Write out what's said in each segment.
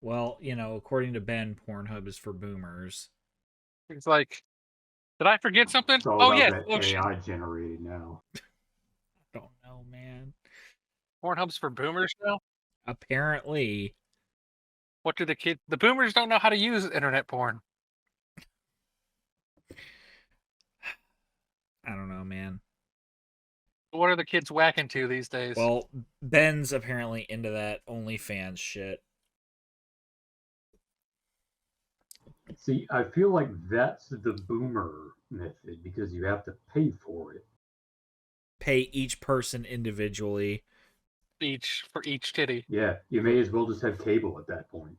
Well, according to Ben, Pornhub is for boomers. It's like, did I forget something? It's all Oh, about yes, that lotion. AI generated now. I don't know, man. Pornhub's for boomers now? Apparently. What do the boomers don't know how to use internet porn. I don't know, man. What are the kids whacking to these days? Well, Ben's apparently into that OnlyFans shit. See, I feel like that's the boomer method because you have to pay for it. Pay each person individually. For each titty. Yeah, you may as well just have cable at that point.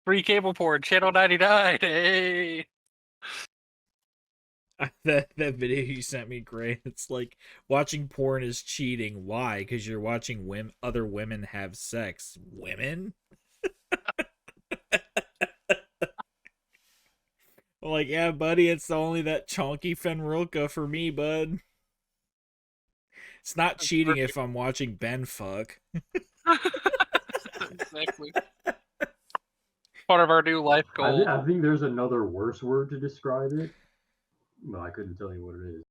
Free cable porn, channel 99. Hey. That video you sent me, Gray. It's like watching porn is cheating. Why? Because you're watching other women have sex. Women? Like, yeah, buddy, it's only that chonky Fenrilka for me, bud. It's not cheating if I'm watching Ben fuck. Exactly. Part of our new life goal. I think there's another worse word to describe it. Well, I couldn't tell you what it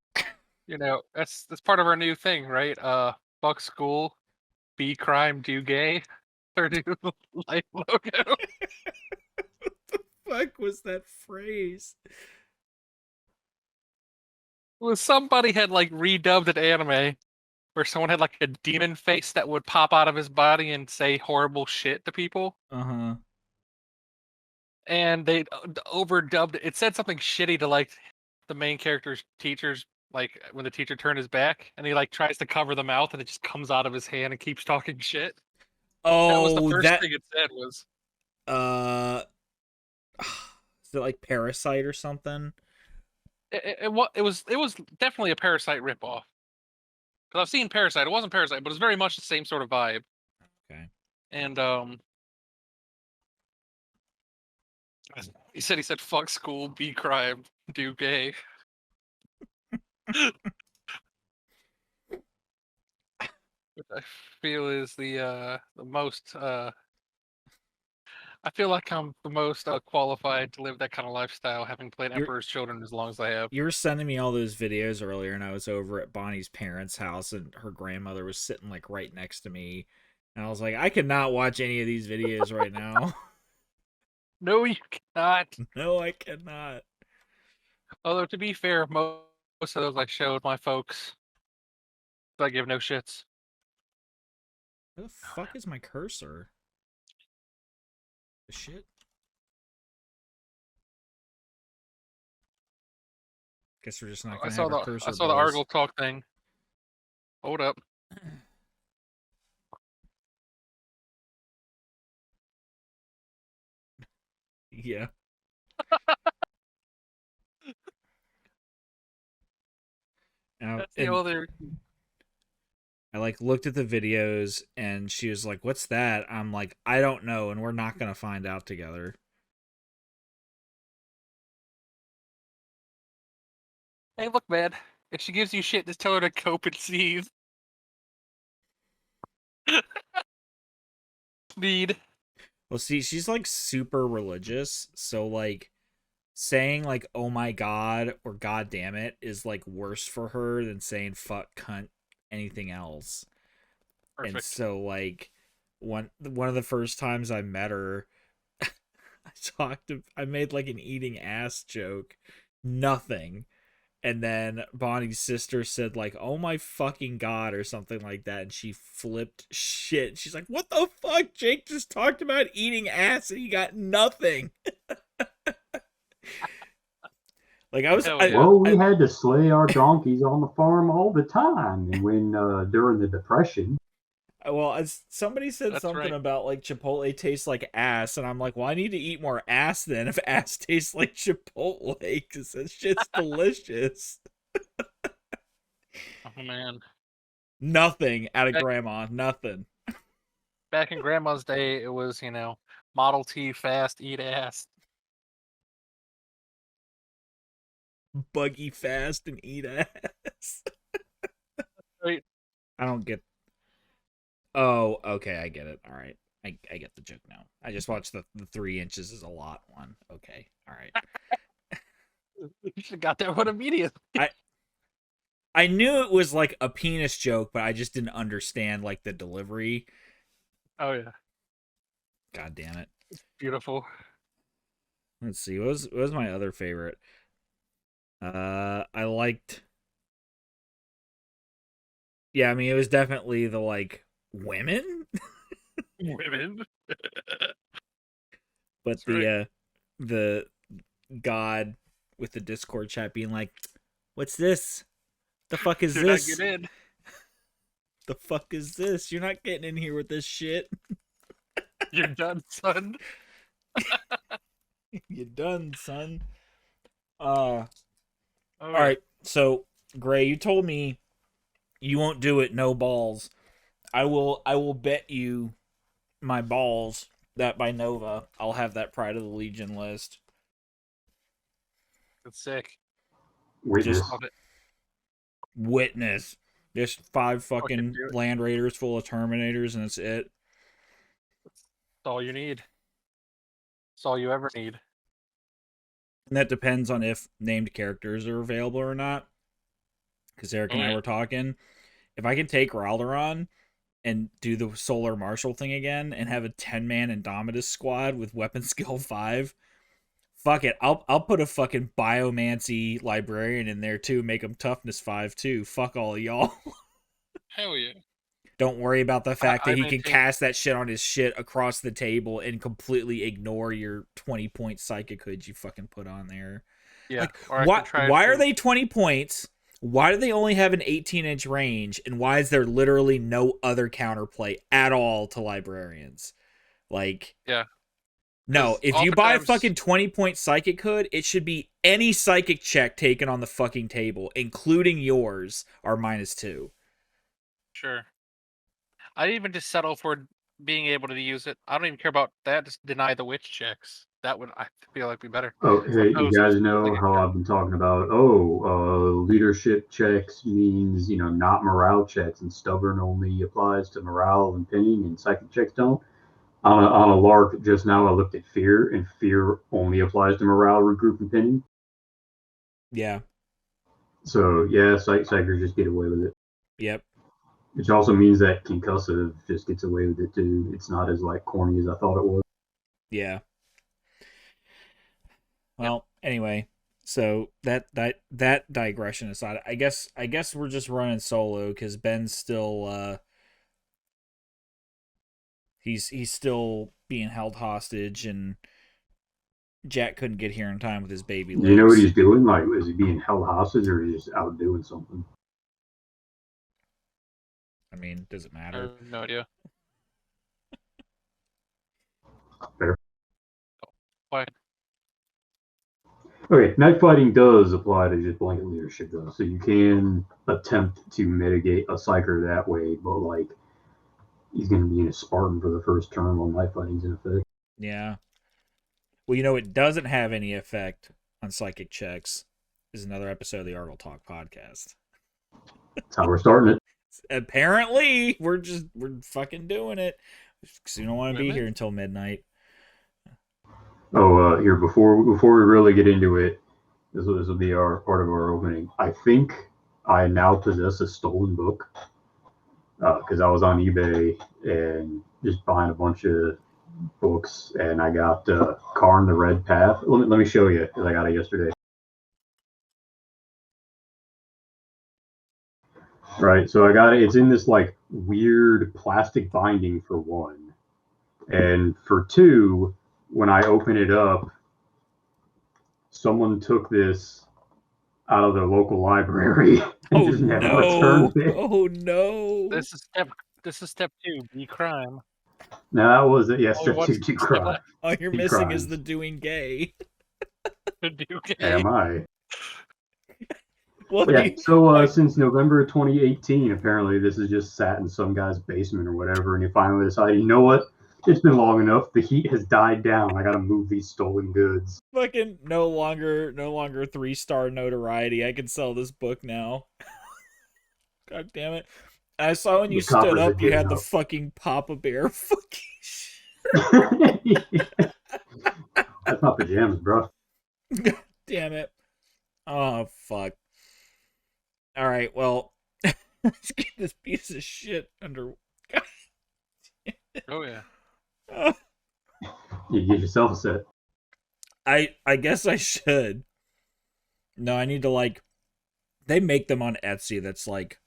is. That's part of our new thing, right? Fuck school, be crime, do gay. Our new life logo. What the fuck was that phrase? Somebody had like redubbed an anime where someone had like a demon face that would pop out of his body and say horrible shit to people. Uh-huh. And they overdubbed it. It said something shitty to like the main character's teachers, like when the teacher turned his back and he like tries to cover the mouth and it just comes out of his hand and keeps talking shit. That was the Oh, first thing it said was is it like Parasite or something? it was definitely a Parasite ripoff. Because I've seen Parasite. It wasn't Parasite, but it's very much the same sort of vibe. Okay. And he said fuck school, be crime, do gay. Which I feel is the most I feel like I'm the most qualified to live that kind of lifestyle, having played Emperor's Children as long as I have. You were sending me all those videos earlier, and I was over at Bonnie's parents' house, and her grandmother was sitting like right next to me, and I was like, I cannot watch any of these videos right now. No, you cannot. No, I cannot. Although to be fair, most of those I showed my folks, so I give no shits. Where the fuck is my cursor? The shit? Guess we're just not gonna have our cursor. I saw the Argel talk thing. Hold up. Yeah. Now, That's the other. I like looked at the videos and she was like, "What's that?" I'm like, "I don't know, and we're not gonna find out together." Hey, look, man. If she gives you shit, just tell her to cope and seethe. Need. Well, see, she's like super religious, so like saying like "oh my god" or "god damn it" is like worse for her than saying "fuck, cunt," anything else. Perfect. And so like one of the first times I met her, I made like an eating ass joke, nothing. And then Bonnie's sister said like, "Oh my fucking god," or something like that, and she flipped shit. She's like, "What the fuck? Jake just talked about eating ass and he got nothing." Like we had to slay our donkeys on the farm all the time, and when during the Depression. Well, somebody said That's something right. about like Chipotle tastes like ass, and I'm like, well, I need to eat more ass then if ass tastes like Chipotle, because that shit's delicious. Oh man. Nothing out of grandma, nothing. Back in grandma's day, it was, Model T fast, eat ass. Buggy fast and eat ass. Right. I don't get. Oh, okay, I get it. All right. I get the joke now. I just watched the 3 inches is a lot one. Okay, all right. You should have got that one immediately. I knew it was like a penis joke, but I just didn't understand like the delivery. Oh yeah, God damn it. beautiful. Let's see. What was my other favorite? I liked. Yeah, I mean, it was definitely the like women, Women. but That's right. the god with the Discord chat being like, "What's this? The fuck is Do not this? get in. The fuck is this? You're not getting in here with this shit. You're done, son. You done, son." Oh, All yeah. right. So, Gray, you told me you won't do it. No balls. I will bet you my balls that by Nova I'll have that Pride of the Legion list. That's sick. Witness. Just witness. Just 5 Fucking fucking do it. Land Raiders full of Terminators, and that's it. That's all you need. That's all you ever need. And that depends on if named characters are available or not. Because Eric and I were talking. If I can take Ralderon and do the Solar Marshal thing again and have a 10-man Indomitus squad with weapon skill 5, fuck it. I'll put a fucking Biomancy librarian in there too, make him toughness 5 too. Fuck all of y'all. Hell yeah. Don't worry about the fact that I he can maintain. cast that shit on his shit across the table and completely ignore your 20-point psychic hood you fucking put on there. Yeah. Like, Or I can try why to. are they 20 points? Why do they only have an 18-inch range? And why is there literally no other counterplay at all to librarians? Like, Yeah. no, 'Cause if you buy a fucking 20-point psychic hood, it should be any psychic check taken on the fucking table, including yours, are -2. Sure. I'd even just settle for being able to use it. I don't even care about that. Just deny the witch checks. That would, I feel like, be better. Oh, hey, you Opposed to guys just know pulling a how card. I've been talking about, leadership checks means, not morale checks, and stubborn only applies to morale and pinning, and psychic checks don't. On a lark just now, I looked at fear, and fear only applies to morale, regroup, and pinning. Yeah. So, yeah, psychers just get away with it. Yep. Which also means that concussive just gets away with it, too. It's not as, corny as I thought it was. Yeah. Well, anyway, so that digression aside, I guess we're just running solo because Ben's still he's still being held hostage, and Jack couldn't get here in time with his baby Do you know what legs. he's doing? Like, is he being held hostage, or is he just out doing something? I mean, does it I matter? have no idea. Fair. Why? Okay, night fighting does apply to just blanket leadership, though, so you can attempt to mitigate a psyker that way, but, he's going to be in a Spartan for the first turn while night fighting's in effect. Yeah. Well, it doesn't have any effect on psychic checks. Is another episode of the Argel Talk podcast. That's how we're starting it. Apparently, we're fucking doing it because we don't want to be here until midnight. Oh, here, before we really get into it, this will be our part of our opening. I think I now possess a stolen book because I was on eBay and just buying a bunch of books, and I got Karn the Red Path. Let me show you because I got it yesterday. Right, so I got it. It's in this weird plastic binding for one, and for two, when I open it up, someone took this out of their local library and just never returned it. Oh no! This is step 2. Be crime. No, that was it. Yes, Only step two, crime. All you're Two missing is crimes. the doing gay. Could be okay. Am I? Well, Yeah. So since November 2018, apparently this has just sat in some guy's basement or whatever, and he finally decided, you know what? It's been long enough. The heat has died down. I got to move these stolen goods. fucking no longer 3-star notoriety. I can sell this book now. God damn it! I saw when you The stood coppers are up, you getting had the up. fucking Papa Bear fucking That's my pajamas, bro. Damn it. Oh, fuck. Alright, well, let's get this piece of shit under... Oh yeah. You get yourself a set. I guess I should. No, I need to, like... They make them on Etsy that's, like,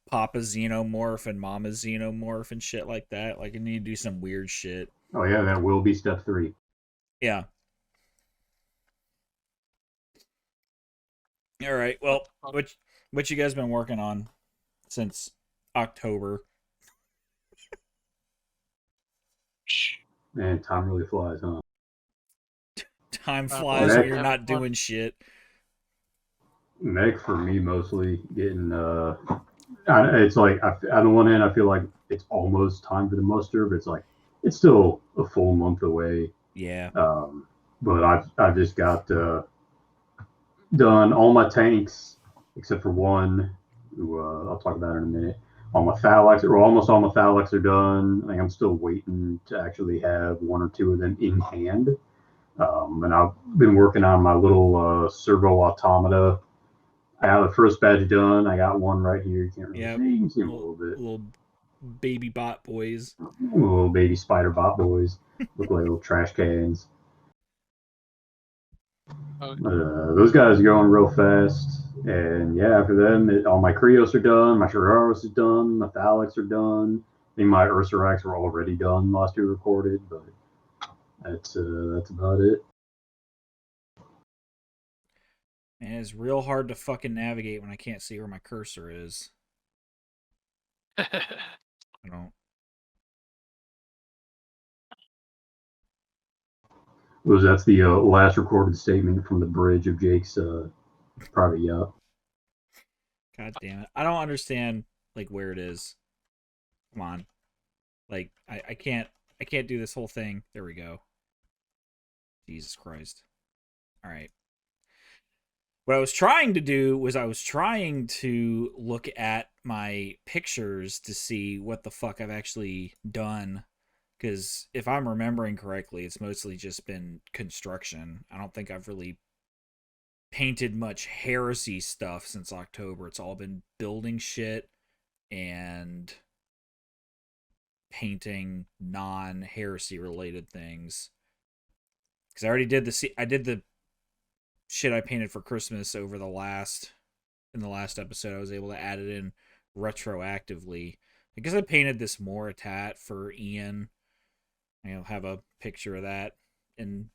Papa Xenomorph and Mama Xenomorph and shit like that. Like, I need to do some weird shit. Oh yeah, that will be step 3. Yeah. Alright, well, what you guys been working on since October? Man, time really flies, huh? Time flies when you're having not fun. doing shit. Mech for me mostly getting it's like on the one hand I feel like it's almost time for the muster, but it's like it's still a full month away. Yeah. But I've just got done all my tanks except for one, who I'll talk about in a minute. All my Thalax, or almost all my Thalax are done. I think I'm still waiting to actually have one or two of them in hand. And I've been working on my little servo automata. I got the first batch done. I got one right here. You can't really Yeah. see. You can see them a little bit. Little baby bot boys. Little baby spider bot boys. Look like little trash cans. Okay. Those guys are going real fast. And yeah, after them, all my Krios are done. My Shiraros is done. My Thalax are done. I think my Ursarax were already done last we recorded, but that's about it. And it's real hard to fucking navigate when I can't see where my cursor is. I don't. That's the last recorded statement from the bridge of Jake's private yacht. God damn it. I don't understand, like, where it is. Come on. Like, I can't do this whole thing. There we go. Jesus Christ. Alright. What I was trying to do was I was trying to look at my pictures to see what the fuck I've actually done. Because if I'm remembering correctly, it's mostly just been construction. I don't think I've really painted much Heresy stuff since October. It's all been building shit and painting non-Heresy related things. Because I already did the shit I painted for Christmas in the last episode. I was able to add it in retroactively. I guess I painted this Moritat for Ian. I'll have a picture of that, and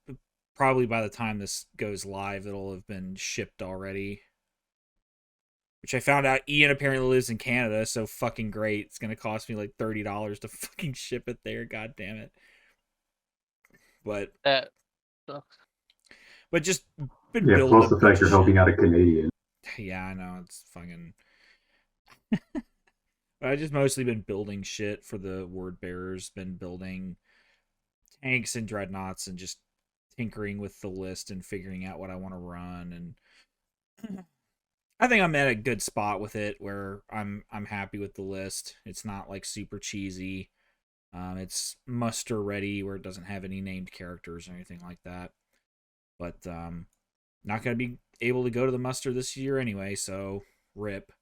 probably by the time this goes live, it'll have been shipped already. Which I found out Ian apparently lives in Canada, so fucking great. It's gonna cost me like $30 to fucking ship it there. God damn it. But That sucks. But just been Yeah, building plus a the bunch fact you're of helping shit. out a Canadian. Yeah, I know, it's fucking. But I just mostly been building shit for the word bearers. Been building tanks and dreadnoughts and just tinkering with the list and figuring out what I want to run. And I think I'm at a good spot with it where I'm happy with the list. It's not like super cheesy. It's muster ready where it doesn't have any named characters or anything like that. But not gonna be able to go to the muster this year anyway, so rip.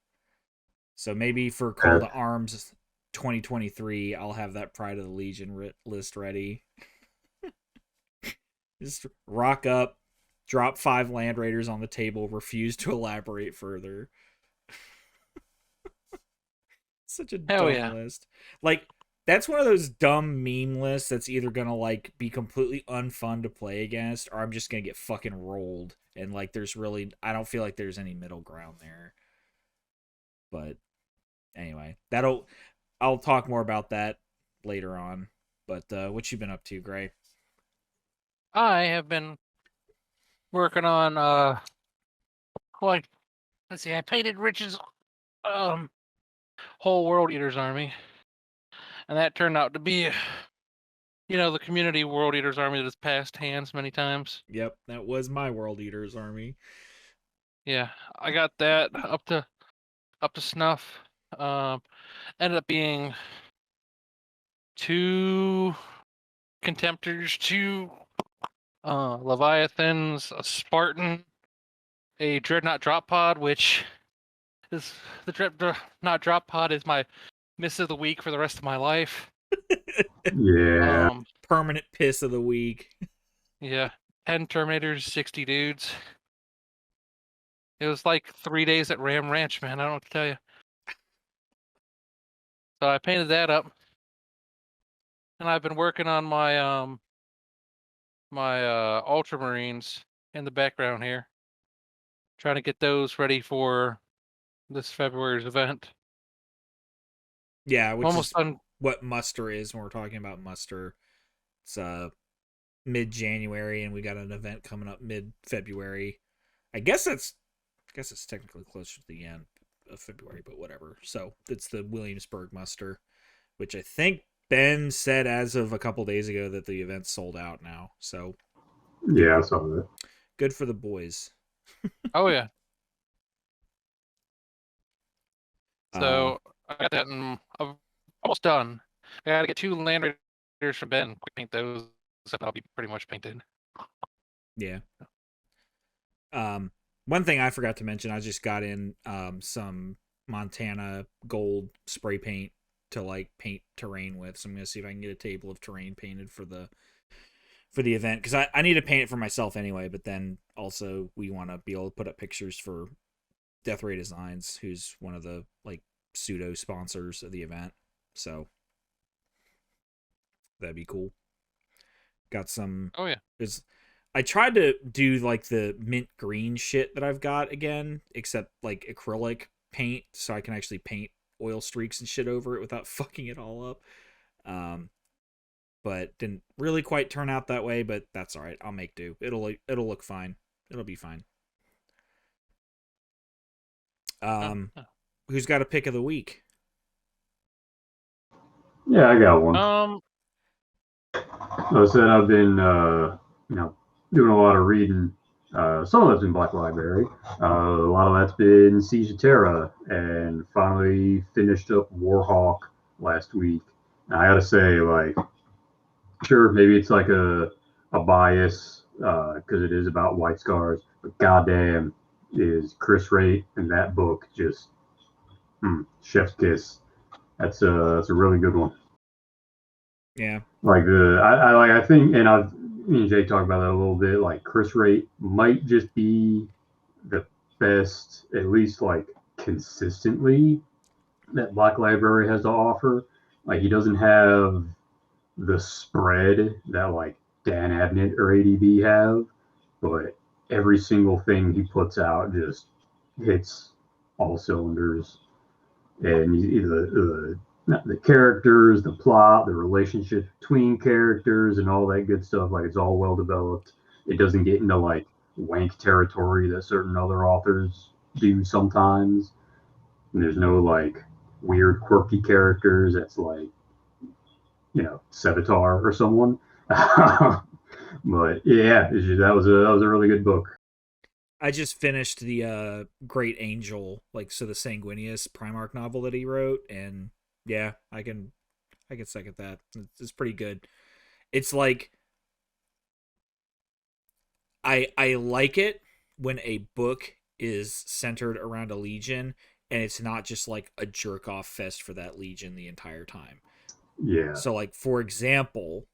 So maybe for Call to Arms 2023, I'll have that Pride of the Legion list ready. Just rock up, drop 5 Land Raiders on the table, refuse to elaborate further. Such a Hell dumb yeah. list. Like, that's one of those dumb meme lists that's either gonna, like, be completely unfun to play against, or I'm just gonna get fucking rolled. And, like, I don't feel like there's any middle ground there. But, anyway, I'll talk more about that later on. But, what you been up to, Grey? I have been working on like, let's see, I painted Rich's whole World Eaters army, and that turned out to be, the community World Eaters army that has passed hands many times. Yep, that was my World Eaters army. Yeah, I got that up to snuff. Ended up being 2 Contemptors, 2 Leviathans, a Spartan, a Dreadnought Drop Pod, which is the Dreadnought Drop Pod is my miss of the week for the rest of my life. Yeah. Permanent piss of the week. Yeah. 10 Terminators, 60 dudes. It was like 3 days at Ram Ranch, man. I don't know what to tell you. So I painted that up. And I've been working on my my Ultramarines in the background here. Trying to get those ready for this February's event. Yeah, which Almost is done. what muster is when we're talking about muster. It's mid-January, and we got an event coming up mid-February. I guess it's technically closer to the end of February, but whatever. So it's the Williamsburg muster, which I think Ben said as of a couple days ago that the event's sold out now. So Yeah, I saw that. good for the boys. Oh yeah. So I got that, and I'm almost done. I gotta get 2 Land Raiders from Ben. Quick paint those, and I'll be pretty much painted. Yeah. One thing I forgot to mention, I just got in some Montana gold spray paint to like paint terrain with. So I'm gonna see if I can get a table of terrain painted for the event, because I need to paint it for myself anyway. But then also we want to be able to put up pictures for Death Ray Designs, who's one of the like pseudo sponsors of the event. So that'd be cool. Got some. Oh yeah. I tried to do like the mint green shit that I've got again, except like acrylic paint, so I can actually paint oil streaks and shit over it without fucking it all up. But didn't really quite turn out that way, but that's all right. I'll make do. It'll look fine. It'll be fine. Who's got a pick of the week? Yeah, I got one. I said I've been, doing a lot of reading. Some of that's been Black Library. A lot of that's been Siege of Terra, and finally finished up Warhawk last week. And I gotta say, like, sure, maybe it's like a bias because it is about White Scars, but goddamn, is Chris Rate in that book just chef's kiss. That's a really good one. Yeah. Like I think, and me and Jake talked about that a little bit. Like Chris Rate might just be the best, at least like consistently, that Black Library has to offer. Like he doesn't have the spread that like Dan Abnett or ADB have, but every single thing he puts out just hits all cylinders. And the characters, the plot, the relationship between characters, and all that good stuff. Like it's all well developed. It doesn't get into like wank territory that certain other authors do sometimes. And there's no like weird, quirky characters. That's like, Sevatar or someone. But yeah, that was a really good book. I just finished the Great Angel, the Sanguinius Primarch novel that he wrote, and yeah, I can second that. It's pretty good. It's like I like it when a book is centered around a legion and it's not just like a jerk off fest for that legion the entire time. Yeah. So like for example,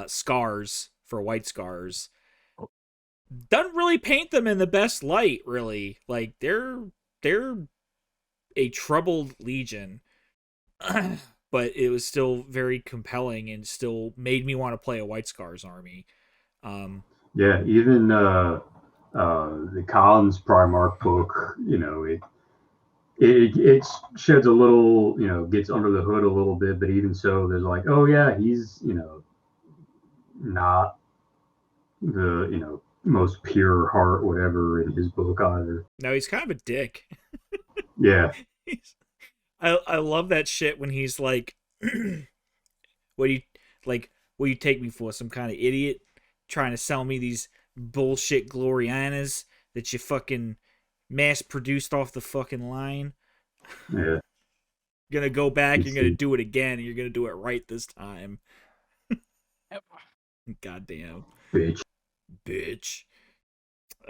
Scars for White Scars doesn't really paint them in the best light, really. Like they're a troubled legion. But it was still very compelling and still made me want to play a White Scars army. Yeah, even the Collins Primarch book, it sheds a little, gets under the hood a little bit, but even so, there's like, oh yeah, he's, not the, most pure heart, whatever, in his book either. No, he's kind of a dick. Yeah. I love that shit when he's like, what do you take me for, some kind of idiot trying to sell me these bullshit Glorianas that you fucking mass produced off the fucking line? Yeah. You're gonna go back, Let's you're gonna see. do it again, and you're gonna do it right this time. Yep. Goddamn. Bitch. Bitch.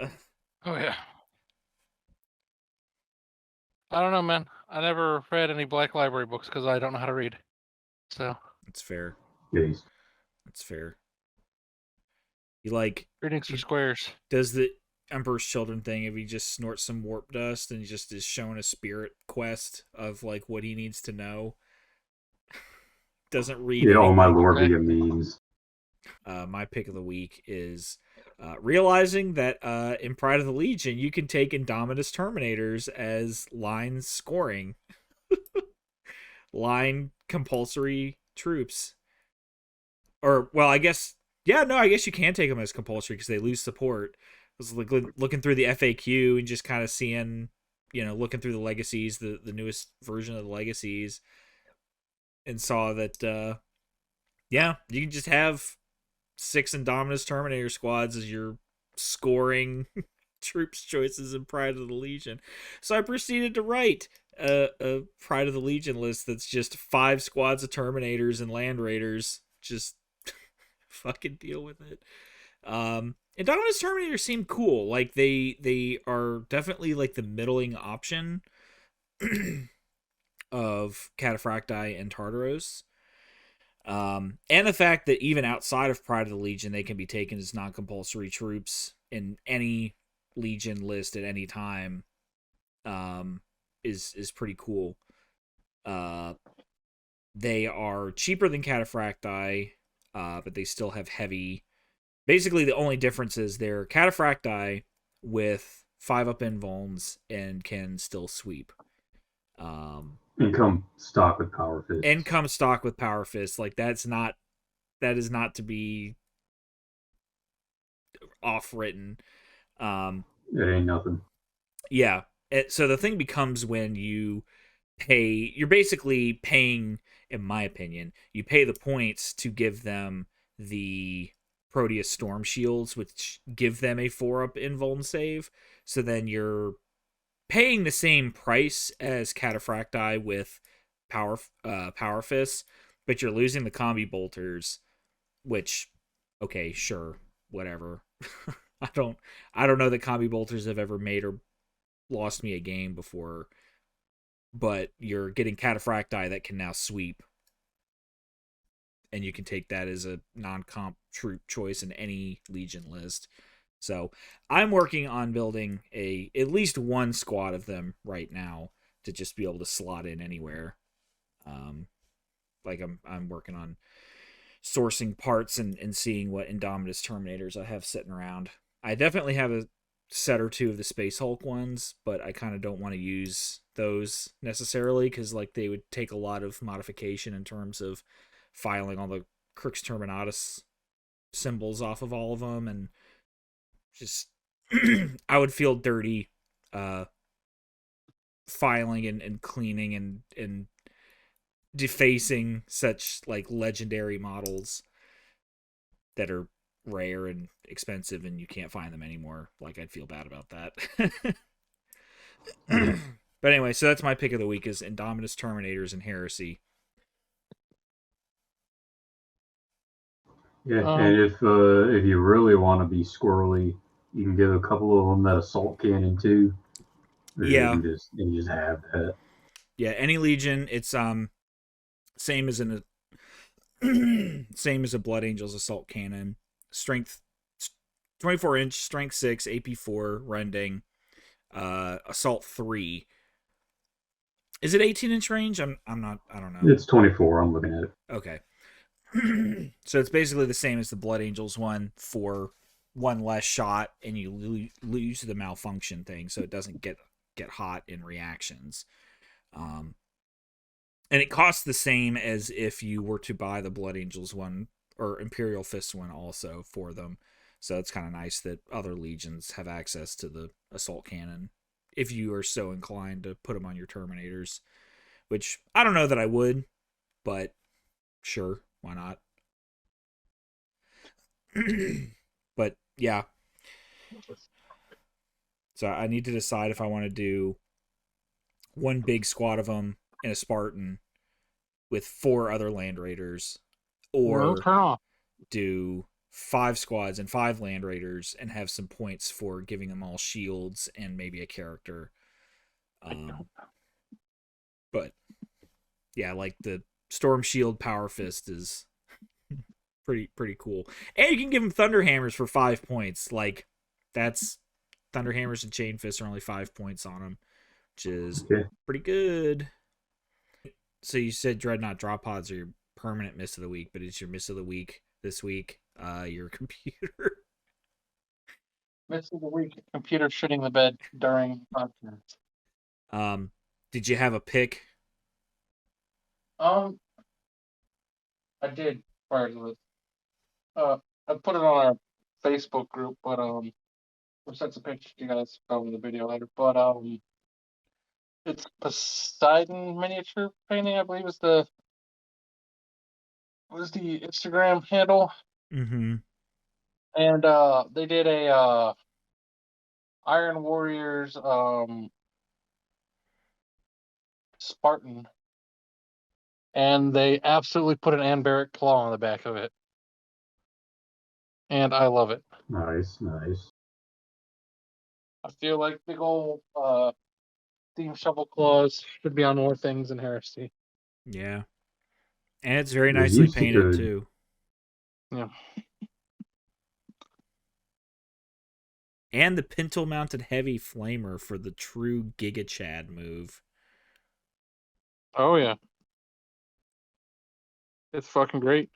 Oh yeah. I don't know, man. I never read any Black Library books because I don't know how to read. So That's fair. Yes. That's fair. He like reading's for he squares. does the Emperor's Children thing if he just snorts some warp dust and he just is shown a spirit quest of like what he needs to know. Doesn't read Yeah, all my anything. lore Okay. via memes. My pick of the week is realizing that in Pride of the Legion you can take Indominus Terminators as line scoring, line compulsory troops. Or well, I guess I guess you can take them as compulsory because they lose support. I was like looking through the FAQ and just kind of seeing, looking through the legacies, the newest version of the legacies, and saw that you can just have 6 Indominus Terminator squads as your scoring troops choices in Pride of the Legion. So I proceeded to write a Pride of the Legion list that's just 5 squads of Terminators and Land Raiders. Just fucking deal with it. Indominus Terminators seem cool. Like they are definitely like the middling option of Cataphracti and Tartaros. And the fact that even outside of Pride of the Legion, they can be taken as non-compulsory troops in any Legion list at any time, is pretty cool. They are cheaper than Cataphracti, but they still have heavy. Basically, the only difference is they're Cataphracti with 5-up invulns and can still sweep. And come stock with Power Fist. And come stock with Power Fist. Like that is not to be off written. It ain't nothing. Yeah. So the thing becomes when you're basically paying, in my opinion, you pay the points to give them the Proteus Storm Shields, which give them a 4-up invuln save. So then you're paying the same price as Cataphracti with Power Fists, but you're losing the combi bolters, which, okay, sure, whatever. I don't know that combi bolters have ever made or lost me a game before, but you're getting Cataphracti that can now sweep, and you can take that as a non-comp troop choice in any Legion list. So I'm working on building at least one squad of them right now to just be able to slot in anywhere. Like I'm working on sourcing parts and seeing what Indominus Terminators I have sitting around. I definitely have a set or two of the Space Hulk ones, but I kind of don't want to use those necessarily because like they would take a lot of modification in terms of filing all the Crux Terminatus symbols off of all of them, and just I would feel dirty filing and cleaning and defacing such like legendary models that are rare and expensive and you can't find them anymore. Like I'd feel bad about that. But anyway, so that's my pick of the week is Indominus Terminators and Heresy. Yeah, and if you really want to be squirrely, you can give a couple of them that assault cannon too. Yeah. You can just have that. Yeah, any Legion, it's same as same as a Blood Angels assault cannon. Strength 24-inch, strength 6, AP 4, rending, assault 3. Is it 18-inch range? I don't know. It's 24. I'm looking at it. Okay. So it's basically the same as the Blood Angels one for one less shot, and you lose the malfunction thing, so it doesn't get hot in reactions. And it costs the same as if you were to buy the Blood Angels one or Imperial Fist one also for them. So it's kind of nice that other legions have access to the assault cannon if you are so inclined to put them on your Terminators, which I don't know that I would, but sure, why not? But yeah. So I need to decide if I want to do one big squad of them in a Spartan with 4 other Land Raiders, Well, or turn off. do 5 squads and 5 Land Raiders and have some points for giving them all shields and maybe a character. But yeah, like the Storm Shield Power Fist is pretty cool, and you can give them Thunder Hammers for 5 points. Like that's Thunder Hammers and Chain Fists are only 5 points on them, which is pretty good. So you said Dreadnought drop pods are your permanent miss of the week, but it's your miss of the week this week. Your computer. Miss of the week. Computer shitting the bed during podcast. Did you have a pick? I did prior to this. I put it on our Facebook group, but we'll send some pictures to you guys from the video later. But it's Poseidon miniature painting, I believe is the Instagram handle. Mm-hmm. And they did a Iron Warriors Spartan, and they absolutely put an Anbaric claw on the back of it, and I love it. Nice. I feel like big old Steam Shovel claws should be on more things in Heresy. Yeah, and it's very nicely painted too. Yeah. And the pintle-mounted heavy flamer for the true Giga Chad move. Oh yeah, it's fucking great.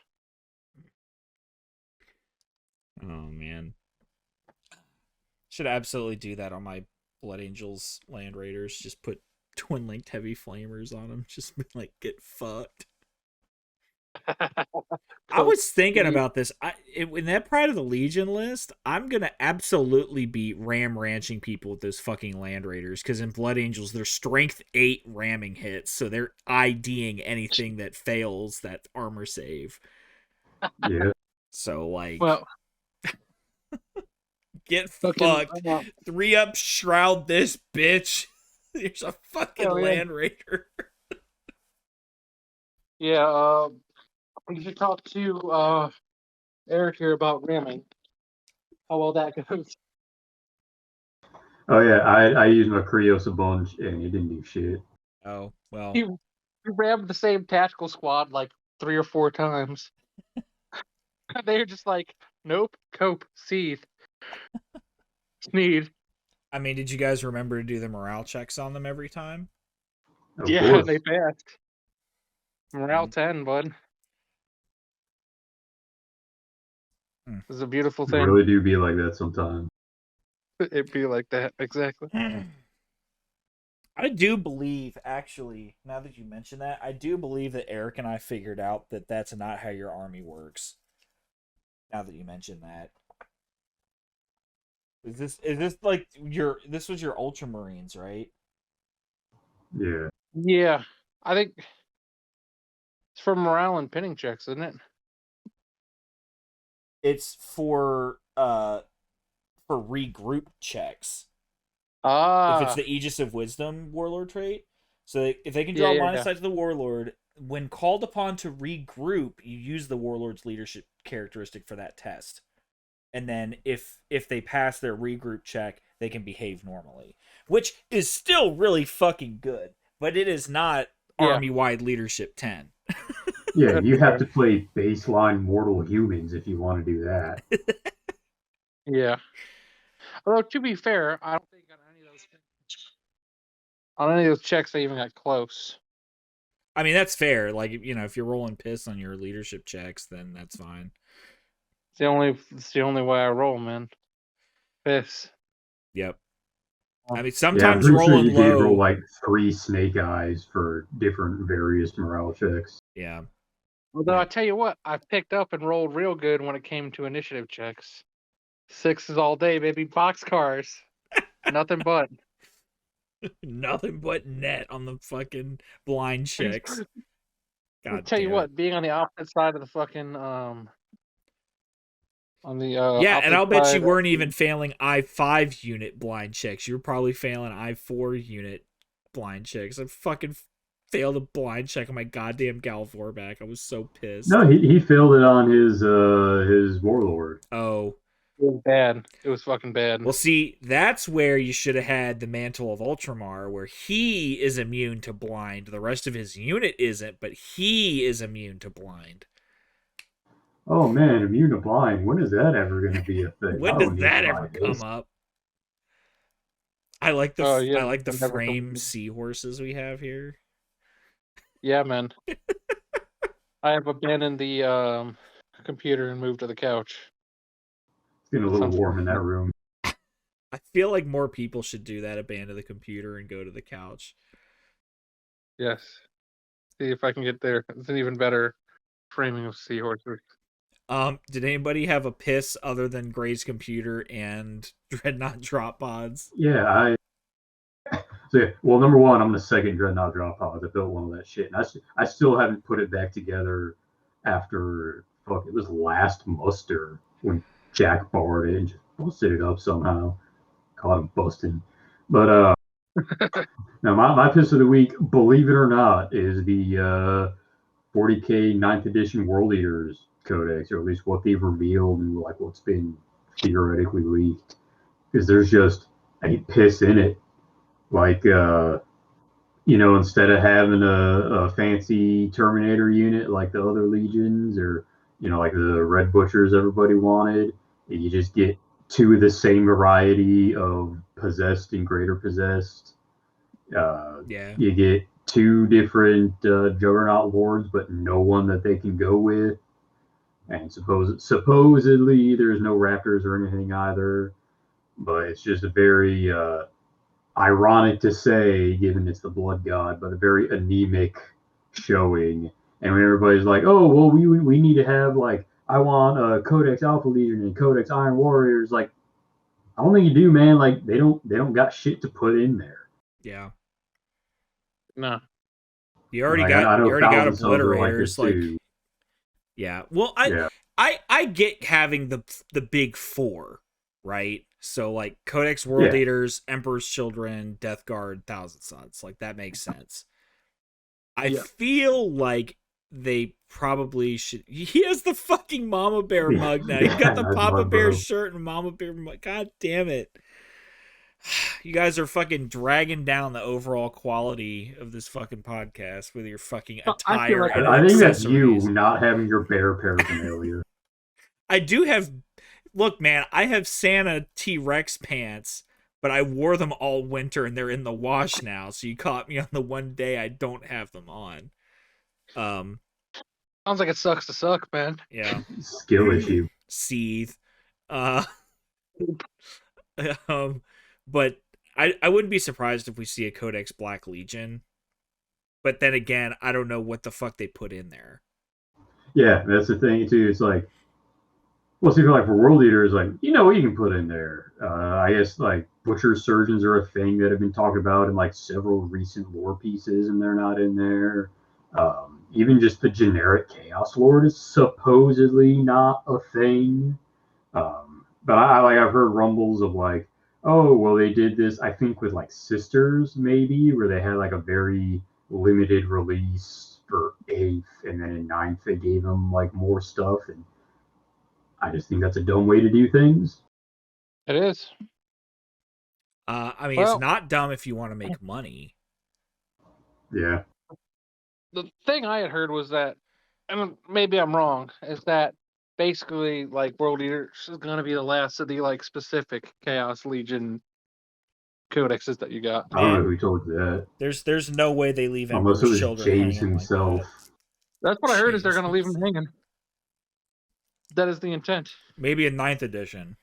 Oh man, should absolutely do that on my Blood Angels Land Raiders. Just put twin-linked heavy flamers on them. Just be like, get fucked. I was thinking about this. In that Pride of the Legion list, I'm gonna absolutely be ram ranching people with those fucking Land Raiders, because in Blood Angels they're strength 8 ramming hits, so they're IDing anything that fails that armor save. Yeah. So like, well, get fucked. 3-up shroud this bitch. There's a fucking Land Raider. Yeah. You should talk to Eric here about ramming. How well that goes. Oh yeah, I used my Krios a bunch and it didn't do shit. Oh well. He rammed the same tactical squad like 3 or 4 times. They're just like, nope, cope, seethe, sneed. I mean, did you guys remember to do the morale checks on them every time? Of course. They passed. Morale 10, bud. It's a beautiful thing. It really do be like that sometimes. It'd be like that, exactly. I do believe, actually, now that you mention that, I do believe that Eric and I figured out that that's not how your army works. Now that you mention that. Is this like this was your Ultramarines, right? Yeah. Yeah. I think it's for morale and pinning checks, isn't it? It's for regroup checks. If it's the Aegis of Wisdom Warlord trait. So if they can draw line of sight to the Warlord, when called upon to regroup, you use the Warlord's leadership characteristic for that test. And then if they pass their regroup check, they can behave normally. Which is still really fucking good. But it is not army-wide leadership 10. Yeah, you have to play baseline Mortal Humans if you want to do that. Yeah. Although, to be fair, I don't think on any of those checks they even got close. I mean, that's fair. Like, you know, if you're rolling piss on your leadership checks, then that's fine. It's the only way I roll, man. Piss. Yep. I mean, sometimes rolling you low. Roll like 3 snake eyes for different various morale checks. Yeah. Although I tell you what, I picked up and rolled real good when it came to initiative checks. 6s all day, baby. Boxcars. Nothing but. Nothing but net on the fucking blind checks. God, I'll tell you what, being on the opposite side of the fucking on the yeah, and I'll bet you weren't even failing I5 unit blind checks. You were probably failing I4 unit blind checks. I fucking failed a blind check on my goddamn Gal Vorback. I was so pissed. No, he failed it on his warlord. Oh. It was bad. It was fucking bad. Well, see, that's where you should have had the Mantle of Ultramar, where he is immune to blind. The rest of his unit isn't, but he is immune to blind. Oh man, immune to blind. When is that ever going to be a thing? When does that ever come up? I like the I like the frame seahorses we have here. Yeah, man. I have abandoned the computer and moved to the couch. It's getting a little warm in that room. I feel like more people should do that, abandon the computer and go to the couch. Yes. See if I can get there. It's an even better framing of seahorses. Did anybody have a piss other than Grey's computer and Dreadnought drop pods? Yeah, well, number one, I'm the second Dreadnought drop pods. I built one of that shit, and I still haven't put it back together after it was last muster when Jack borrowed it and just busted it up somehow. Caught him busting. But now my piss of the week, believe it or not, is the 40k 9th edition World Eaters Codex, or at least what they've revealed and like what's been theoretically leaked. Because there's just a piss in it. Like instead of having a fancy Terminator unit like the other legions, or like the Red Butchers everybody wanted, you just get two of the same variety of possessed and greater possessed. You get two different Juggernaut Lords, but no one that they can go with. And supposedly there's no Raptors or anything either. But it's just a very ironic to say, given it's the Blood God, but a very anemic showing. And when everybody's like, oh, well, we need to have, like, I want a Codex Alpha Legion and Codex Iron Warriors, like, I don't think you do, man. Like, they don't got shit to put in there. Yeah. No. You already got obliterators, like yeah. Well, I get having the big four, right? So like Codex World Eaters, Emperor's Children, Death Guard, Thousand Suns, like that makes sense. I feel like they probably should. He has the fucking Mama Bear mug now. He's got the Papa Bear shirt and Mama Bear mug. God damn it. You guys are fucking dragging down the overall quality of this fucking podcast with your fucking attire. I think that's you not having your bear paraphernalia. I do have. Look, man, I have Santa T-Rex pants, but I wore them all winter and they're in the wash now. So you caught me on the one day I don't have them on. Sounds like it sucks to suck, man. Yeah. Skill issue. Seethe. But I wouldn't be surprised if we see a Codex Black Legion. But then again, I don't know what the fuck they put in there. Yeah, that's the thing too. It's like, well, see, like for World Eaters, like what you can put in there. I guess like Butcher Surgeons are a thing that have been talked about in like several recent lore pieces, and they're not in there. Even just the generic Chaos Lord is supposedly not a thing. But I've heard rumbles of like, oh, well, they did this, I think, with like Sisters, maybe, where they had like a very limited release for 8th, and then in 9th they gave them like more stuff, and I just think that's a dumb way to do things. It is. I mean, it's not dumb if you want to make money. Yeah. The thing I had heard was that, and maybe I'm wrong, is that basically like World Eaters is going to be the last of the like specific Chaos Legion codexes that you got. I don't know who told you that. There's no way they leave Emperor's Children James himself. Like that's what I heard, is they're going to leave him hanging. That is the intent. Maybe a 9th edition.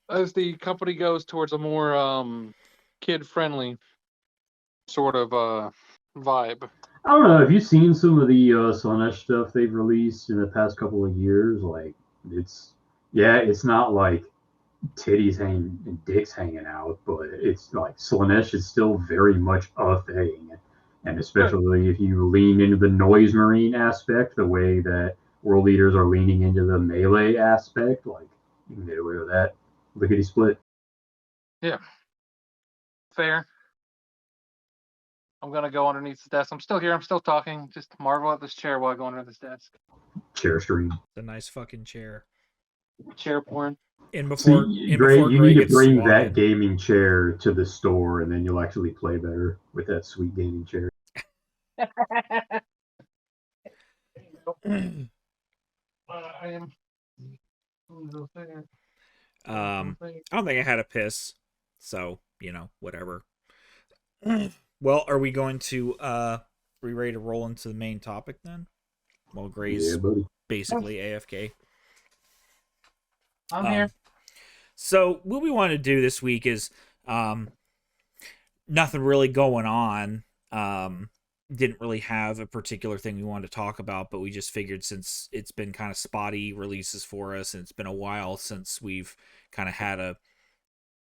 As the company goes towards a more kid-friendly sort of vibe. I don't know. Have you seen some of the Slaanesh stuff they've released in the past couple of years? Like, it's not like titties hanging and dicks hanging out, but it's like Slaanesh is still very much a thing. And especially if you lean into the noise marine aspect, the way that World Eaters are leaning into the melee aspect, like, you can get away with that. Lickety split. Yeah. Fair. I'm gonna go underneath the desk. I'm still here. I'm still talking. Just marvel at this chair while I go under this desk. Chair stream. It's a nice fucking chair. Chair porn. In before Gray, you need to gets bring swatted. that gaming chair to the store, and then you'll actually play better with that sweet gaming chair. I am. I don't think I had a piss, so whatever. Well, are we going to we ready to roll into the main topic then? Well, Gray's basically AFK. I'm here. So what we want to do this week is nothing really going on. Didn't really have a particular thing we wanted to talk about, but we just figured since it's been kind of spotty releases for us and it's been a while since we've kind of had a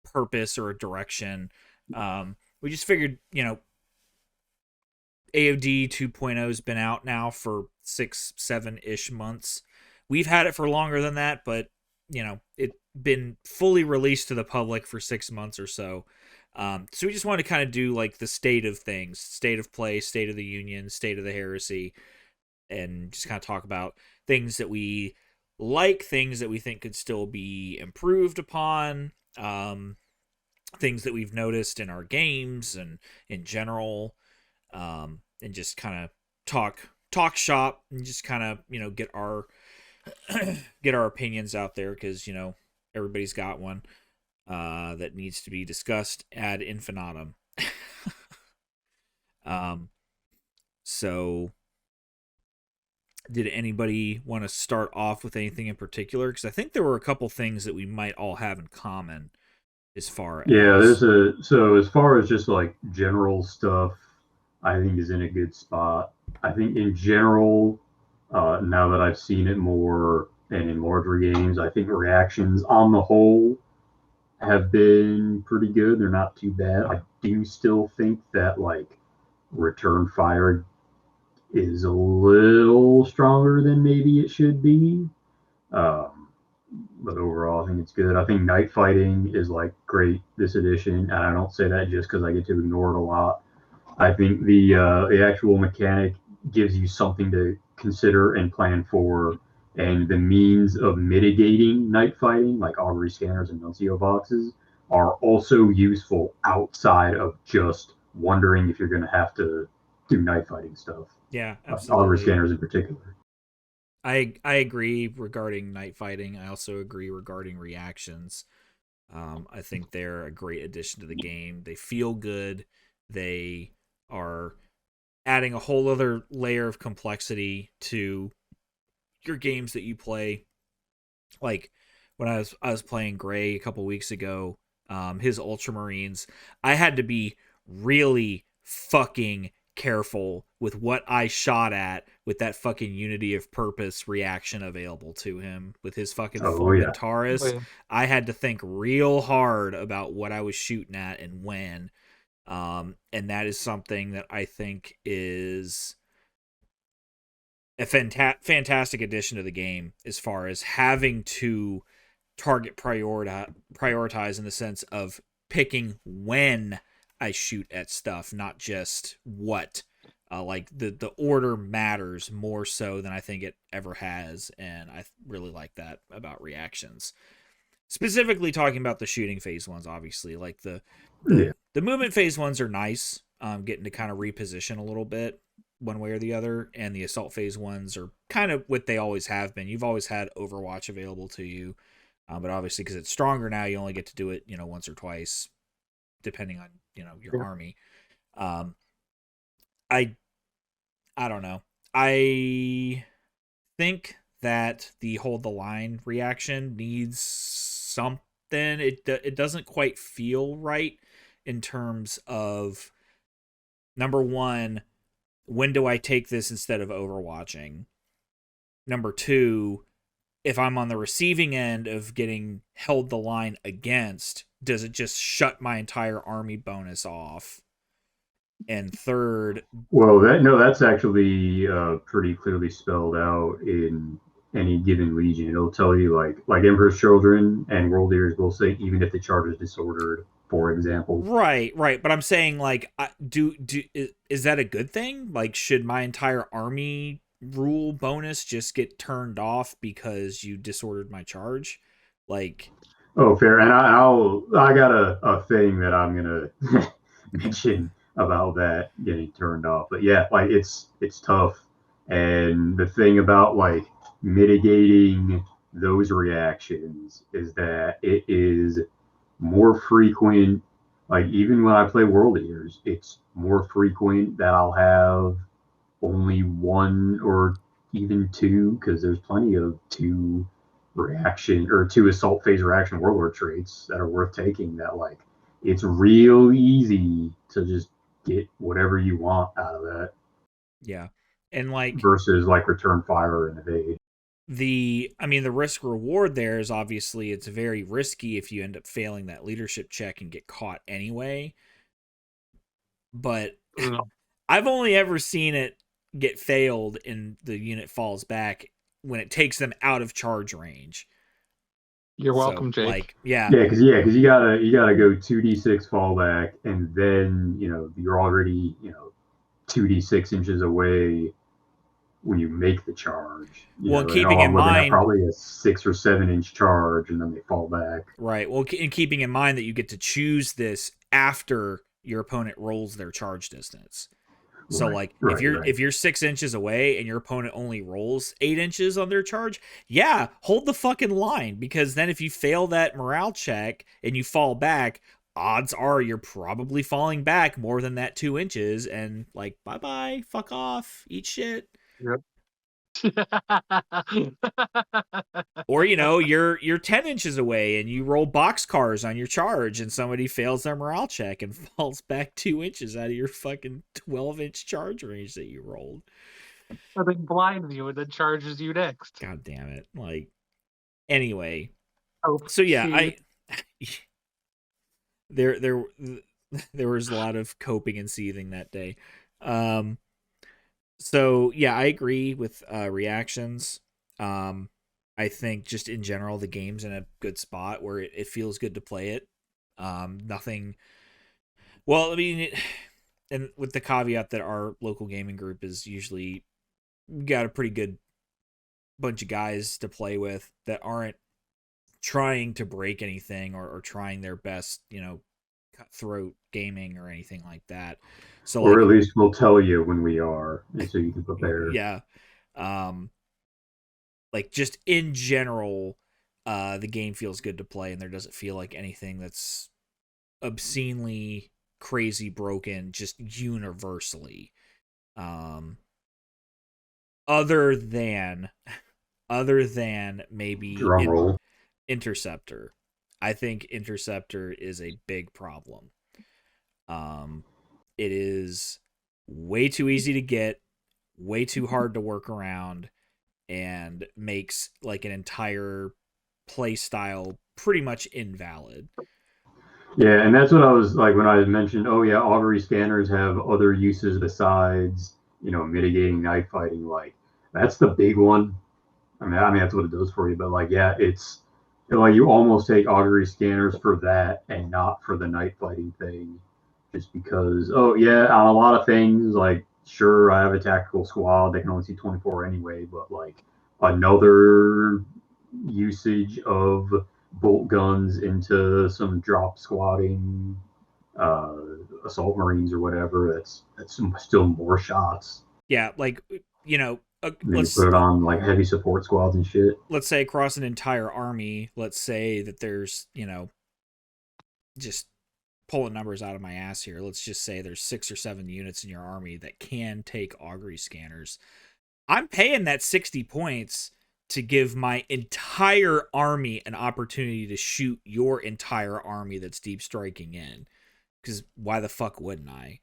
purpose or a direction, we just figured, AOD 2.0 has been out now for 6-7-ish months. We've had it for longer than that, but it's been fully released to the public for 6 months or so. So we just want to kind of do like the state of things, state of play, state of the union, state of the heresy, and just kind of talk about things that we like, things that we think could still be improved upon, things that we've noticed in our games and in general, and just kind of talk shop and just kind of get our opinions out there, because everybody's got one that needs to be discussed ad infinitum. So did anybody want to start off with anything in particular? Because I think there were a couple things that we might all have in common as far as... so as far as just like general stuff, I think is in a good spot. I think in general, now that I've seen it more and in larger games, I think reactions on the whole have been pretty good. They're not too bad. I do still think that like return fire is a little stronger than maybe it should be. But overall, I think it's good. I think night fighting is like great this edition, and I don't say that just because I get to ignore it a lot. I think the actual mechanic gives you something to consider and plan for, and the means of mitigating night fighting, like augury scanners and nuncio boxes, are also useful outside of just wondering if you're going to have to do night fighting stuff. Yeah, absolutely. Augury scanners in particular. I agree regarding night fighting. I also agree regarding reactions. I think they're a great addition to the game. They feel good. They are adding a whole other layer of complexity to your games that you play. Like when I was playing Greye a couple weeks ago, his Ultramarines, I had to be really fucking careful with what I shot at with that fucking unity of purpose reaction available to him with his fucking Fulmentaris. Oh, yeah. I had to think real hard about what I was shooting at and when. And that is something that I think is a fantastic addition to the game, as far as having to target prioritize in the sense of picking when I shoot at stuff, not just what. Like the order matters more so than I think it ever has, and I really like that about reactions. Specifically talking about the shooting phase ones, obviously, like the movement phase ones are nice, getting to kind of reposition a little bit one way or the other, and the assault phase ones are kind of what they always have been. You've always had Overwatch available to you, but obviously because it's stronger now, you only get to do it once or twice, depending on your army. I don't know. I think that the hold the line reaction needs something. It doesn't quite feel right in terms of, number one, when do I take this instead of overwatching? Number two, if I'm on the receiving end of getting held the line against, does it just shut my entire army bonus off? And third, well, that's actually pretty clearly spelled out in any given legion. It'll tell you like Emperor's Children and World Eaters will say even if the charge is disordered, for example. Right. But I'm saying, like, is that a good thing? Like, should my entire army rule bonus just get turned off because you disordered my charge? Like, Oh, fair. And I got a thing that I'm gonna mention about that getting turned off. But yeah, like it's tough. And the thing about like mitigating those reactions is that it is more frequent. Like even when I play World Eaters, it's more frequent that I'll have only one or even two, because there's plenty of two assault phase reaction warlord traits that are worth taking, that like it's real easy to just get whatever you want out of that. yeah. And like Versus like return fire and evade. the risk reward there is obviously it's very risky if you end up failing that leadership check and get caught anyway. But I've only ever seen it get failed and the unit falls back when it takes them out of charge range. You're welcome, Jake. Like, yeah, because you gotta go 2d6 fallback, and then you're already 2d6 inches away when you make the charge. Keeping in mind probably a 6 or 7 inch charge, and then they fall back. Right. Well, and keeping in mind that you get to choose this after your opponent rolls their charge distance. So if you're 6 inches away and your opponent only rolls 8 inches on their charge, yeah, hold the fucking line, because then if you fail that morale check and you fall back, odds are you're probably falling back more than that 2 inches, and like, bye-bye, fuck off, eat shit. Yep. Or you're 10 inches away and you roll boxcars on your charge and somebody fails their morale check and falls back 2 inches out of your fucking 12-inch charge range that you rolled. Or they blinds you and then charges you next. God damn it. Like, anyway. Oh, so yeah, there was a lot of coping and seething that day. So yeah, I agree with reactions. I think just in general, the game's in a good spot where it feels good to play it. Nothing. Well, I mean, and with the caveat that our local gaming group is usually got a pretty good bunch of guys to play with that aren't trying to break anything or trying their best, cutthroat gaming or anything like that. So, or at least we'll tell you when we are, and so you can prepare. Yeah. Like, just in general, the game feels good to play, and there doesn't feel like anything that's obscenely crazy broken just universally. Other than maybe Interceptor. I think Interceptor is a big problem. It is way too easy to get, way too hard to work around, and makes like an entire play style pretty much invalid. Yeah, and that's what I was like when I mentioned, oh yeah, augury scanners have other uses besides, mitigating night fighting. Like, that's the big one. I mean that's what it does for you, but like, yeah, it's like you almost take augury scanners for that and not for the night fighting thing, just because, oh yeah, on a lot of things, like, sure, I have a tactical squad, they can only see 24 anyway, but like another usage of bolt guns into some drop squatting assault marines or whatever, that's still more shots. Yeah, like, let's put it on like heavy support squads and shit. Let's say across an entire army, let's say that there's, just pulling numbers out of my ass here, let's just say there's 6 or 7 units in your army that can take augury scanners. I'm paying that 60 points to give my entire army an opportunity to shoot your entire army that's deep striking in. Because why the fuck wouldn't I?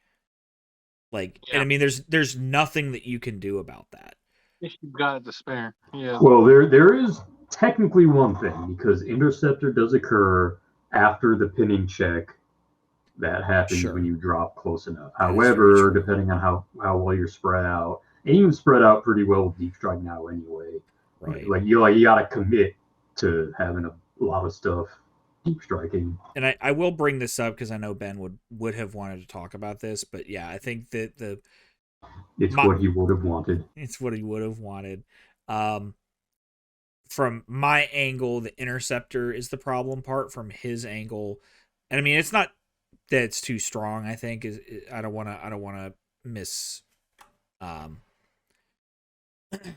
Like, yeah. And I mean, there's nothing that you can do about that. If you've got it to spare. Yeah. Well, there is technically one thing, because Interceptor does occur after the pinning check that happens when you drop close enough. However, depending on how well you're spread out, and even spread out pretty well with deep strike now anyway. Right. Like you gotta commit to having a lot of stuff deep striking. And I will bring this up because I know Ben would have wanted to talk about this, but yeah, I think that it's what he would have wanted. It's what he would have wanted. From my angle, the interceptor is the problem part. From his angle, and I mean, it's not that it's too strong. I think I don't want to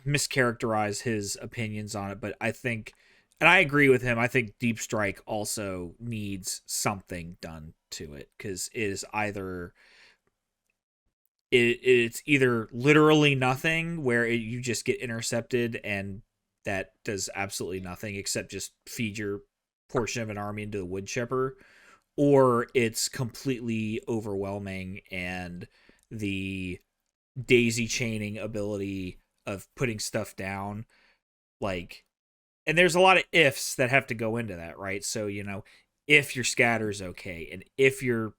mischaracterize his opinions on it, but I think, and I agree with him. I think Deep Strike also needs something done to it because it's either literally nothing where you just get intercepted and that does absolutely nothing except just feed your portion of an army into the wood chipper, or it's completely overwhelming and the daisy chaining ability of putting stuff down, like, and there's a lot of ifs that have to go into that, right? So, if your scatter's okay, and if your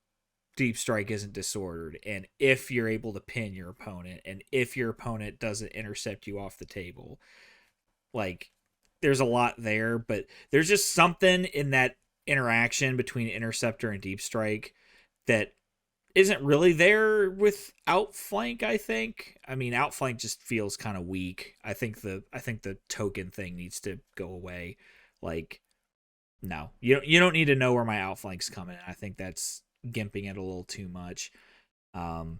deep strike isn't disordered, and if you're able to pin your opponent, and if your opponent doesn't intercept you off the table, like, there's a lot there, but there's just something in that interaction between interceptor and deep strike that isn't really there with outflank. I think. I mean, outflank just feels kind of weak. I think the token thing needs to go away. Like, no, you don't need to know where my outflank's coming. I think that's gimping it a little too much. But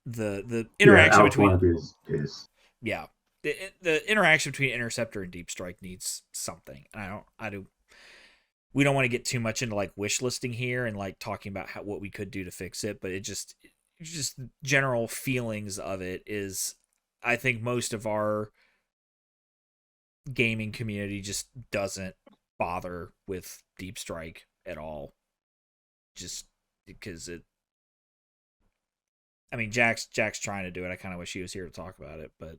the interaction between yeah, the interaction between interceptor and deep strike needs something. And we don't want to get too much into like wish listing here and like talking about what we could do to fix it, but it's just general feelings of it is, I think most of our gaming community just doesn't bother with deep strike at all, just because I mean, Jack's trying to do it. I kind of wish he was here to talk about it, but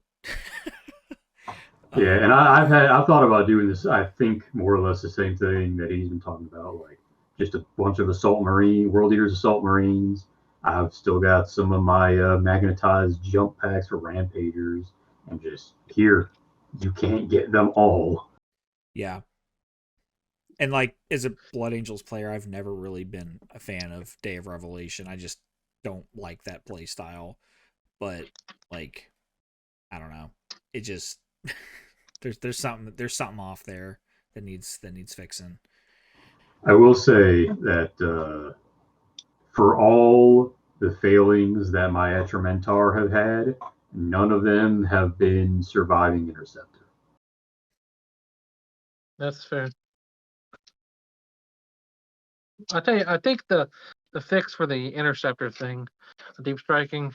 yeah, and I've thought about doing this. I think more or less the same thing that he's been talking about, like just a bunch of World Eaters Assault Marines. I've still got some of my magnetized jump packs for Rampagers, and just here, you can't get them all. Yeah. And like, as a Blood Angels player, I've never really been a fan of Day of Revelation. I just don't like that play style. But like, I don't know. It just there's something off there that needs fixing. I will say that for all the failings that my Etramentar have had, none of them have been surviving Interceptor. That's fair. I think the fix for the interceptor thing, the deep striking,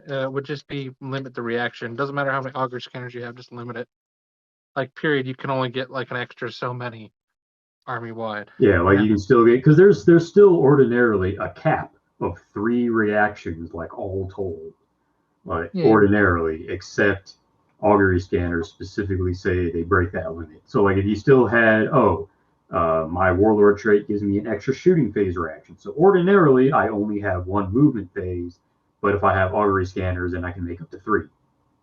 would just be limit the reaction. Doesn't matter how many auger scanners you have, just limit it. Like, period, you can only get like an extra so many army wide. Yeah, like you can still get, because there's still ordinarily a cap of 3 reactions, like all told, like ordinarily, except augury scanners specifically say they break that limit. So like if you still had my warlord trait gives me an extra shooting phase reaction, so ordinarily I only have 1 movement phase, but if I have augury scanners, then I can make up to 3.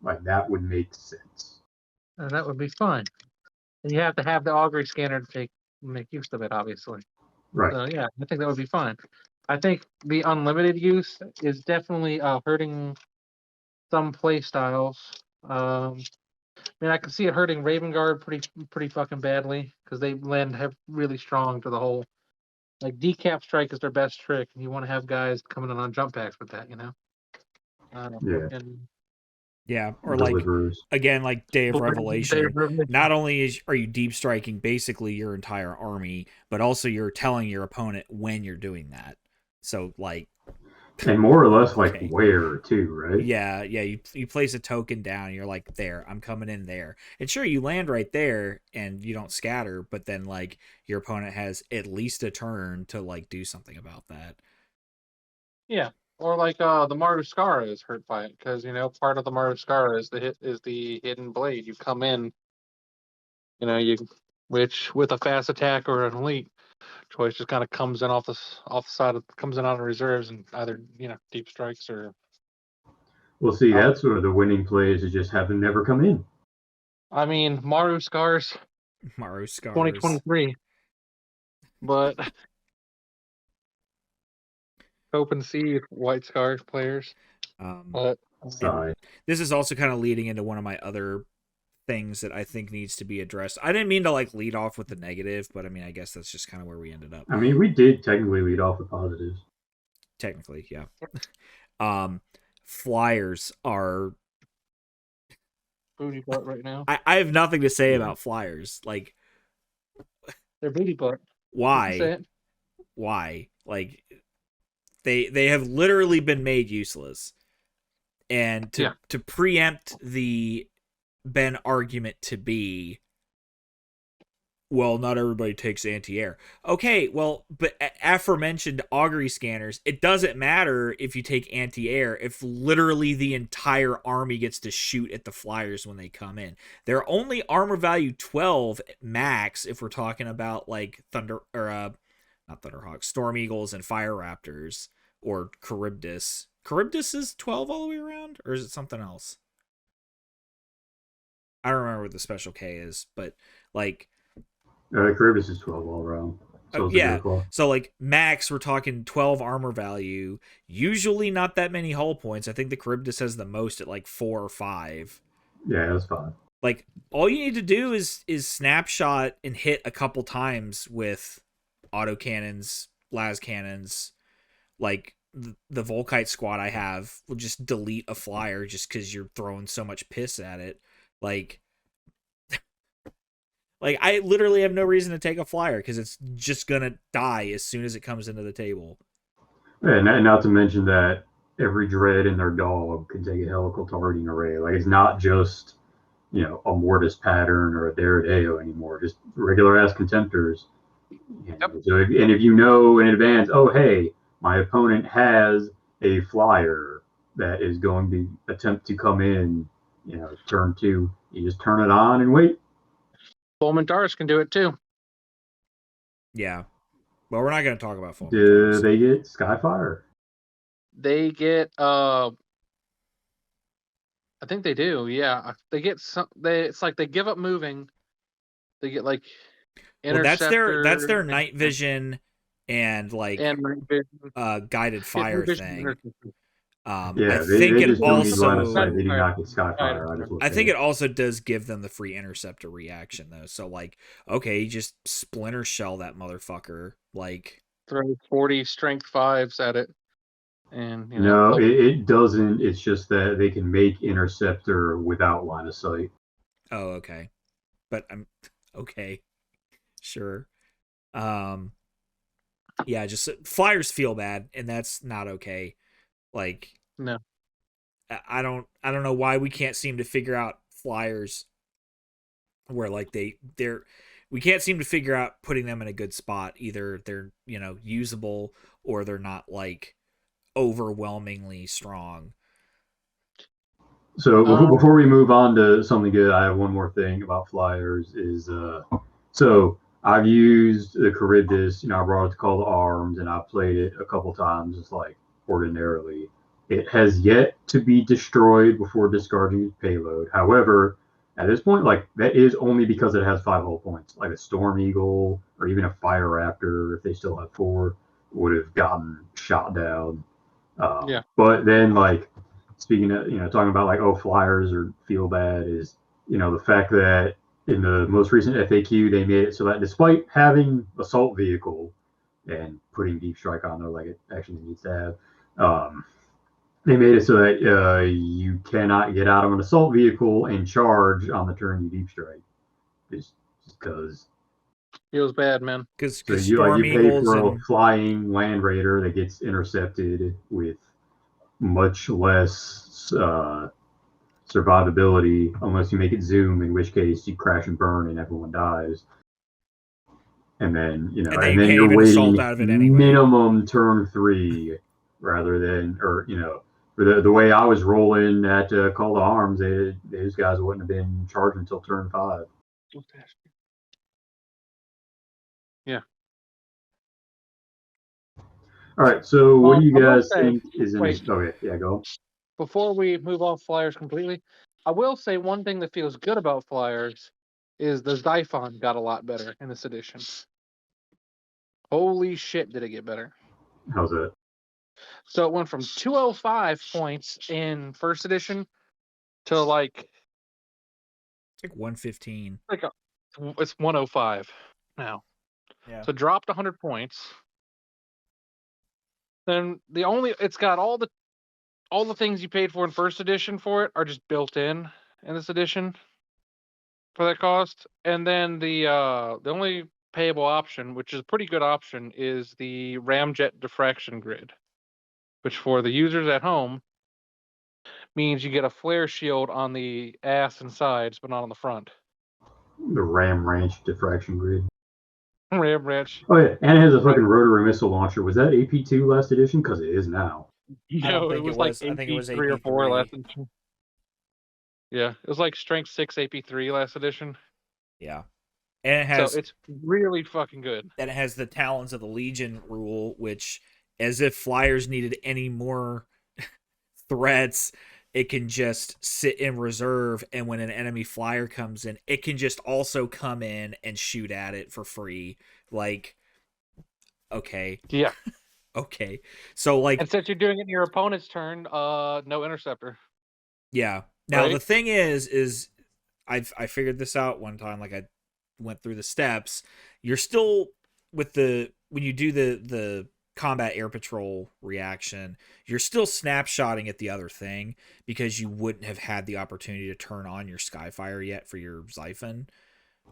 Like, that would make sense. And that would be fine. And you have to have the augury scanner to make use of it, obviously. Right. So yeah, I think that would be fine. I think the unlimited use is definitely hurting some play styles. I mean, I can see it hurting Raven Guard pretty fucking badly because they lend really strong to the whole. Like, decap strike is their best trick, and you want to have guys coming in on jump packs with that, Yeah, or Deliverers. Like, again, like Day of Revelation. Not only are you deep striking basically your entire army, but also you're telling your opponent when you're doing that. So like, and more or less like where too, right? Yeah. You place a token down, and you're like, there, I'm coming in there. And sure, you land right there, and you don't scatter, but then like your opponent has at least a turn to like do something about that. Yeah. Or like the Marduskara is hurt by it because part of the Marduskara is the hidden blade. You come in, which with a fast attack or an elite choice just kind of comes in off the side comes in out of reserves and either deep strikes or. Well, see, that's where the winning play is to just have them never come in. I mean, Marduskars Maru Scars. 2023. But hope and see White Scars players. But Sorry. This is also kind of leading into one of my other things that I think needs to be addressed. I didn't mean to like lead off with the negative, but I mean, I guess that's just kind of where we ended up. I mean, we did technically lead off with positives. Technically, yeah. Flyers are booty butt right now. I have nothing to say about flyers. Like, they're booty butt. Why? Why? Like, they have literally been made useless. And to preempt the Ben argument to be, well, not everybody takes anti-air. Okay, well, but aforementioned augury scanners, it doesn't matter if you take anti-air if literally the entire army gets to shoot at the flyers when they come in. They're only armor value 12 max if we're talking about like not Thunderhawks, Storm Eagles and Fire Raptors or Charybdis. Charybdis is 12 all the way around, or is it something else? I don't remember what the special K is, but like Charybdis is 12 all around. So yeah, so like max, we're talking 12 armor value. Usually not that many hull points. I think the Charybdis has the most at like 4 or 5. Yeah, that's fine. Like all you need to do is snapshot and hit a couple times with autocannons, las cannons. Like the Volkite squad I have will just delete a flyer just because you're throwing so much piss at it. Like I literally have no reason to take a flyer because it's just gonna die as soon as it comes into the table. Yeah, not to mention that every dread and their dog can take a helical targeting array. Like, it's not just, a Mortis pattern or a Deredeo anymore. Just regular ass contemptors. So if you know in advance, oh hey, my opponent has a flyer that is going to attempt to come in, turn 2, you just turn it on and wait. Fulminatars can do it too. Yeah. Well, we're not going to talk about Fulminatars. Do they get Skyfire? They get I think they do. Yeah, they get some. It's like they give up moving. They get like Interceptor. Well, that's their night vision and like guided fire thing. Yeah, I think it also they do not get Skyfire. I think it also does give them the free interceptor reaction though. So like, okay, just splinter shell that motherfucker. Like throw 40 strength 5s at it. And no, it doesn't. It's just that they can make interceptor without line of sight. Oh, okay. But I'm okay. Sure. Yeah, just flyers feel bad, and that's not okay. Like, no, I don't know why we can't seem to figure out flyers where like we can't seem to figure out putting them in a good spot. Either they're usable or they're not like overwhelmingly strong. So before we move on to something good, I have one more thing about flyers. Is so I've used the Charybdis. I brought it to Call to Arms, and I've played it a couple times. It's like ordinarily. It has yet to be destroyed before discarding its payload. However, at this point, like that is only because it has 5 hull points. Like a Storm Eagle or even a Fire Raptor, if they still have 4, would have gotten shot down. Yeah. But then, like, speaking of, talking about like, flyers or feel bad is, the fact that in the most recent FAQ, they made it so that despite having assault vehicle and putting deep strike on there like it actually needs to have, they made it so that you cannot get out of an assault vehicle and charge on the turn you deep strike. Just because. Feels bad, man. Because you pay for a flying land raider that gets intercepted with much less survivability unless you make it zoom, in which case you crash and burn and everyone dies. And then and then you're waiting out of it anyway. Minimum turn 3 rather than the way I was rolling at Call to Arms, those guys wouldn't have been charged until turn 5. Yeah. All right. So, what do you guys think is in? Okay, yeah, go. Before we move off flyers completely, I will say one thing that feels good about flyers is the Xiphon got a lot better in this edition. Holy shit, did it get better. How's that? So it went from 205 points in first edition to like... It's like 115. It's 105 now. Yeah. So it dropped 100 points. Then it's got all the things you paid for in first edition for it are just built in this edition for that cost. And then the only payable option, which is a pretty good option, is the ramjet diffraction grid, which for the users at home means you get a flare shield on the ass and sides, but not on the front. The Ram Ranch diffraction grid. Ram Ranch. Oh yeah, and it has a fucking rotary missile launcher. Was that AP2 last edition? Because it is now. No, it was like I think it was AP3 or 4 AP3. last edition. Yeah, it was like Strength 6 AP3 last edition. Yeah. And it has, so it's really fucking good. And it has the Talons of the Legion rule, which, as if flyers needed any more threats, it can just sit in reserve, and when an enemy flyer comes in, it can just also come in and shoot at it for free. Like, okay. Yeah. Okay. So, like... And since you're doing it in your opponent's turn, no interceptor. Yeah. Now, right? The thing is I figured this out one time, like I went through the steps. You're still when you do the combat air patrol reaction, you're still snapshotting at the other thing because you wouldn't have had the opportunity to turn on your Skyfire yet for your Xiphon.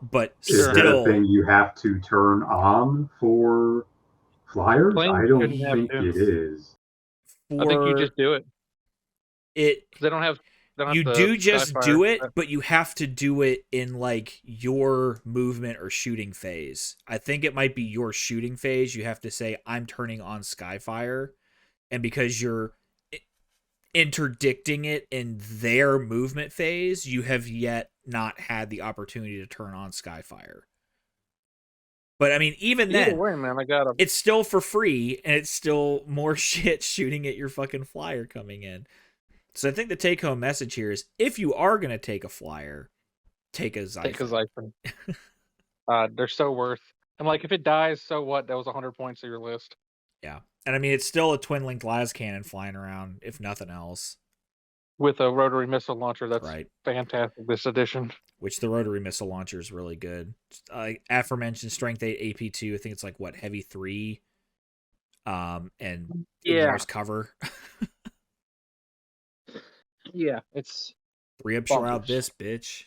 But Is still, that a thing you have to turn on for flyers? I don't think it is. I think you just do it. They don't have... You do just do it, but you have to do it in like your movement or shooting phase. I think it might be your shooting phase. You have to say, I'm turning on Skyfire. And because you're interdicting it in their movement phase, you have yet not had the opportunity to turn on Skyfire. But I mean, even then, way, man, it's still for free, and it's still more shit shooting at your fucking flyer coming in. So I think the take-home message here is, if you are going to take a flyer, take a Xiphon. Take a Xiphon. They're so worth. And like, if it dies, so what? That was 100 points of your list. Yeah. And I mean, it's still a twin-linked las cannon flying around, if nothing else. With a rotary missile launcher, that's right. Fantastic this edition. Which the rotary missile launcher is really good. Aforementioned Strength 8 AP2, I think it's like, what, Heavy 3? And ignores cover. Yeah, it's 3-up shroud this bitch.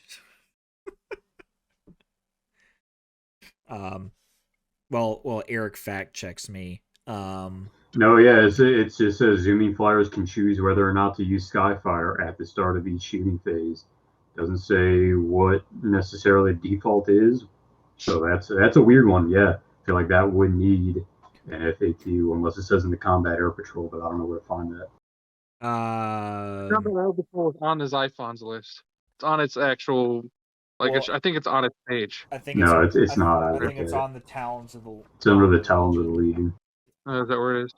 Well, Eric fact checks me. No, yeah, it just says zooming flyers can choose whether or not to use Skyfire at the start of each shooting phase. Doesn't say what necessarily default is, so that's a weird one. Yeah, I feel like that would need an FAQ unless it says in the Combat Air Patrol, but I don't know where to find that. Combat Air Patrol is on the Xiphon's list. It's on its actual, I think it's on its page. I think it's not. I think it's on the Talons of the. It's under the Talons of the Legion. Is that where it is?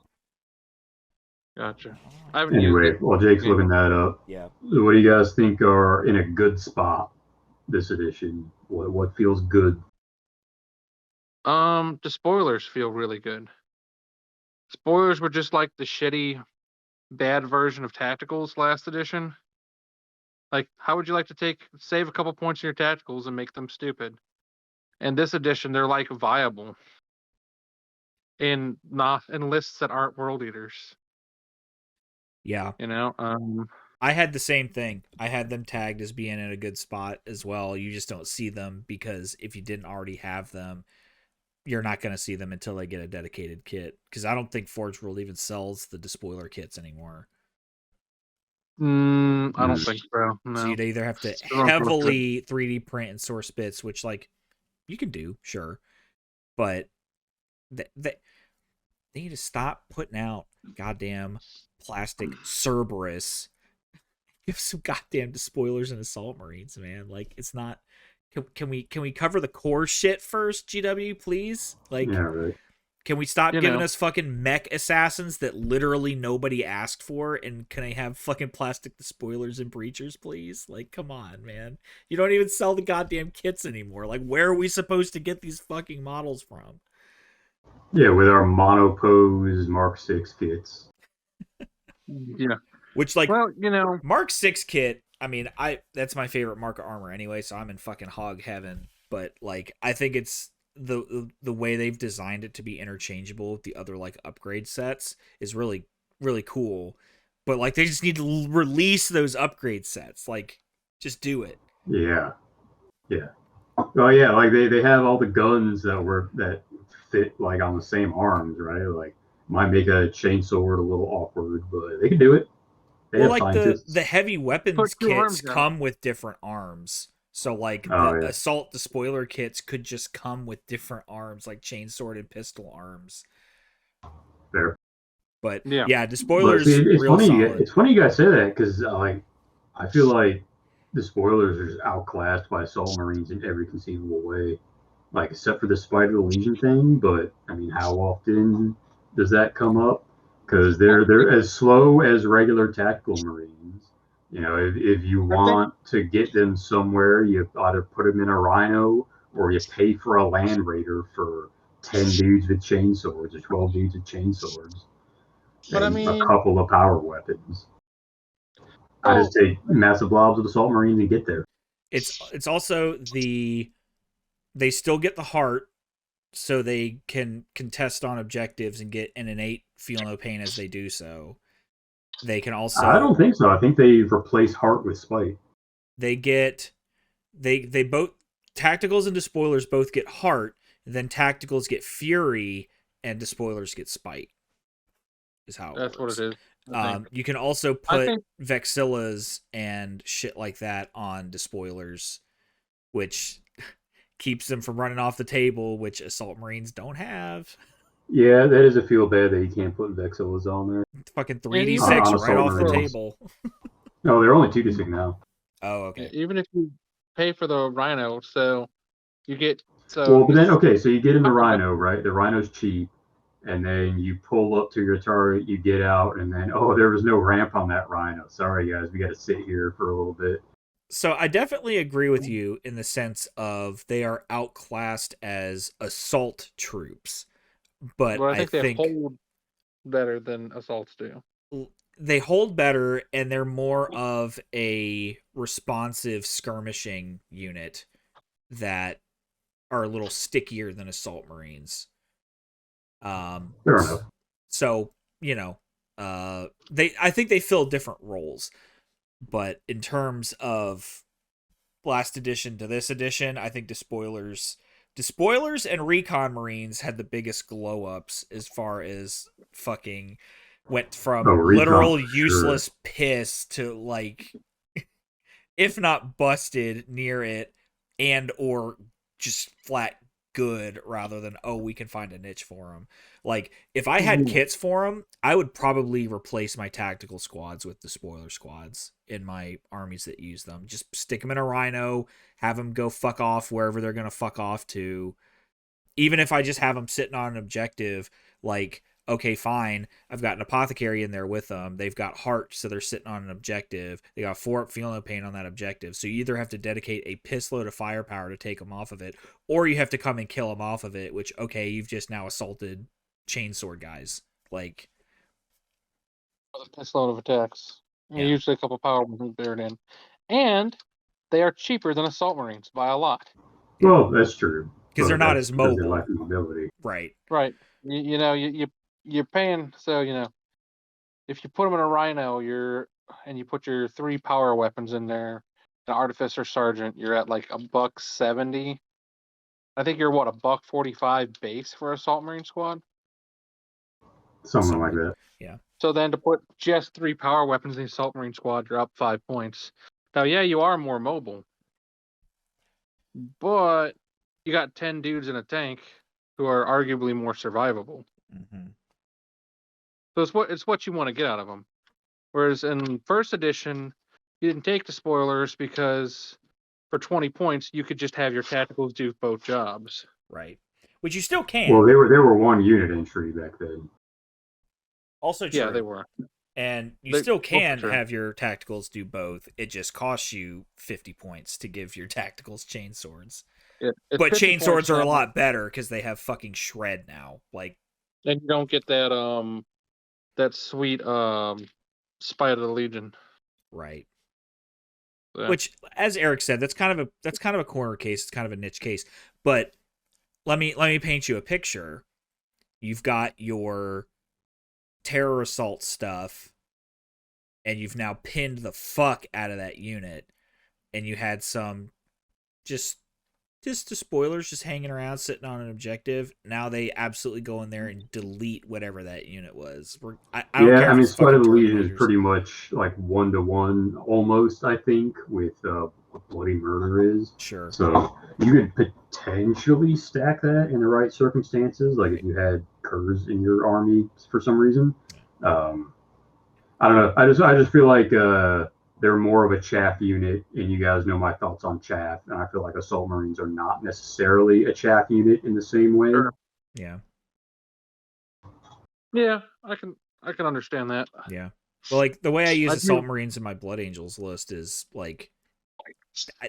Gotcha. Anyway, while Jake's looking that up, yeah. What do you guys think are in a good spot this edition? What feels good? The spoilers feel really good. Spoilers were just like the shitty, bad version of tacticals last edition. Like, how would you like to save a couple points in your tacticals and make them stupid? And this edition, they're like viable in lists that aren't World Eaters. Yeah. You know, I had the same thing. I had them tagged as being in a good spot as well. You just don't see them because if you didn't already have them, you're not going to see them until they get a dedicated kit. Because I don't think Forge World even sells the despoiler kits anymore. I don't think so. No. So you'd either have to heavily 3D print and source bits, which like you can do, sure, but they need to stop putting out goddamn plastic Cerberus. Give some goddamn despoilers and assault marines, man. Like, it's not. Can we cover the core shit first, GW, please? Like, yeah, right. Can we stop giving us fucking mech assassins that literally nobody asked for? And can I have fucking plastic despoilers and breachers, please? Like, come on, man. You don't even sell the goddamn kits anymore. Like, where are we supposed to get these fucking models from? Yeah, with our monopose Mark 6 kits. Yeah. Which, like, well, Mark 6 kit, I mean, that's my favorite mark of armor anyway, so I'm in fucking hog heaven. But, like, I think it's the way they've designed it to be interchangeable with the other, like, upgrade sets is really, really cool. But, like, they just need to release those upgrade sets. Like, just do it. Yeah. Yeah. Oh, yeah, like, they have all the guns that fit, like, on the same arms, right? Like, might make a chainsword a little awkward, but they can do it. They have like scientists. the heavy weapons kits come with different arms. So like the assault despoiler kits could just come with different arms, like chainsword and pistol arms. Fair. But yeah, despoilers it's real funny. solid. It's funny you guys say that because like I feel like despoilers are just outclassed by assault marines in every conceivable way, like except for the Spider Legion thing. But I mean, how often does that come up? Because they're as slow as regular tactical marines. You know, if you want to get them somewhere, you either put them in a rhino or you pay for a land raider for 10 dudes with chainswords or 12 dudes with chainswords. But and I mean, a couple of power weapons. I just take massive blobs of assault marines and get there. It's also they still get the heart, so they can contest on objectives and get an innate feel no pain as they do so. They can also. I don't think so. I think they replace heart with spite. They get they both tacticals and despoilers both get heart, and then tacticals get fury, and despoilers get spite. Is how that's works. What it is. You can also put Vexillas and shit like that on despoilers, which keeps them from running off the table, which assault marines don't have. Yeah, that is a feel bad that you can't put Vexillas on there. Fucking 3d6 right off the table. No, they're only 2d6 now. Oh, okay. Even if you pay for the Rhino, so you get well, but then so you get in the Rhino, right? The Rhino's cheap, and then you pull up to your turret, you get out, and then there was no ramp on that Rhino. Sorry guys, we got to sit here for a little bit. So I definitely agree with you in the sense of they are outclassed as assault troops. But I think they hold better than assaults do. They hold better, and they're more of a responsive skirmishing unit that are a little stickier than assault marines. Fair enough. So, I think they fill different roles. But in terms of last edition to this edition, I think Despoilers and Recon Marines had the biggest glow ups as far as fucking went from literal useless piss to like, if not busted near it and or just flat good rather than we can find a niche for them. Like if I had kits for them, I would probably replace my tactical squads with the spoiler squads in my armies that use them. Just stick them in a rhino, have them go fuck off wherever they're gonna fuck off to. Even if I just have them sitting on an objective, like okay, fine, I've got an apothecary in there with them. They've got heart, so they're sitting on an objective. They got 4 up feel no pain on that objective. So you either have to dedicate a piss load of firepower to take them off of it, or you have to come and kill them off of it, which, okay, you've just now assaulted chainsword guys. Like, a piss load of attacks. Yeah. Usually a couple power weapons buried in. And they are cheaper than assault marines by a lot. Well, that's true. Because they're not as mobile. They lack mobility. Right. You're paying, so if you put them in a rhino, and you put your 3 power weapons in there, the artificer sergeant, you're at like $170. I think you're $145 base for assault marine squad. Something like that. Yeah. So then to put just 3 power weapons in the assault marine squad, you're up 5 points. Now, yeah, you are more mobile, but you got 10 dudes in a tank who are arguably more survivable. Mm-hmm. So it's what you want to get out of them. Whereas in first edition, you didn't take the spoilers because for 20 points, you could just have your tacticals do both jobs. Right. which you still can. Well, they were 1 unit entry back then. Also true. Yeah, they were. And you still can have your tacticals do both. It just costs you 50 points to give your tacticals chain swords. Yeah, but chain swords are a lot better because they have fucking shred now. Like, and you don't get that sweet Spite of the Legion. Right. Yeah. Which, as Eric said, that's kind of a corner case. It's kind of a niche case. But let me paint you a picture. You've got your terror assault stuff, and you've now pinned the fuck out of that unit, and you had some just the spoilers just hanging around sitting on an objective. Now they absolutely go in there and delete whatever that unit was. I don't care. I mean, Spite of the Legion Terminators. is pretty much like 1-to-1 almost, I think, with what Bloody Murder is. Sure. So you could potentially stack that in the right circumstances, like if you had Kurz in your army for some reason. I don't know. I just feel like they're more of a chaff unit, and you guys know my thoughts on chaff, and I feel like Assault Marines are not necessarily a chaff unit in the same way. Sure. Yeah. Yeah, I can understand that. Yeah. Well, like the way I use Assault Marines in my Blood Angels list is like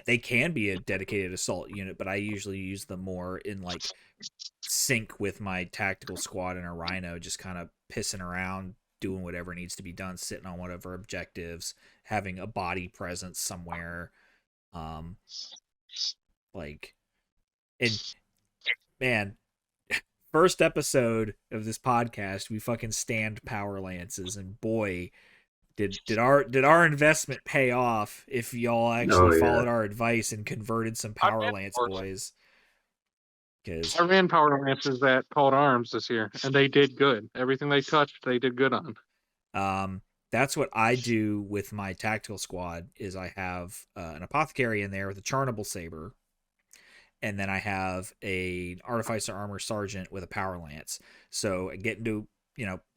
they can be a dedicated assault unit, but I usually use them more in like sync with my tactical squad and a Rhino, just kind of pissing around, doing whatever needs to be done, sitting on whatever objectives, having a body presence somewhere. Like, and man, first episode of this podcast, we fucking stand power lances, and boy, did our investment pay off if y'all actually followed our advice and converted some power lance boys. I ran power lances at Called Arms this year, and they did good. Everything they touched, they did good on. That's what I do with my tactical squad. Is I have an apothecary in there with a charnable saber, and then I have an artificer armor sergeant with a power lance. So I get into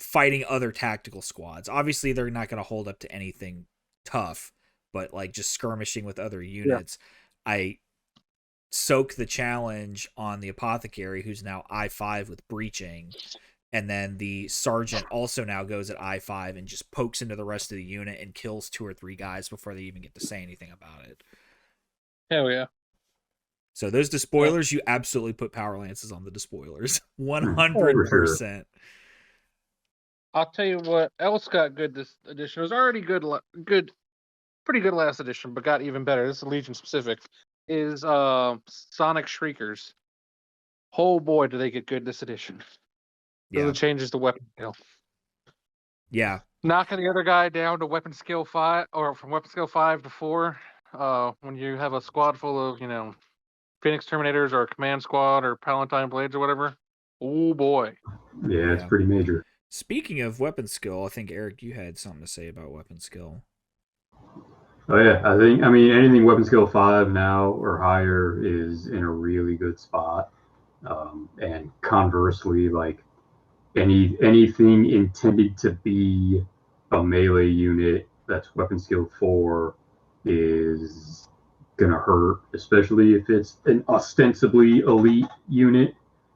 fighting other tactical squads. Obviously, they're not going to hold up to anything tough, but like just skirmishing with other units, I soak the challenge on the apothecary, who's now I5 with breaching, and then the sergeant also now goes at I5 and just pokes into the rest of the unit and kills 2 or 3 guys before they even get to say anything about it. Hell yeah. So those despoilers, you absolutely put power lances on the despoilers. 100%. I'll tell you what else got good this edition. It was already pretty good last edition, but got even better. This is Legion specific. Is Sonic Shriekers. Oh boy, do they get good this edition. Yeah. It changes the weapon skill. Yeah. Knocking the other guy down to weapon skill 5, or from weapon skill 5 to 4, when you have a squad full of, Phoenix Terminators or a command squad or Palatine Blades or whatever. Oh boy. Yeah, it's pretty major. Speaking of weapon skill, I think Eric, you had something to say about weapon skill. Oh yeah, I mean anything weapon skill 5 now or higher is in a really good spot. And conversely, like anything intended to be a melee unit that's weapon skill 4 is gonna hurt, especially if it's an ostensibly elite unit,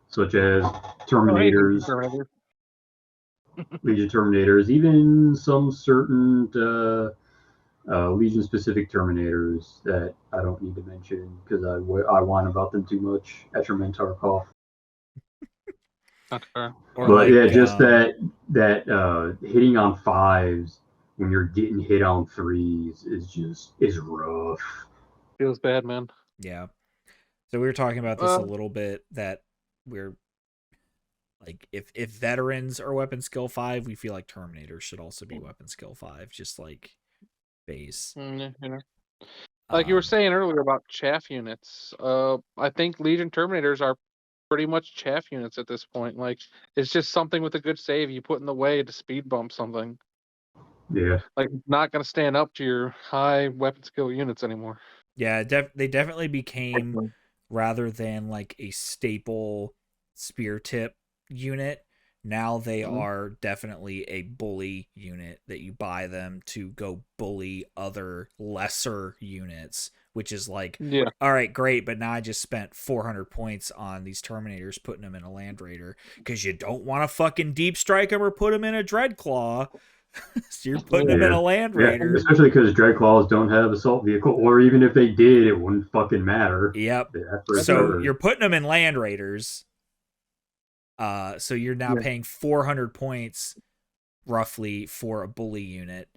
such as Terminators, Legion Terminators, even some certain Legion-specific Terminators that I don't need to mention because I whine about them too much. Etriman Tarkov. Okay. But yeah, just that hitting on 5s when you're getting hit on 3s is rough. Feels bad, man. Yeah. So we were talking about this a little bit, that we're like, if veterans are weapon skill 5, we feel like Terminators should also be weapon skill 5, just like base. Like you were saying earlier about chaff units, I think Legion Terminators are pretty much chaff units at this point. Like, it's just something with a good save you put in the way to speed bump something. Yeah. Like, not going to stand up to your high weapon skill units anymore. Yeah, they definitely became, rather than like a staple spear tip unit, now they are definitely a bully unit that you buy them to go bully other lesser units which is like, Yeah. all right, great, but now I just spent 400 points on these Terminators putting them in a Land Raider because you don't want to fucking deep strike them or put them in a Dreadclaw. So you're putting them in a Land Raider. Yeah, especially because Dreadclaws don't have assault vehicle, or even if they did, it wouldn't fucking matter. Yep. So you're putting them in Land Raiders. So you're now paying 400 points roughly for a bully unit.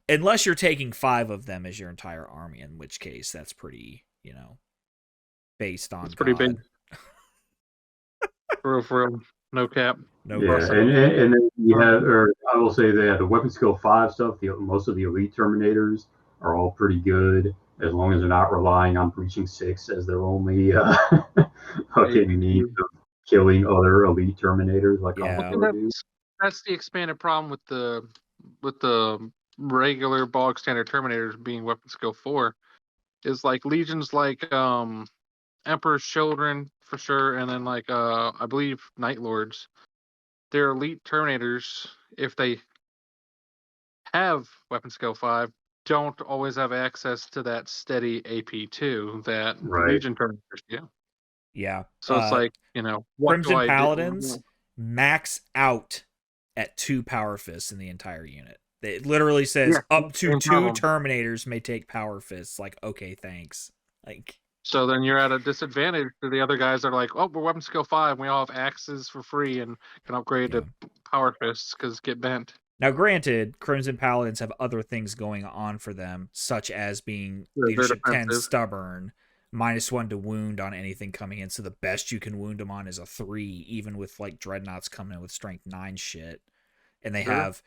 Unless you're taking 5 of them as your entire army, in which case that's pretty, based on. It's pretty big. For real. No cap. No yeah, and then you have, or I will say that the weapon skill 5 stuff, most of the elite Terminators are all pretty good, as long as they're not relying on breaching 6 as their only fucking means of killing other elite Terminators like that's the expanded problem with the regular bog standard Terminators being weapon skill 4 is like legions like Emperor's Children for sure, and then like I believe Night Lords. They're elite Terminators, if they have weapon skill 5, don't always have access to that steady AP2 that Legion Terminators do. Yeah. So it's like, Crimson Paladins max out at 2 Power Fists in the entire unit. It literally says up to 2 Terminators may take Power Fists. Like, okay, thanks. Like. So then you're at a disadvantage to the other guys that are like, oh, we're weapon skill 5. We all have axes for free and can upgrade to Power Fists because get bent. Now, granted, Crimson Paladins have other things going on for them, such as being Leadership 10 stubborn, -1 to wound on anything coming in. So the best you can wound them on is a 3, even with like Dreadnoughts coming in with strength 9 shit. And they have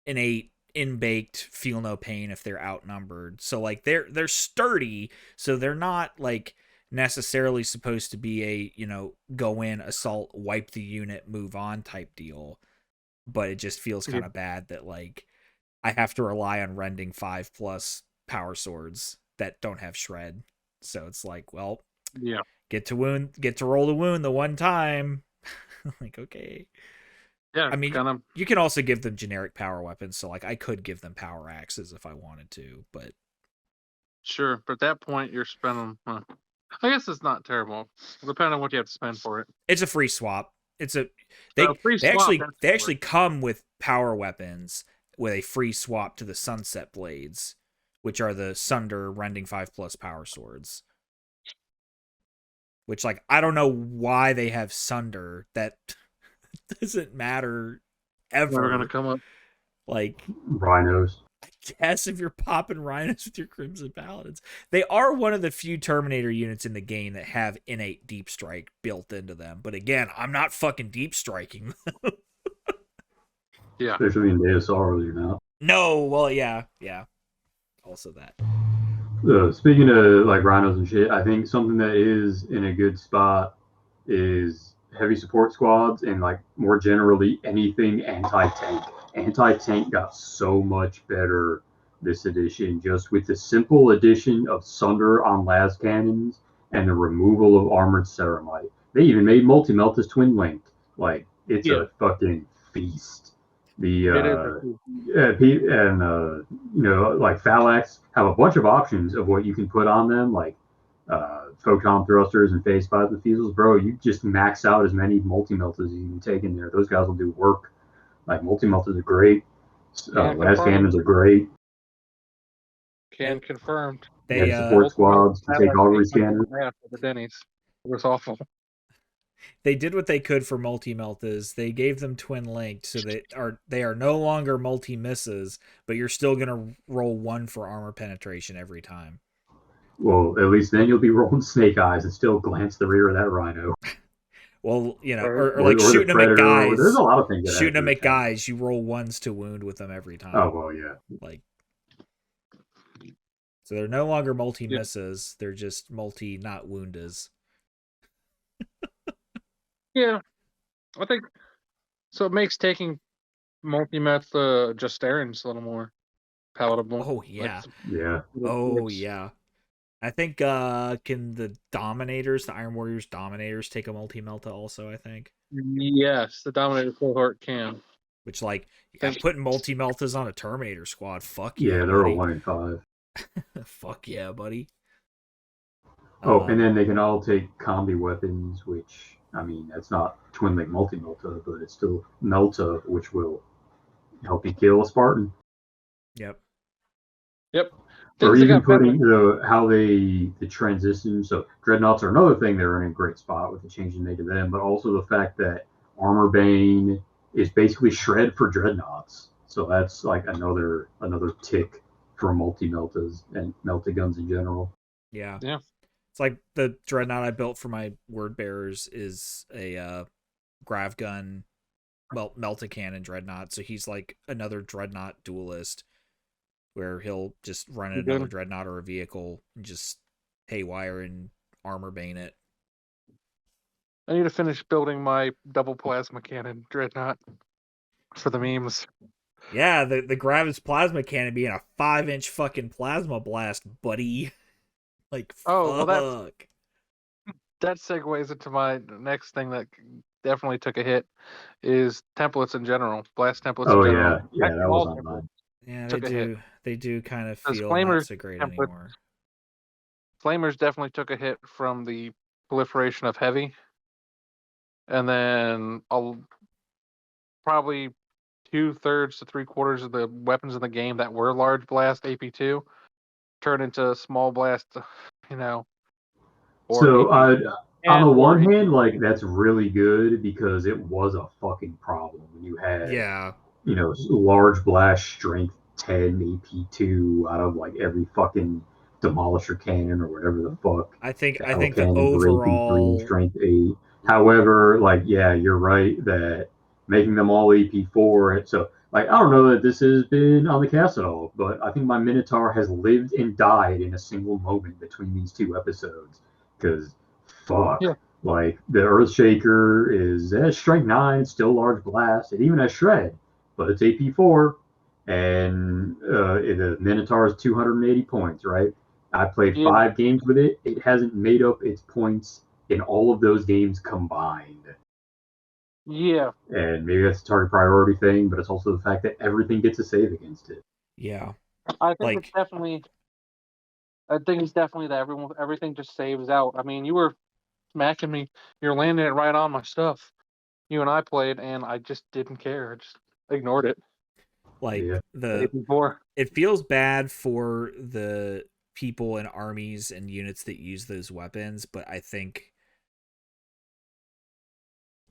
innate in-baked feel no pain if they're outnumbered. So like they're sturdy, so they're not like necessarily supposed to be a, go in, assault, wipe the unit, move on type deal. But it just feels kind of bad that like I have to rely on rending 5+ power swords that don't have shred. So it's like, well, get to roll the wound the one time. Like, okay. Yeah, I mean, you can also give them generic power weapons, so like I could give them power axes if I wanted to, but sure. But at that point, you're spending. I guess it's not terrible, depending on what you have to spend for it. It's a free swap. They actually come with power weapons with a free swap to the Sunset Blades, which are the Sunder rending 5+ power swords. Which like I don't know why they have Sunder. That doesn't matter ever. Never gonna come up. Like rhinos. I guess if you're popping rhinos with your Crimson Paladins, they are one of the few Terminator units in the game that have innate deep strike built into them. But again, I'm not fucking deep striking them. Yeah, especially in Day of Sorrows, you're not. No, well, yeah. Also that. Speaking of like rhinos and shit, I think something that is in a good spot is heavy support squads and like more generally anything anti-tank. Anti-tank got so much better this edition just with the simple addition of Sunder on las cannons and the removal of armored ceramite. They even made multi-melt twin linked. Like it's a fucking feast. The like Phalax have a bunch of options of what you can put on them, like photon thrusters and phase 5 defusals. Bro, you just max out as many multi-melters as you can take in there. Those guys will do work. Like multi-melters are great. Las cannons are great. Confirmed. They support squads to take augury scanners. The Denny's. It was awful. They did what they could for multi-meltas. They gave them twin linked, so they are no longer multi-misses, but you're still gonna roll 1 for armor penetration every time. Well, at least then you'll be rolling snake eyes and still glance the rear of that rhino. Well, or like shooting them at guys. There's a lot of things. Shooting them at guys, you roll 1s to wound with them every time. Oh well, yeah. Like, so they're no longer multi-misses. They're just multi not woundas. Yeah, I think so. It makes taking multi-meth Justerans a little more palatable. Oh yeah, yeah. Oh yeah. I think can the Dominators, the Iron Warriors Dominators, take a multi-melta also? I think. Yes, the Dominator cohort can. Which like putting multi-meltas on a Terminator squad, fuck yeah. Yeah, they're buddy. a 1 in 5. Fuck yeah, buddy. Oh, and then they can all take combi weapons, which, I mean, that's not Twin Link Multi-Melta, but it's still Melta, which will help you kill a Spartan. Yep. Yep. Or Things that even got better. putting the transition. So Dreadnoughts are another thing they're in a great spot with the change they made to them, but also the fact that Armor Bane is basically Shred for Dreadnoughts. So that's like another tick for multi-meltas and melta guns in general. Yeah. Yeah. It's like the dreadnought I built for my word bearers is a grav gun melta cannon dreadnought. So he's like another dreadnought duelist where he'll just run Good. another dreadnought or a vehicle and just haywire and armor bane it. I need to finish building my double plasma cannon dreadnought for the memes. Yeah, the Gravis plasma cannon being a 5-inch fucking plasma blast, buddy. Like, Oh, fuck. well, that segues into my next thing that definitely took a hit is templates in general, blast templates in general. Yeah, Actually, that was all on mine. Yeah, took a hit. They do kind of Because feel not so great anymore. Flamers definitely took a hit from the proliferation of heavy, and then probably 2/3 to 3/4 of the weapons in the game that were large blast AP2 turned into small blast, you know. Or So on the one or hand, like that's really good because it was a fucking problem when you had Yeah. Large blast strength 10 AP2 out of like every fucking demolisher cannon or whatever the fuck. I think Battle the cannon for AP3 overall strength 8. However, like yeah, you're right that making them all AP4. So like I don't know that this has been on the cast at all, but I think my Minotaur has lived and died in a single moment between these two episodes. Because fuck. Yeah. Like the Earthshaker is strength 9, still large blast, and even a shred, but it's AP4, and the Minotaur is 280 points, right? I played Yeah. 5 games with it. It hasn't made up its points in all of those games combined. Yeah. And maybe that's a target priority thing, but it's also the fact that everything gets a save against it. Yeah. I think it's definitely that everything just saves out. I mean, you were smacking me, you're landing it right on my stuff. You and I played, and I just didn't care. I just ignored it. Like yeah. It feels bad for the people and armies and units that use those weapons, but I think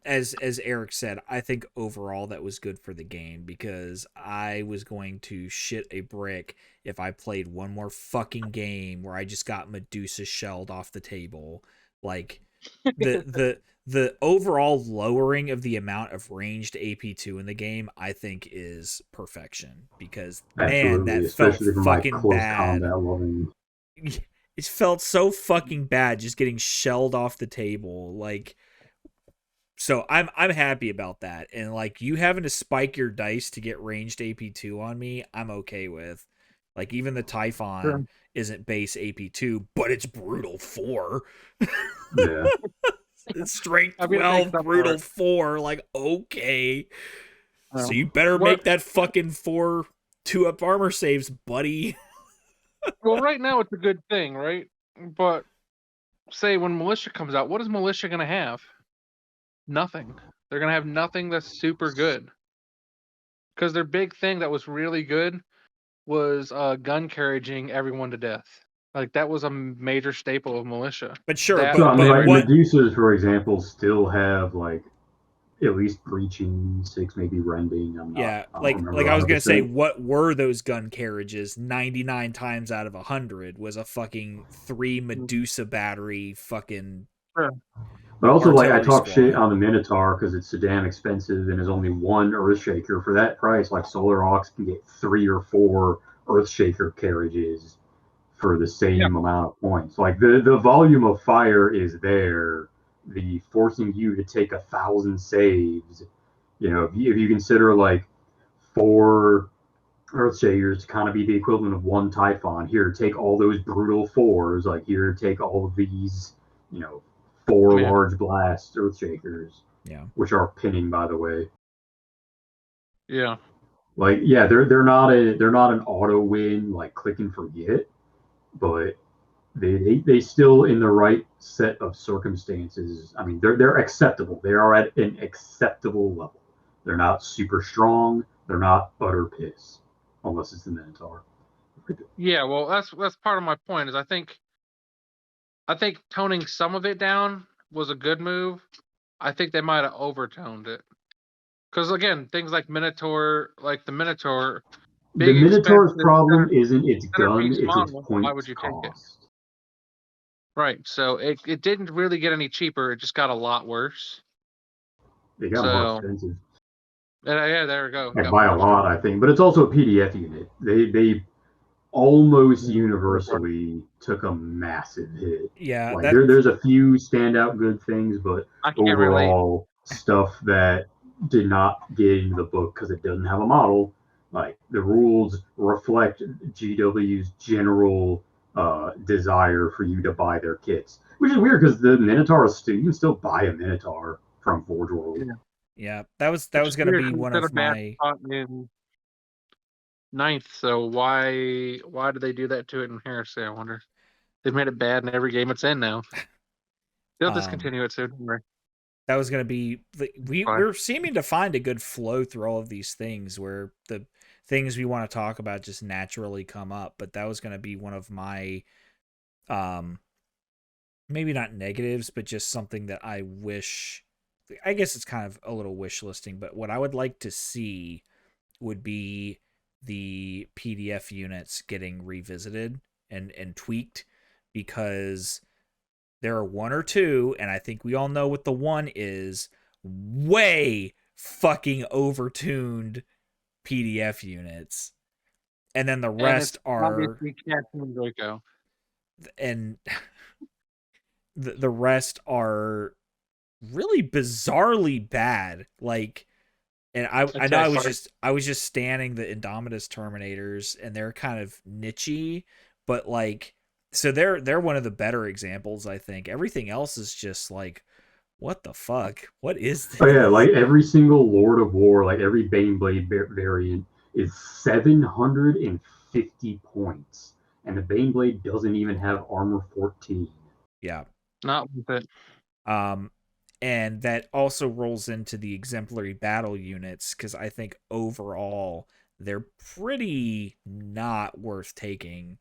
as Eric said, I think overall that was good for the game because I was going to shit a brick if I played one more fucking game where I just got Medusa shelled off the table. Like the overall lowering of the amount of ranged AP2 in the game, I think is perfection because man, that felt fucking bad. It felt so fucking bad just getting shelled off the table. Like, so I'm happy about that. And like you having to spike your dice to get ranged AP2 on me, I'm okay with. Like even the Typhon isn't base AP2, but it's brutal 4. Yeah. It's strength 12, brutal 4. Like, okay. So you better make that fucking 4 2-up armor saves, buddy. Well, right now it's a good thing, right? But say when Militia comes out, what is Militia going to have? Nothing. They're going to have nothing that's super good. Because their big thing that was really good was gun carriaging everyone to death. Like that was a major staple of Militia. But sure, so, I mean, like Medusas, for example, still have like at least breaching 6, maybe rending. Like I was gonna say, what were those gun carriages? 99 times out of 100 was a fucking 3 Medusa battery fucking. Sure. But also, like I talk shit on the Minotaur because it's so damn expensive and is only 1 Earthshaker for that price. Like Solar Aux can get 3 or 4 Earthshaker carriages for the same amount of points. Like the volume of fire is there. The forcing you to take 1,000 saves. If you consider like 4 Earthshakers to kind of be the equivalent of 1 Typhon. Here, take all those brutal 4s. Like here, take all of these, 4 large blast Earthshakers. Yeah. Which are pinning, by the way. Yeah. Like, yeah, they're not an auto win like click and forget, but they still in the right set of circumstances. I mean, they're acceptable. They are at an acceptable level. They're not super strong. They're not utter piss, unless it's the Minotaur. Yeah, well, that's part of my point. Is I think toning some of it down was a good move. I think they might have overtoned it. Because again, things like Minotaur, like the Minotaur, The big Minotaur's expensive problem isn't its gun; centerpiece it's its model. Why would points you take it? cost. Right. So it didn't really get any cheaper. It just got a lot worse. They got more So expensive. yeah, there we go. Like Got by more a lot, expensive. I think. But it's also a PDF unit. They almost Yeah. universally took a massive hit. Yeah, Like that there's a few standout good things, but I can't relate. overall stuff that did not get into the book because it doesn't have a model. Like the rules reflect GW's general desire for you to buy their kits, which is weird because the Minotaur is still you can still buy a Minotaur from Forge World. Yeah. yeah, that Which was is gonna weird be because one it's in a of bad my spot in ninth. So why do they do that to it in Heresy? I wonder. They've made it bad in every game it's in now. They'll um discontinue it soon. Right. that was gonna be Fine. we're seeming to find a good flow through all of these things where the things we want to talk about just naturally come up, but that was gonna be one of my um maybe not negatives, but just something that I wish. I guess it's kind of a little wish listing, but what I would like to see would be the PDF units getting revisited and tweaked, because there are one or two, and I think we all know what the one is, way fucking overtuned PDF units. And then the And it's rest are obviously Captain Draco. and the rest are really bizarrely bad. Like, and I know Okay, sorry. I was just standing the Indominus Terminators, and they're kind of nichey, but like, so they're one of the better examples. I think everything else is just like, what the fuck? What is Oh yeah, this? like every single Lord of War, like every Baneblade variant is 750 points, and the Baneblade doesn't even have armor 14. Yeah. Not with it. Um, and that also rolls into the exemplary battle units, because I think overall they're pretty not worth taking.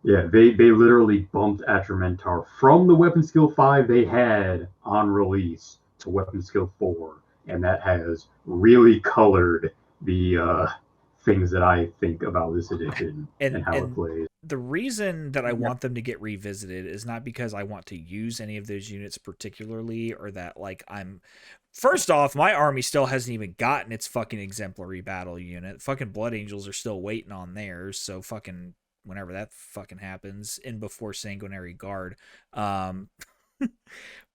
Yeah, they literally bumped Atramentar from the weapon skill 5 they had on release to weapon skill 4, and that has really colored the things that I think about this edition and how it And plays. the reason that I Yeah. want them to get revisited is not because I want to use any of those units particularly, or that like I'm first off, my army still hasn't even gotten its fucking exemplary battle unit. Fucking Blood Angels are still waiting on theirs, so fucking whenever that fucking happens in before Sanguinary Guard. Um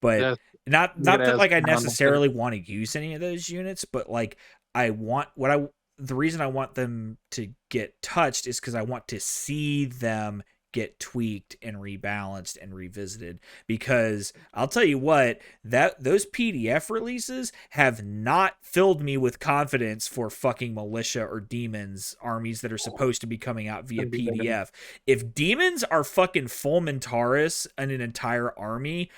but Yeah, look at not it that as like I common instead. necessarily want to use any of those units, but like I want what I the reason I want them to get touched is because I want to see them get tweaked and rebalanced and revisited, because I'll tell you what, that those PDF releases have not filled me with confidence for fucking militia or demons armies that are supposed to be coming out via Gonna be better. PDF. If demons are fucking full Mentaurus and an entire army,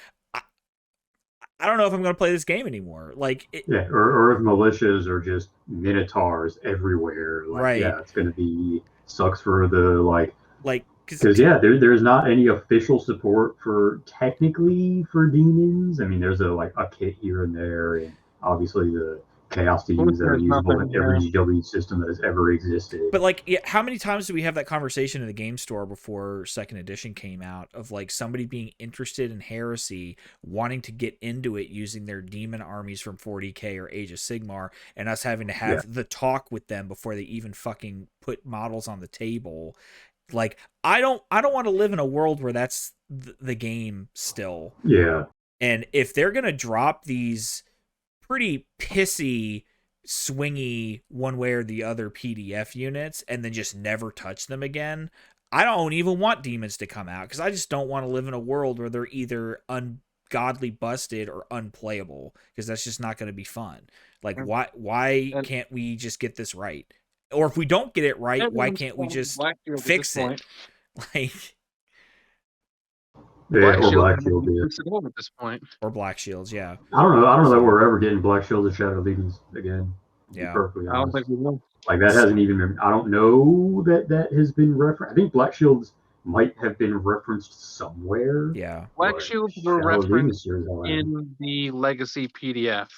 I don't know if I'm going to play this game anymore. Like, Yeah, or if militias are just minotaurs everywhere, like right. yeah, it's gonna be sucks for the like Like, because yeah, there's not any official support for technically for demons. I mean, there's a kit here and there, and obviously the chaos demons that are There's usable in nothing. every GW system that has ever existed. but like, yeah, how many times do we have that conversation in the game store before second edition came out of like somebody being interested in Heresy, wanting to get into it using their demon armies from 40k or Age of Sigmar, and us having to Yeah, have the talk with them before they even fucking put models on the table. Like, I don't want to live in a world where that's the game still. yeah, And if they're gonna drop these pretty pissy, swingy one way or the other PDF units and then just never touch them again, I don't even want demons to come out, because I just don't want to live in a world where they're either ungodly busted or unplayable, because that's just not going to be fun. Like, why And can't we just get this right? Or if we don't get it right, why Everyone's can't we calling just Black Shield at fix this it? point. Like, Yeah, Black or Shield Black might Shield. be Yeah. crucible at this point. or Black Shields, yeah. I don't know. I don't know that So- we're ever getting Black Shield and Shadow Legions again. To be Yeah. perfectly I don't honest. think we will. Like that hasn't even been. I don't know that has been referenced. I think Black Shields might have been referenced somewhere. Yeah. Black but Shields were Shadow Legion referenced series, I don't know. in the Legacy PDF.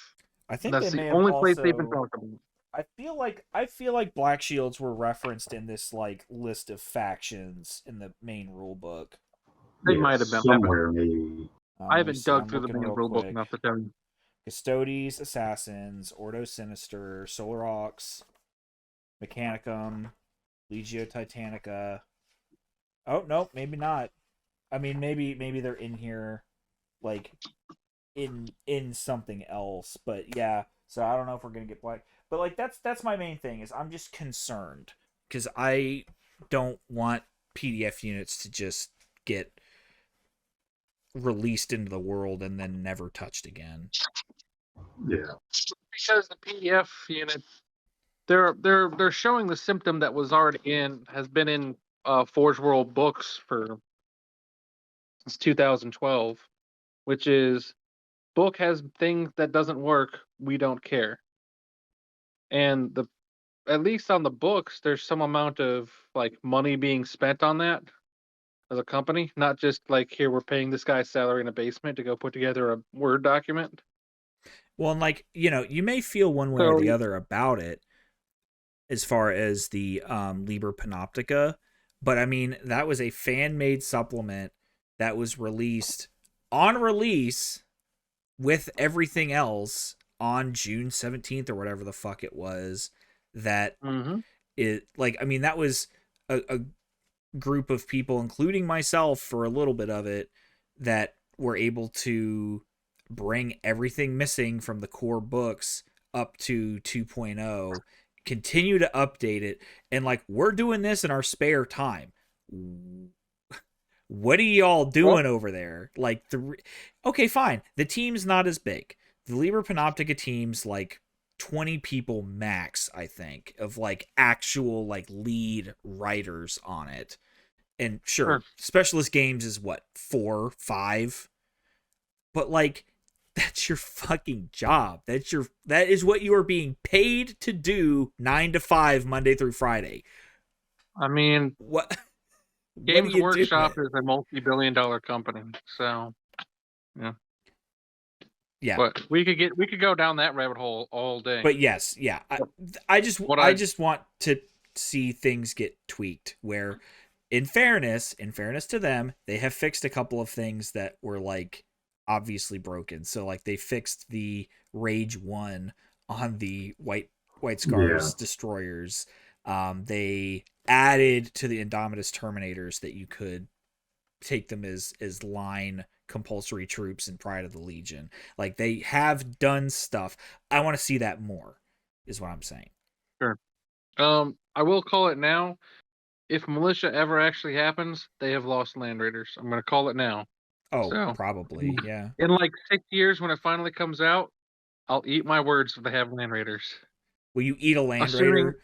I think That's they may the have only also place they've been talking about. I feel like Black Shields were referenced in this like list of factions in the main rule book. They might have been somewhere maybe. I haven't dug through the looking main real rulebook quick. enough to tell you. Custodes, Assassins, Ordo Sinister, Solar Aux, Mechanicum, Legio Titanica. Oh no, maybe not. I mean, maybe they're in here, like in something else. But yeah, so I don't know if we're gonna get Black. But like that's my main thing is I'm just concerned because I don't want PDF units to just get released into the world and then never touched again. Yeah. Because the PDF unit, they're showing the symptom that was already has been in Forge World books since 2012, which is book has things that doesn't work, we don't care. And at least on the books, there's some amount of like money being spent on that as a company, not just like here we're paying this guy's salary in a basement to go put together a Word document. Well, and like, you may feel one way or the other about it as far as the Liber Panoptica, but I mean, that was a fan-made supplement that was released on release with everything else on June 17th or whatever the fuck it was. That it, like, I mean, that was a group of people, including myself for a little bit of it, that were able to bring everything missing from the core books up to 2.0, continue to update it, and like, we're doing this in our spare time. What are y'all doing over there? Like, okay, fine. The team's not as big. The Liber Panoptica team's like 20 people max, I think, of like actual like lead writers on it. And sure, Specialist Games is what, 4, 5? But like, that's your fucking job. That is what you are being paid to do 9 to 5 Monday through Friday. I mean, what Games Workshop is a multi-billion-dollar company, so yeah. Yeah. But we could go down that rabbit hole all day. But yes, yeah. I just want to see things get tweaked where in fairness to them, they have fixed a couple of things that were like obviously broken. So like they fixed the Rage 1 on the White Scars destroyers. They added to the Indomitus Terminators that you could take them as line compulsory troops in Pride of the Legion. Like, they have done stuff. I want to see that more, is what I'm saying. Sure. I will call it now. If militia ever actually happens, they have lost Land Raiders. I'm going to call it now. Oh, so, probably, yeah. In like 6 years, when it finally comes out, I'll eat my words if they have Land Raiders. Will you eat a Land Raider?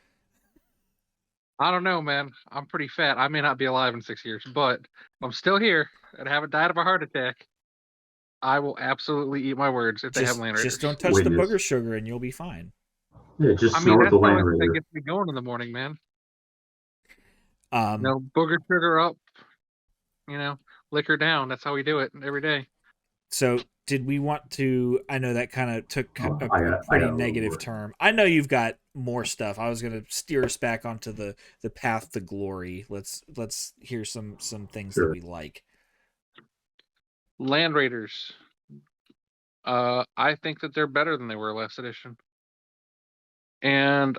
I don't know, man. I'm pretty fat. I may not be alive in 6 years, but I'm still here and haven't died of a heart attack. I will absolutely eat my words if they have Land Raiders. Just don't touch the booger sugar and you'll be fine. Yeah, just snort the Land Raider. That gets me going in the morning, man. No booger sugar up, liquor down. That's how we do it every day. So did we want to, I know that kind of took a pretty negative term. I know you've got more stuff. I was going to steer us back onto the path to glory. Let's hear some things that we like. Land Raiders. I think that they're better than they were last edition. And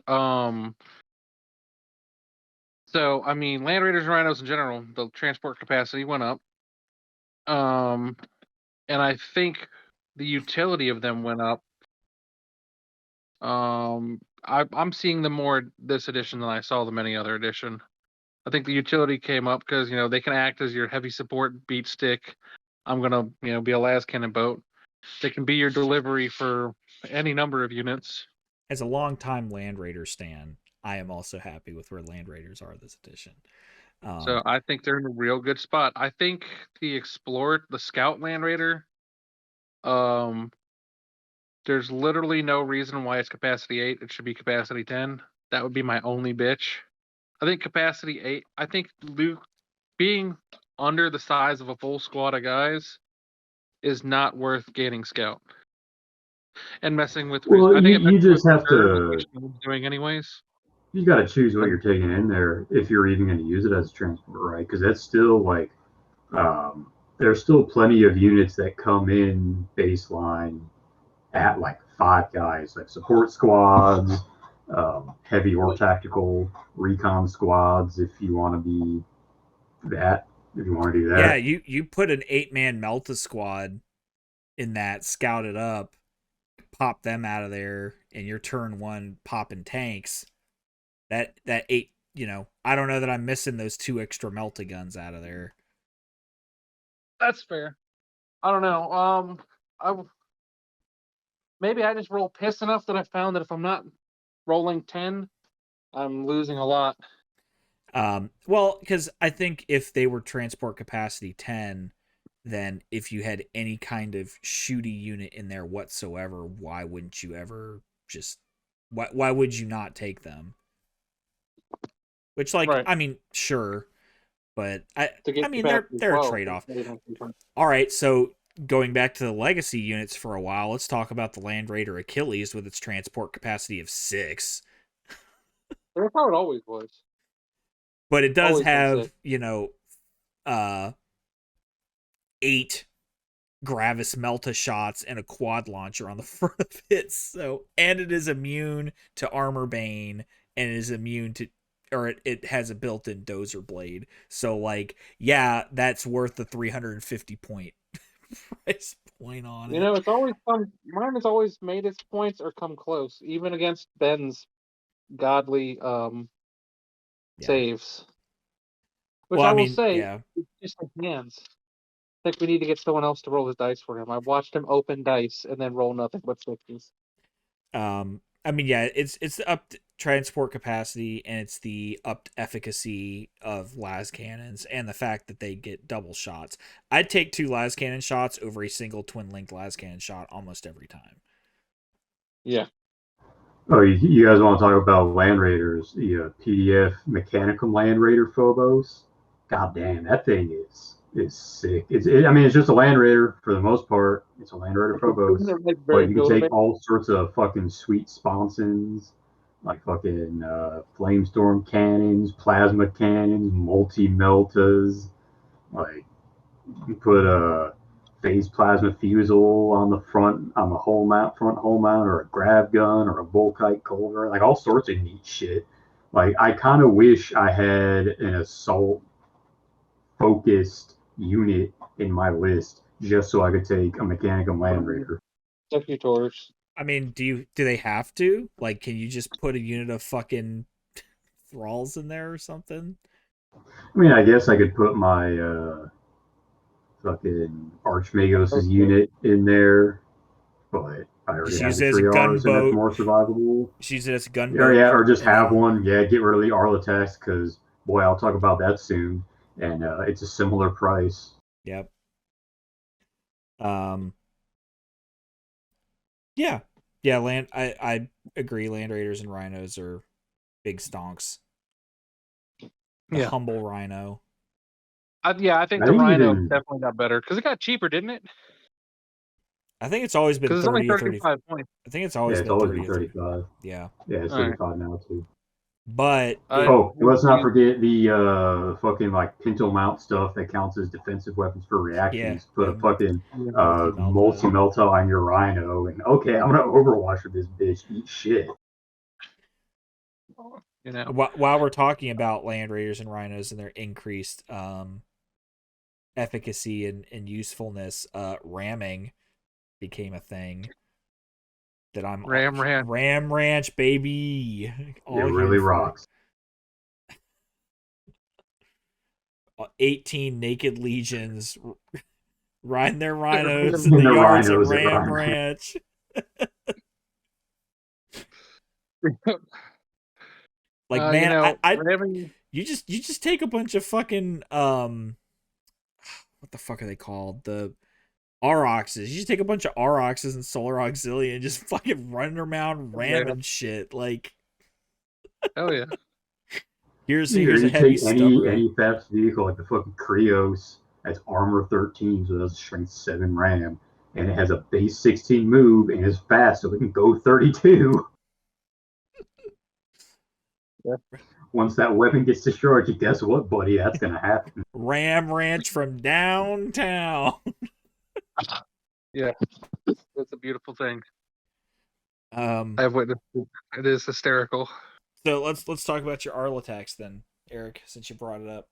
so I mean, Land Raiders and Rhinos in general, the transport capacity went up. And I think the utility of them went up. I'm seeing them more this edition than I saw them any other edition. I think the utility came up because they can act as your heavy support beat stick. I'm gonna be a las cannon boat. They can be your delivery for any number of units. As a long-time Land Raider stan, I am also happy with where Land Raiders are this edition. So I think they're in a real good spot. I think the Scout Land Raider, there's literally no reason why it's capacity 8. It should be capacity 10. That would be my only bitch. I think capacity 8. I think Luke being under the size of a full squad of guys is not worth gaining Scout and messing with. Well, I think it you messes with just have reserve, to. which I was doing anyways. You got to choose what you're taking in there if you're even going to use it as a transport, right? Because that's still like, there's still plenty of units that come in baseline at like 5 guys, like support squads, heavy or tactical recon squads. If you want to be that, if you want to do that, yeah, you put an 8-man Melta squad in that, scout it up, pop them out of there, and your turn 1 popping tanks. That 8, I don't know that I'm missing those 2 extra Melta guns out of there. That's fair. I don't know. Maybe I just roll piss enough that I found that if I'm not rolling 10, I'm losing a lot. Well, because I think if they were transport capacity 10, then if you had any kind of shooty unit in there whatsoever, why wouldn't you ever just why would you not take them? Which, like, right. I mean, sure, but I mean they're a 12, trade-off. All right, so going back to the legacy units for a while, let's talk about the Land Raider Achilles with its transport capacity of 6. That's how it always was. But it does Always have, 8 Gravis Melta shots and a quad launcher on the front of it. So, and it is immune to Armor Bane, and it is immune to, or it has a built-in Dozer Blade. So, like, yeah, that's worth the 350 point price point on it. It's always mine has always made its points or come close, even against Ben's godly saves. Which I will say, it's just like hands. I think we need to get someone else to roll his dice for him. I watched him open dice and then roll nothing but 60s. I mean, yeah, it's the upped transport capacity, and it's the upped efficacy of las cannons, and the fact that they get double shots. I'd take 2 las cannon shots over a single twin linked las cannon shot almost every time. Yeah. Oh, you guys want to talk about Land Raiders? The PDF Mechanicum Land Raider Phobos. God damn, that thing is sick. I mean, it's just a Land Raider for the most part. It's a Land Raider Phobos, but you can take all sorts of fucking sweet sponsons, like fucking flamestorm cannons, plasma cannons, multi-meltas. Like, you put a phase plasma fusel on the front front hull mount, or a grav gun, or a volkite culver, like all sorts of neat shit. Like, I kind of wish I had an assault focused unit in my list just so I could take a Mechanicum Land Raider. Executors. I mean, do they have to? Like, can you just put a unit of fucking thralls in there or something? I mean, I guess I could put my fucking Archmagos' unit in there, but I already have the 3Rs, and that's more survivable. Just use it as a gunboat. Or just have one. Yeah, get rid of the Arlatex, because, boy, I'll talk about that soon, and it's a similar price. Yep. Yeah. I agree. Land Raiders and Rhinos are big stonks. The humble Rhino. I think the Rhino definitely got better because it got cheaper, didn't it? I think it's always been 30 or 35 points. I think it's always been 35. Yeah. Yeah, it's 35 now too. But let's not forget the fucking like pinto mount stuff that counts as defensive weapons for reactions. Put a fucking multi-melta on your Rhino, and okay, I'm gonna Overwatch with this bitch. Eat shit. While we're talking about Land Raiders and Rhinos and their increased efficacy and usefulness, ramming became a thing that I'm Ram Ranch, baby. It really rocks. 18 naked legions riding their rhinos in the yards of Ram Ranch. Like, man, I having you just take a bunch of fucking what the fuck are they called? The Auroxes. You just take a bunch of Auroxes and Solar Auxilia and just fucking run around ramming shit. Like, hell yeah. here's Here, a you heavy take stubber. any fast vehicle like the fucking Krios, that's armor 13, so that's strength 7 ram, and it has a base 16 move and is fast, so it can go 32. Yeah. Once that weapon gets destroyed, you guess what, buddy? That's gonna happen. Ram Ranch from downtown. Yeah, that's a beautiful thing. I've witnessed it. It is hysterical. So let's talk about your Arl attacks then, Eric, since you brought it up.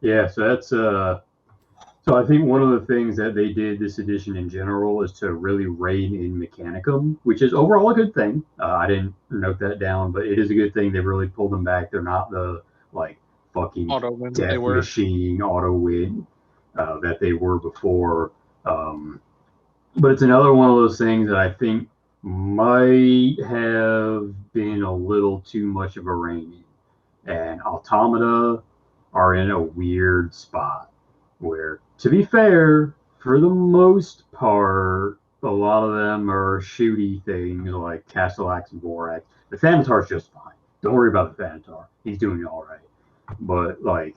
Yeah, so that's so I think one of the things that they did this edition in general is to really rein in Mechanicum, which is overall a good thing. I didn't note that down, but it is a good thing. They really pulled them back. They're not the like fucking Auto win they death were. machine auto win that they were before. But it's another one of those things that I think might have been a little too much of a rein in. And Automata are in a weird spot where, to be fair, for the most part, a lot of them are shooty things like Castellax and Borax. The Thanatar's just fine. Don't worry about the Thanatar. He's doing all right. But like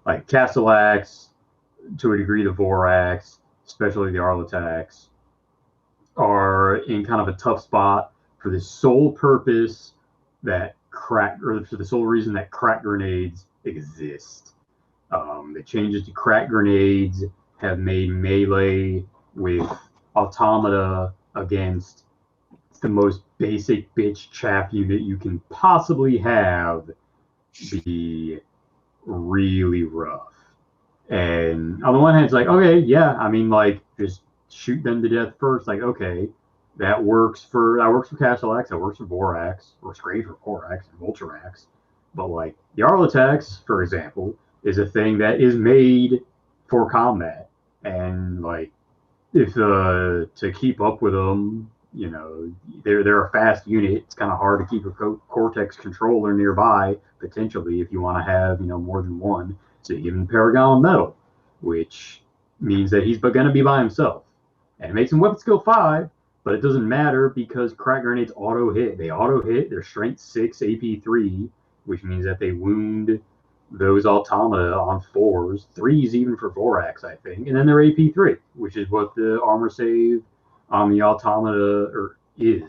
Castellax, to a degree, the Vorax, especially the Arlatax, are in kind of a tough spot for the sole purpose that for the sole reason that crack grenades exist. The changes to crack grenades have made melee with Automata against the most basic bitch chap unit you can possibly have be really rough. And on the one hand, it's like, okay, yeah, I mean, like, just shoot them to death first. Like, okay, that works for Castellax, that works for Vorax, works great for Corax and Vulturax. But like the Arlatax, for example, is a thing that is made for combat, and like if to keep up with them, you know, they're a fast unit. It's kind of hard to keep a Cortex controller nearby potentially if you want to have more than one. So you give him Paragon Metal, which means that he's going to be by himself, and it makes him weapon skill 5. But it doesn't matter because crack grenades auto hit. They auto hit. They're strength 6, AP 3, which means that they wound those Automata on 4s, 3s even for Vorax, I think, and then they're AP 3, which is what the armor save on the Automata is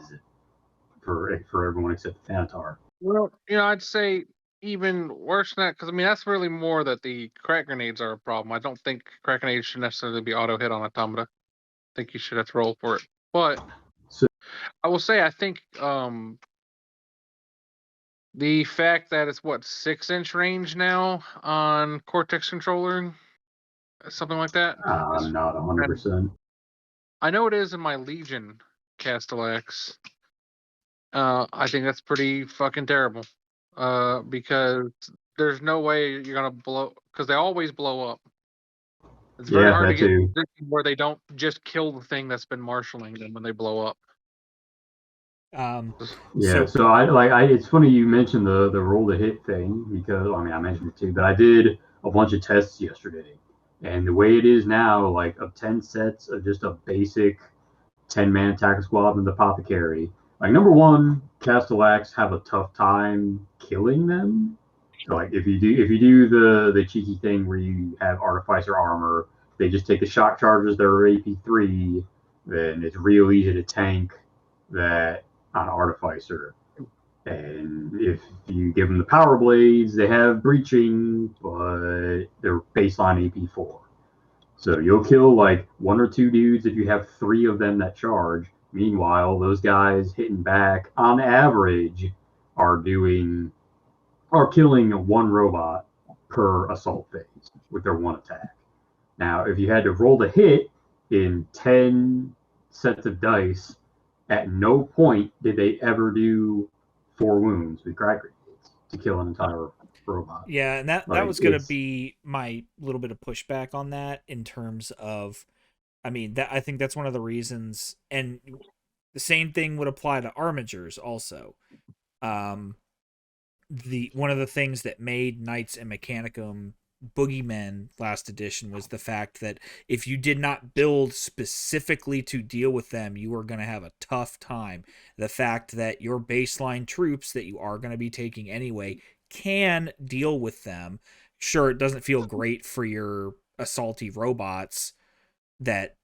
for everyone except the Thanatar. Well, I'd say even worse than that, because I mean that's really more that the crack grenades are a problem. I don't think crack grenades should necessarily be auto hit on Automata. I think you should have to roll for it. But I will say I think the fact that it's 6-inch range now on Cortex controller, something like that. I'm not 100%. I know it is in my Legion Castellax. I think that's pretty fucking terrible. Because there's no way you're gonna blow, because they always blow up. It's very hard to get to a position where they don't just kill the thing that's been marshaling them when they blow up. So I it's funny you mentioned the roll to hit thing, because I mean I mentioned it too, but I did a bunch of tests yesterday, and the way it is now, like of 10 sets of just a basic 10-man attack squad and the apothecary, like number one, Castellax have a tough time killing them. Like if you do the cheeky thing where you have artificer armor, they just take the shock charges that are AP3, then it's real easy to tank that on artificer. And if you give them the power blades, they have breaching, but they're baseline AP4. So you'll kill like 1 or 2 dudes if you have 3 of them that charge. Meanwhile, those guys hitting back on average are killing 1 robot per assault phase with their 1 attack. Now, if you had to roll the hit in 10 sets of dice, at no point did they ever do 4 wounds with crack grenades to kill an entire robot. Yeah, and that was going to be my little bit of pushback on that, in terms of, I mean, that I think that's one of the reasons, and the same thing would apply to armigers also. the one of the things that made Knights and Mechanicum boogeymen last edition was the fact that if you did not build specifically to deal with them, you were going to have a tough time. The fact that your baseline troops that you are going to be taking anyway can deal with them. Sure, it doesn't feel great for your assaulty robots that,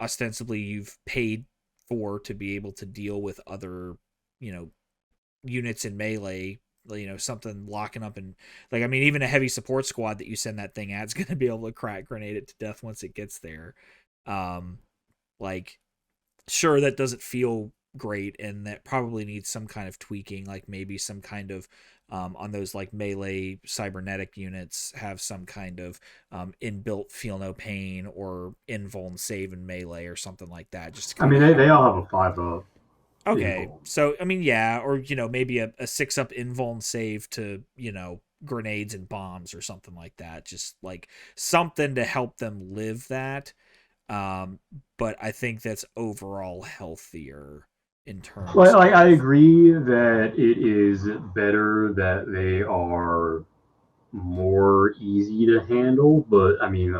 ostensibly you've paid for to be able to deal with other, you know, units in melee, something locking up, and like, I mean, even a heavy support squad that you send that thing at is going to be able to crack grenade it to death once it gets there. um like, sure, that doesn't feel great, and that probably needs some kind of tweaking, like maybe some kind of, on those like melee cybernetic units, have some kind of inbuilt feel no pain or invuln save in melee or something like that, just to I kind mean, of they help. all have a 5 up Okay, invuln. so I mean, yeah, or maybe a 6 up invuln save to, grenades and bombs or something like that. Just like something to help them live that. Um, but I think that's overall healthier in terms Like I of, agree that it is better that they are more easy to handle, but I mean,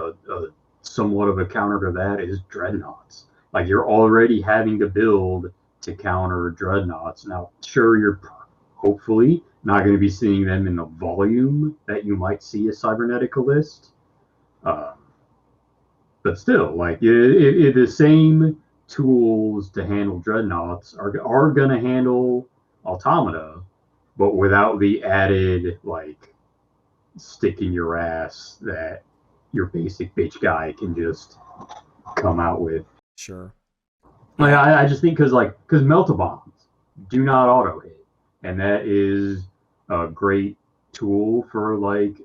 somewhat of a counter to that is dreadnoughts. Like you're already having to build to counter dreadnoughts. Now, sure, you're hopefully not going to be seeing them in the volume that you might see a cybernetica list, um, but still, like the same tools to handle dreadnoughts are going to handle automata, but without the added like stick in your ass that your basic bitch guy can just come out with. sure. Like Yeah, I just think because melta bombs do not auto hit, and that is a great tool for like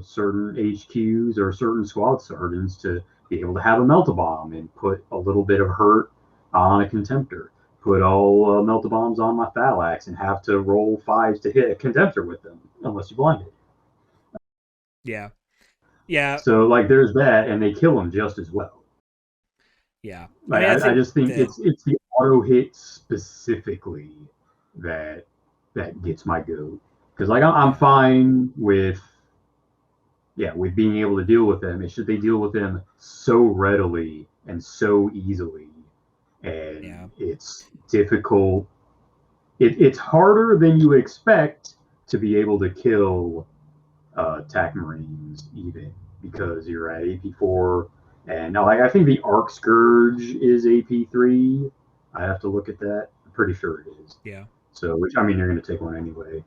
certain HQs or certain squad sergeants to be able to have a melta bomb and put a little bit of hurt on a contemptor. Put all melta bombs on my phalanx and have to roll fives to hit a contemptor with them unless you blind it. yeah, yeah, So like there's that, and they kill them just as well. yeah. I Like mean, I I think just think that, it's the auto hit specifically that gets my goat because like I'm yeah, fine with with being able to deal with them. It's just they deal with them so readily and so easily, and yeah, it's difficult. It's harder than you expect to be able to kill TAC Marines even because you're at AP4. And now, like, I think the Arc Scourge is AP3. I have to look at that. I'm pretty sure it is. yeah, So, which I mean, you're going to take one anyway,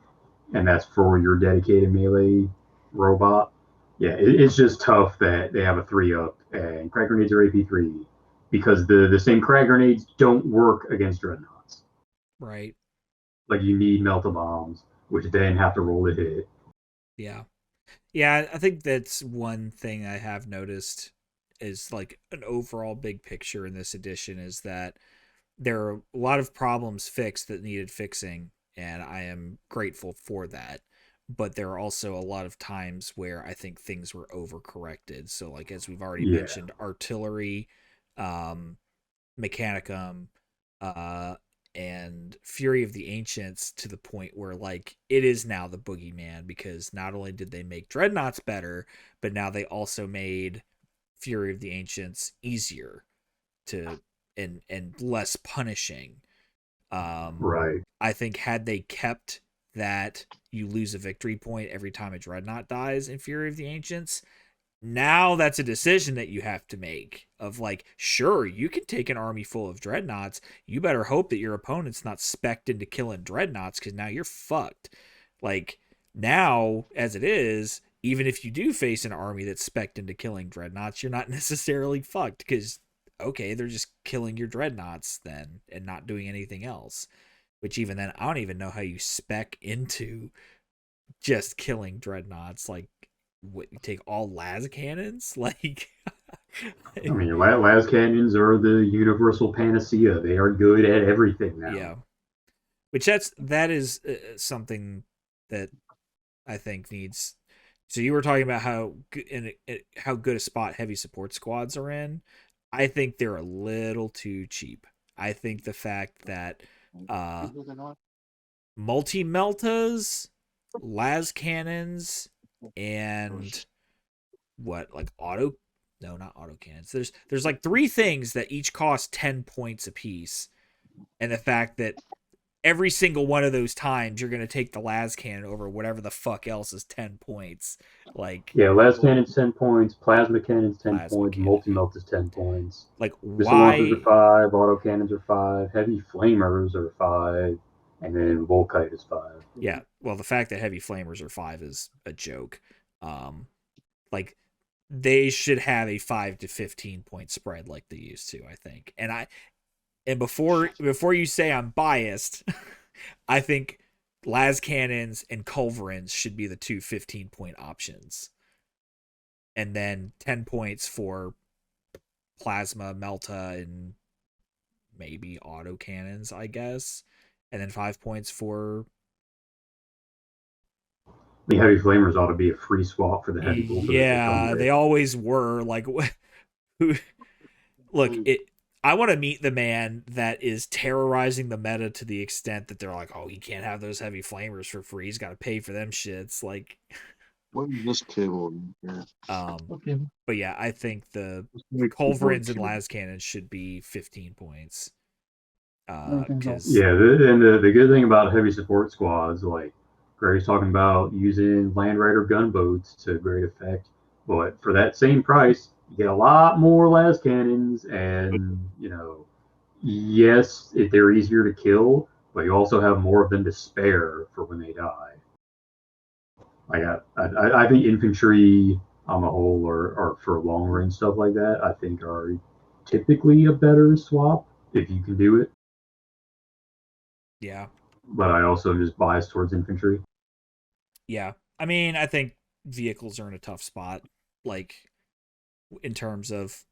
and that's for your dedicated melee robot. Yeah, it's just tough that they have a 3 up and crack grenades are AP3 because the same crack grenades don't work against dreadnoughts. right. Like you need melta bombs, which then have to roll to hit. Yeah. Yeah, I think that's one thing I have noticed is like an overall big picture in this edition is that there are a lot of problems fixed that needed fixing, and I am grateful for that. But there are also a lot of times where I think things were overcorrected. So, like, as we've already Yeah, mentioned, artillery, um, mechanicum, uh, and Fury of the Ancients, to the point where like it is now the boogeyman, because not only did they make dreadnoughts better, but now they also made Fury of the Ancients easier to, and less punishing. Um, right. I think had they kept that you lose a victory point every time a dreadnought dies in Fury of the Ancients, now that's a decision that you have to make of like, sure, you can take an army full of dreadnoughts, you better hope that your opponent's not specced into killing dreadnoughts, because now you're fucked. Like, now as it is, even if you do face an army that's specced into killing dreadnoughts, you're not necessarily fucked, because okay, they're just killing your dreadnoughts then and not doing anything else. Which, even then, I don't even know how you spec into just killing dreadnoughts. Like, what, you take all las cannons? Like, I mean, las cannons are the universal panacea. They are good at everything now. yeah. Which, that is something that I think needs. So you were talking about how good a spot heavy support squads are in. I think they're a little too cheap. I think the fact that uh multi meltas las cannons and what, like not auto cannons. There's like 3 things that each cost 10 points apiece, and the fact that every single one of those times you're gonna take the las cannon over whatever the fuck else is 10 points. Like, Yeah, las cannon's 10 points, plasma cannon's 10 plasma points, cannon. multi melt is 10 points. Like, Missile launchers are why? 5, auto cannons are 5, heavy flamers are 5, and then Volkite is 5. Yeah, well, the fact that heavy flamers are 5 is a joke. Like, they should have a 5 to 15 point spread like they used to, I think. And before you say I'm biased, I think las cannons and culverins should be the 2 15-point options, and then 10 points for plasma, melta, and maybe auto cannons, I guess, and then 5 points for. The heavy flamers ought to be a free swap for the heavy bolter that they come Yeah, they with. always were. Like, look, I want to meet the man that is terrorizing the meta to the extent that they're like, oh, he can't have those heavy flamers for free. He's got to pay for them shits. Like, what is this cable? Okay. but yeah, I think the Like culverins and cable. las cannons should be 15 points. Okay. Because Yeah, the good thing about heavy support squads, like Gray's talking about using Land Raider gunboats to great effect, but for that same price, you get a lot more las cannons, and yes, they're easier to kill, but you also have more of them to spare for when they die. Like I think infantry on the whole, or for long range stuff like that, I think are typically a better swap if you can do it. yeah, But I also am just biased towards infantry. yeah. I mean, I think vehicles are in a tough spot, like in terms of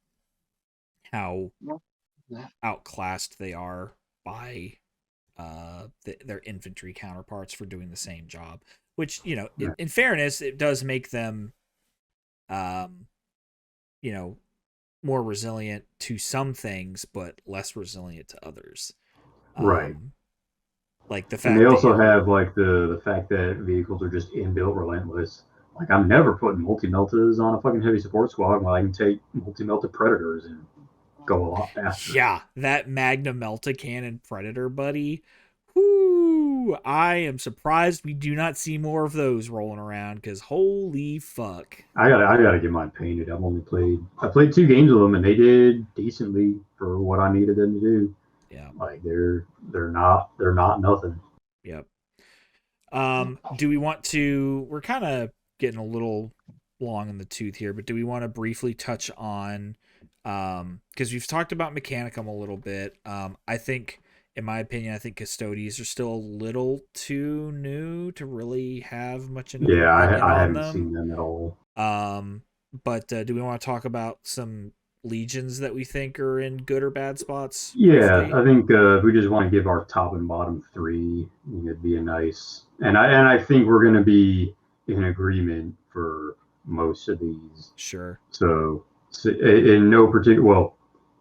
how outclassed they are by their infantry counterparts for doing the same job. Which, in fairness, it does make them, um, you know, more resilient to some things, but less resilient to others. Right. Like the And they fact that also you're, have like the fact that vehicles are just inbuilt relentless. Like I'm never putting multi meltas on a fucking heavy support squad when I can take multi melta predators and go a lot faster. yeah, that Magna Melta Cannon Predator, buddy. Whoo! I am surprised we do not see more of those rolling around, because holy fuck. I gotta get mine painted. I played 2 games with them and they did decently for what I needed them to do. Yeah. Like they're not nothing. Yep. Do we want to? We're kind of getting a little long in the tooth here, but do we want to briefly touch on? Because we've talked about Mechanicum a little bit. I think, in my opinion, I think Custodies are still a little too new to really have much of an Yeah, opinion I on haven't them. seen them at all. But do we want to talk about some legions that we think are in good or bad spots? Yeah, Briefly? I think if we just want to give our top and bottom 3, it'd be a nice. And I think we're going to be in agreement for most of these. Sure. So in no particular, well,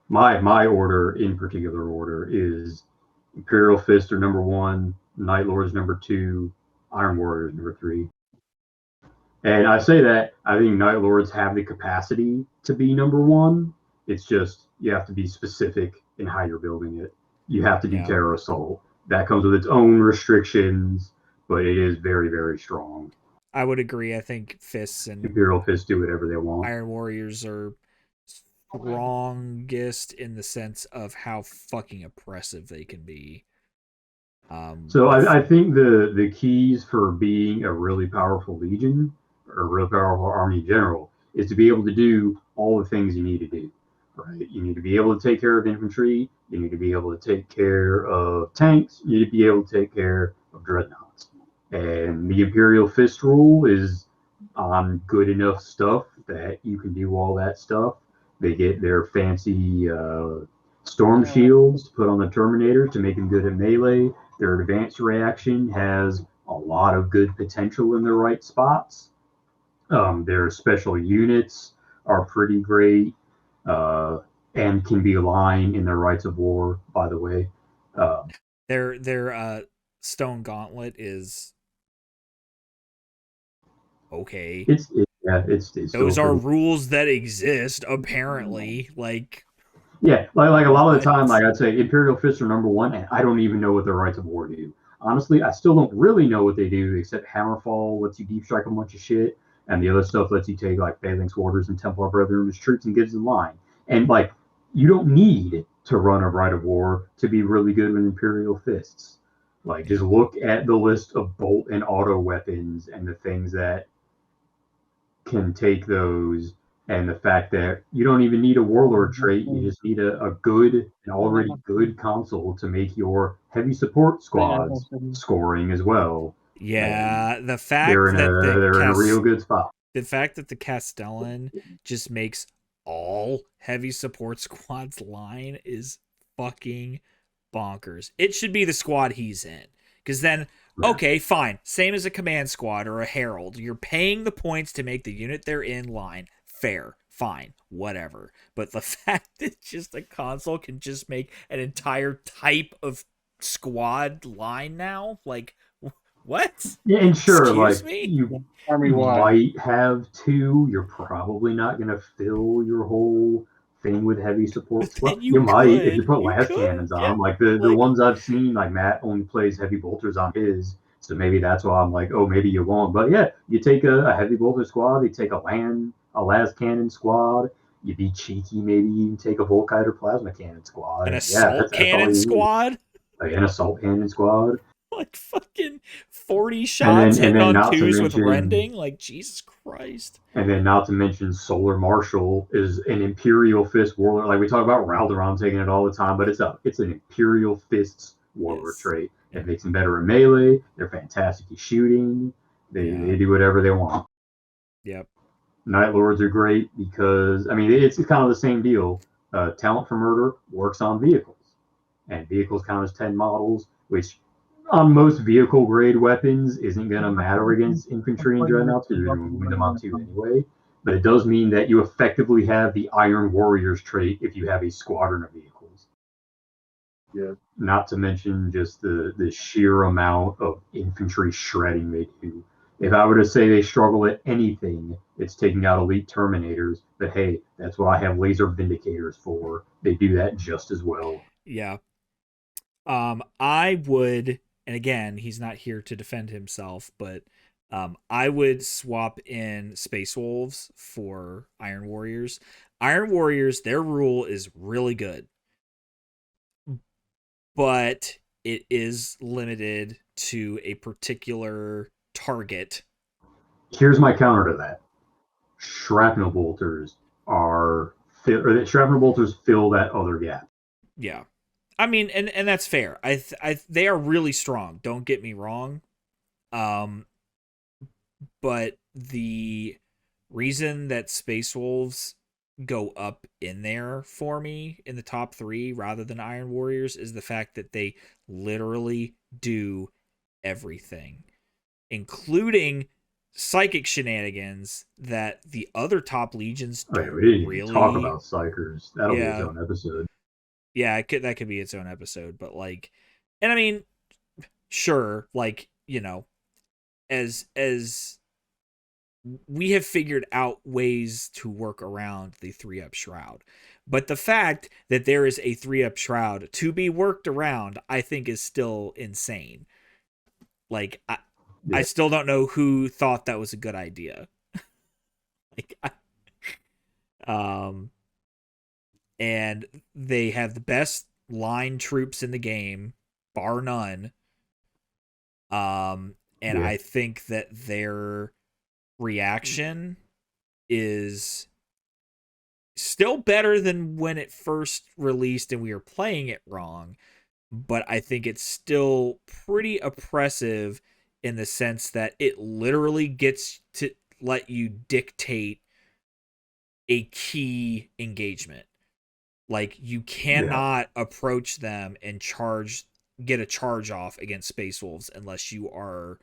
my order in particular order is Imperial Fist are number 1, Night Lords number 2, Iron Warriors number 3. And I say that I think Night Lords have the capacity to be number 1. It's just you have to be specific in how you're building it. You have to do Yeah. Terror Assault. That comes with its own restrictions, but it is very, very strong. I would agree. I think Fists and Imperial Fists do whatever they want. Iron Warriors are strongest in the sense of how fucking oppressive they can be. So I think the keys for being a really powerful legion or a really powerful army in general is to be able to do all the things you need to do. Right? You need to be able to take care of infantry. You need to be able to take care of tanks. You need to be able to take care of dreadnoughts. And the Imperial Fist rule is on good enough stuff that you can do all that stuff. They get their fancy storm shields to put on the Terminator to make them good at melee. Their advanced reaction has a lot of good potential in the right spots. Their special units are pretty great and can be aligned in their rights of war, by the way. Their Stone Gauntlet is Okay. It's Those still are pretty. rules that exist, apparently. Like, Yeah, like a lot of the what? time, like I'd say Imperial Fists are number one, and I don't even know what their rights of war do. Honestly, I still don't really know what they do, except Hammerfall lets you deep strike a bunch of shit, and the other stuff lets you take like Phalanx Orders and Templar Brotherhood's troops and gives in line. And like, you don't need to run a right of war to be really good with Imperial Fists. Like, just Yeah. look at the list of bolt and auto weapons and the things that can take those, and the fact that you don't even need a warlord trait, you just need a good, an already good console to make your heavy support squads scoring as well. And Yeah, the fact that they're in a real good spot. the Castellan just makes all heavy support squads line is fucking bonkers. It should be the squad he's in. Because then, okay, fine. Same as a command squad or a herald. You're paying the points to make the unit they're in line. Fair. Fine. Whatever. But the fact that just a console can just make an entire type of squad line now? Like, what? Yeah, and sure, Excuse like me? you Army you wide. might have two. You're probably not going to fill your whole thing with heavy support But then squad. You might if you put You las could. cannons on Yeah. them. Like the Like, ones I've seen, like Matt only plays heavy bolters on his, so maybe that's why I'm like, oh, maybe you won't. But yeah, you take a heavy bolter squad, you take a las cannon squad. You be cheeky, maybe you take a Volkite or plasma cannon squad, an and yeah, assault that's all cannon you need. squad? Like an assault cannon squad. Like fucking 40 shots And hitting then on not to twos with mention rending? Like, Jesus Christ. And then, not to mention, Solar Marshal is an Imperial Fist warlord. Like we talk about Raldoron taking it all the time, but it's an Imperial Fists warlord Yes. trait. Yeah. It makes them better in melee. They're fantastic at shooting. They do whatever they want. Yep. Night Lords are great because I mean it's kind of the same deal. Talent for Murder works on vehicles, and vehicles count as 10 models, which on most vehicle grade weapons isn't going to matter against infantry and dreadnoughts because you're going to move them on two anyway. But it does mean that you effectively have the Iron Warriors trait if you have a squadron of vehicles. Yeah. Not to mention just the sheer amount of infantry shredding they do. If I were to say they struggle at anything, it's taking out elite Terminators. But hey, that's what I have laser Vindicators for. They do that just as well. Yeah. I would, and again, he's not here to defend himself, but I would swap in Space Wolves for Iron Warriors. Iron Warriors, their rule is really good, but it is limited to a particular target. Here's my counter to that. Shrapnel bolters shrapnel bolters fill that other gap. Yeah. I mean, and that's fair. They are really strong. Don't get me wrong. But the reason that Space Wolves go up in there for me in the top 3 rather than Iron Warriors is the fact that they literally do everything, including psychic shenanigans that the other top legions don't We didn't really even talk about Psychers. That'll be its Yeah. own episode. Yeah, that could be its own episode, but like, and I mean, sure, like, you know, as we have figured out ways to work around the 3-up shroud. But the fact that there is a 3-up shroud to be worked around, I think is still insane. Like, I still don't know who thought that was a good idea. Like, and they have the best line troops in the game, bar none. And I think that their reaction is still better than when it first released and we were playing it wrong, but I think it's still pretty oppressive in the sense that it literally gets to let you dictate a key engagement. Like, you cannot approach them and get a charge off against Space Wolves unless you are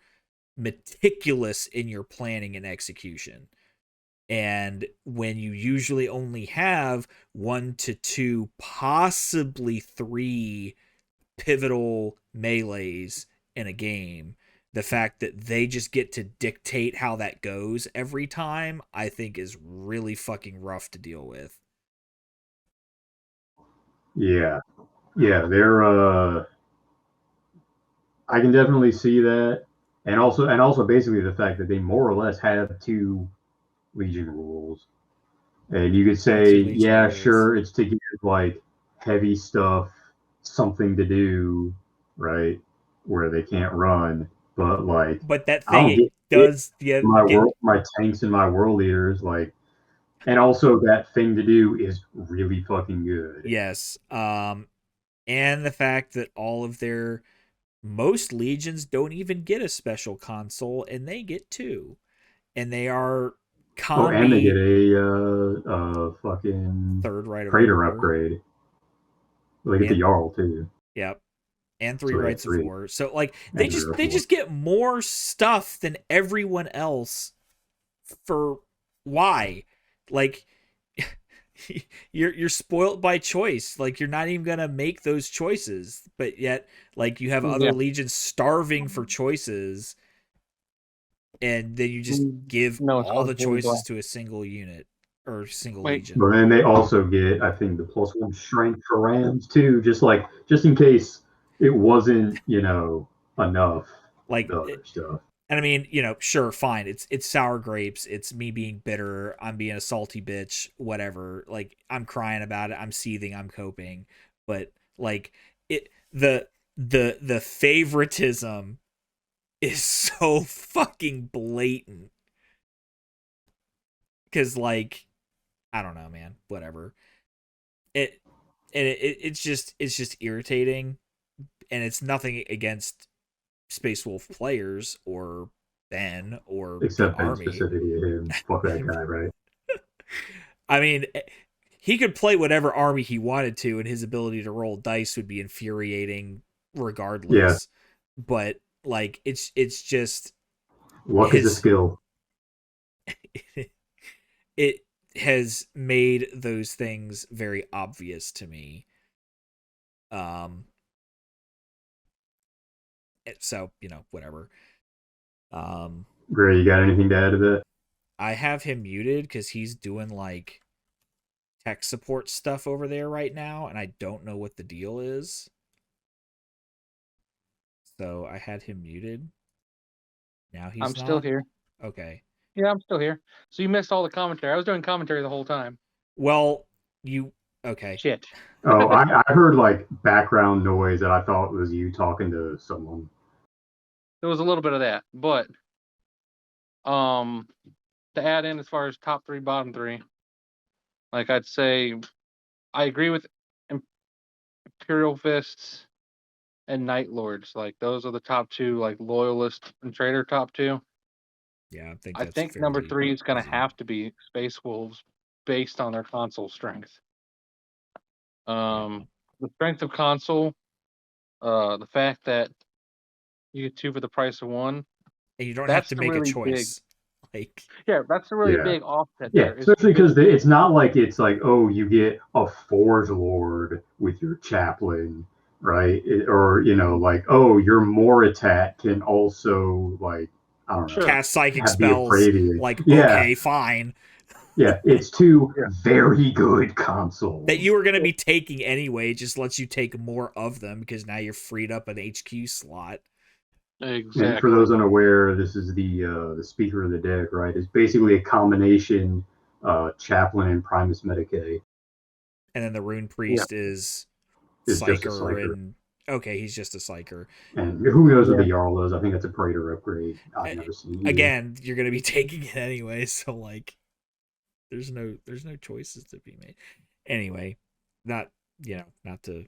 meticulous in your planning and execution. And when you usually only have 1 to 2, possibly 3 pivotal melees in a game, the fact that they just get to dictate how that goes every time, I think is really fucking rough to deal with. Yeah. Yeah, they're I can definitely see that. And also basically the fact that they more or less have two Legion rules. And you could say, Two Legion yeah, rules. sure, it's to give like heavy stuff something to do, right? Where they can't run. But like But that I don't thing get it does my tanks and my world leaders, like, and also that thing to do is really fucking good. yes. And the fact that all of their most legions don't even get a special console, and they get two, and they are Oh, and they get combi a fucking third Rite of Praetor War. upgrade. They get the And Jarl too. yep, and three So they have Rites of three. War. So like they And just three they or four. just get more stuff than everyone else. For why? Like you're spoiled by choice. Like you're not even gonna make those choices, but yet like you have other Yeah. legions starving for choices, and then you just give No, it's all the completely choices black. to a single unit or single Wait. legion. But then they also get, I think, the +1 strength for Rams too, just in case it wasn't, enough. Like The other stuff. and I mean, sure, fine. It's sour grapes. It's me being bitter. I'm being a salty bitch. Whatever. Like I'm crying about it. I'm seething. I'm coping. But like it, the favoritism is so fucking blatant. Because like, I don't know, man. Whatever. It and it's just irritating, and it's nothing against Space Wolf players or Ben or the Except Ben army. specifically him. Fuck that guy, right? I mean, he could play whatever army he wanted to, and his ability to roll dice would be infuriating regardless. Yeah. But like, it's just Luck is a skill. it has made those things very obvious to me. So whatever. Gray, you got anything to add to that? I have him muted because he's doing like tech support stuff over there right now, and I don't know what the deal is. So I had him muted. Now he's I'm still here. Okay. Yeah, I'm still here. So you missed all the commentary. I was doing commentary the whole time. Well, okay. Shit. Oh, I heard like background noise that I thought was you talking to someone. There was a little bit of that, but to add in as far as top three, bottom three, like I'd say, I agree with Imperial Fists and Night Lords. Like those are the top two, like Loyalist and Traitor top two. Yeah, I think number three is going to easy. have to be Space Wolves based on their console strength. The strength of console, the fact that you get two for the price of one, and you don't have to make a choice. Like, yeah, that's a really big offset. Yeah, especially because it's not like it's like, oh, you get a Forge Lord with your chaplain, right? Or like, oh, your Moritat can also like, I don't know, cast psychic spells. Like, okay, fine. Yeah, it's two very good consoles that you were going to be taking anyway. Just lets you take more of them because now you're freed up an HQ slot. Exactly. And for those unaware, this is the speaker of the deck, right? It's basically a combination chaplain and Primus Medicae. And then the Rune Priest is Psyker, and okay, he's just a Psyker. And who knows what the Jarl is? I think that's a Praetor upgrade. I've never seen. Again, you're going to be taking it anyway, so like, there's no choices to be made. Anyway, not to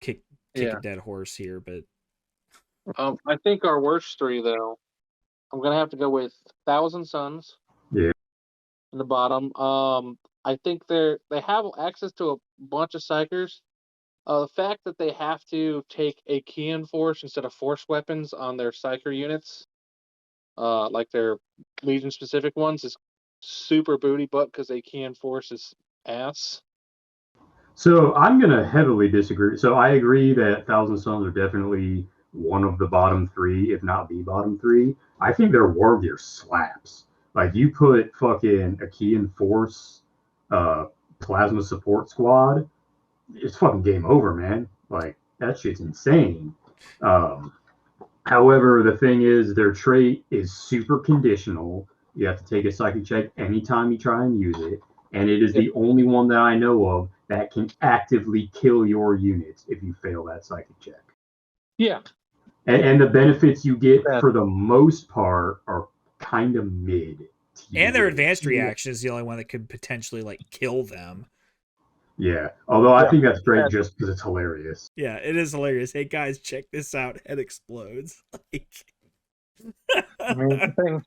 kick a dead horse here, but I think our worst three, though, I'm gonna have to go with Thousand Suns. Yeah. In the bottom, I think they have access to a bunch of psychers. The fact that they have to take a key enforce instead of force weapons on their psyker units, like their Legion specific ones, is super booty butt because they key enforce is ass. So I'm gonna heavily disagree. So I agree that Thousand Suns are definitely one of the bottom three, if not the bottom three. I think their war gear slaps. Like, you put fucking Achaean Force, Plasma Support Squad, it's fucking game over, man. Like, that shit's insane. However, the thing is, their trait is super conditional. You have to take a psychic check anytime you try and use it. And it is the only one that I know of that can actively kill your units if you fail that psychic check. Yeah. And the benefits you get for the most part are kind of mid. And their advanced reaction is the only one that could potentially like kill them. Yeah, although I think that's great just because it's hilarious. Yeah, it is hilarious. Hey guys, check this out. Head explodes. Like... I mean, the thing.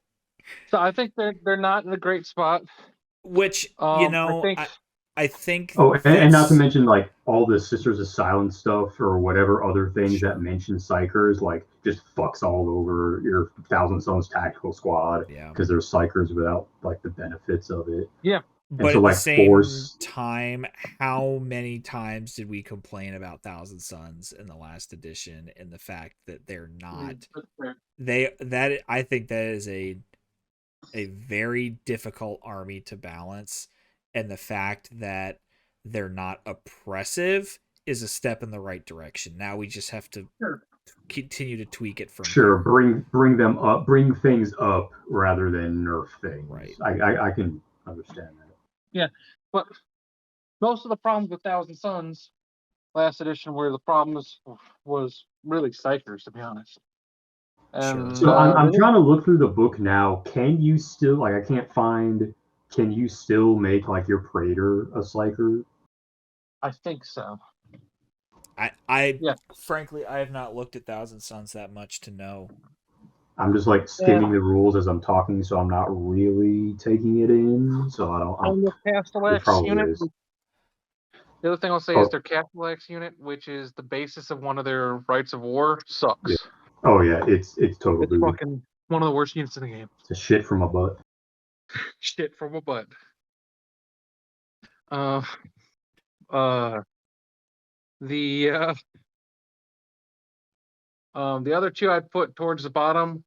So I think they're not in a great spot. Which, you know, I think. Oh, and not to mention like all the Sisters of Silence stuff or whatever other things that mention Psychers, like just fucks all over your Thousand Sons tactical squad. Yeah, because there's Psychers without like the benefits of it. Yeah. But so, at the same time, how many times did we complain about Thousand Sons in the last edition and the fact that they're not? I think that is a very difficult army to balance, and the fact that they're not oppressive is a step in the right direction. Now we just have to continue to tweak it from here. Bring them up, bring things up rather than nerf things. Right. I can understand that. Yeah, but most of the problems with Thousand Sons last edition were the problems was really Psychers, to be honest. Sure. So I'm trying to look through the book now. Can you still, like, I can't find, can you still make like your Praetor a Psyker? I think so. Frankly, I have not looked at Thousand Sons that much to know. I'm just like skimming the rules as I'm talking, so I'm not really taking it in. So I don't. On the Castellax unit. The other thing I'll say is their Castellax unit, which is the basis of one of their rights of war, sucks. Yeah. Oh yeah, it's totally. It's fucking one of the worst units in the game. It's a shit from a butt. Shit from a butt. The other two I'd put towards the bottom.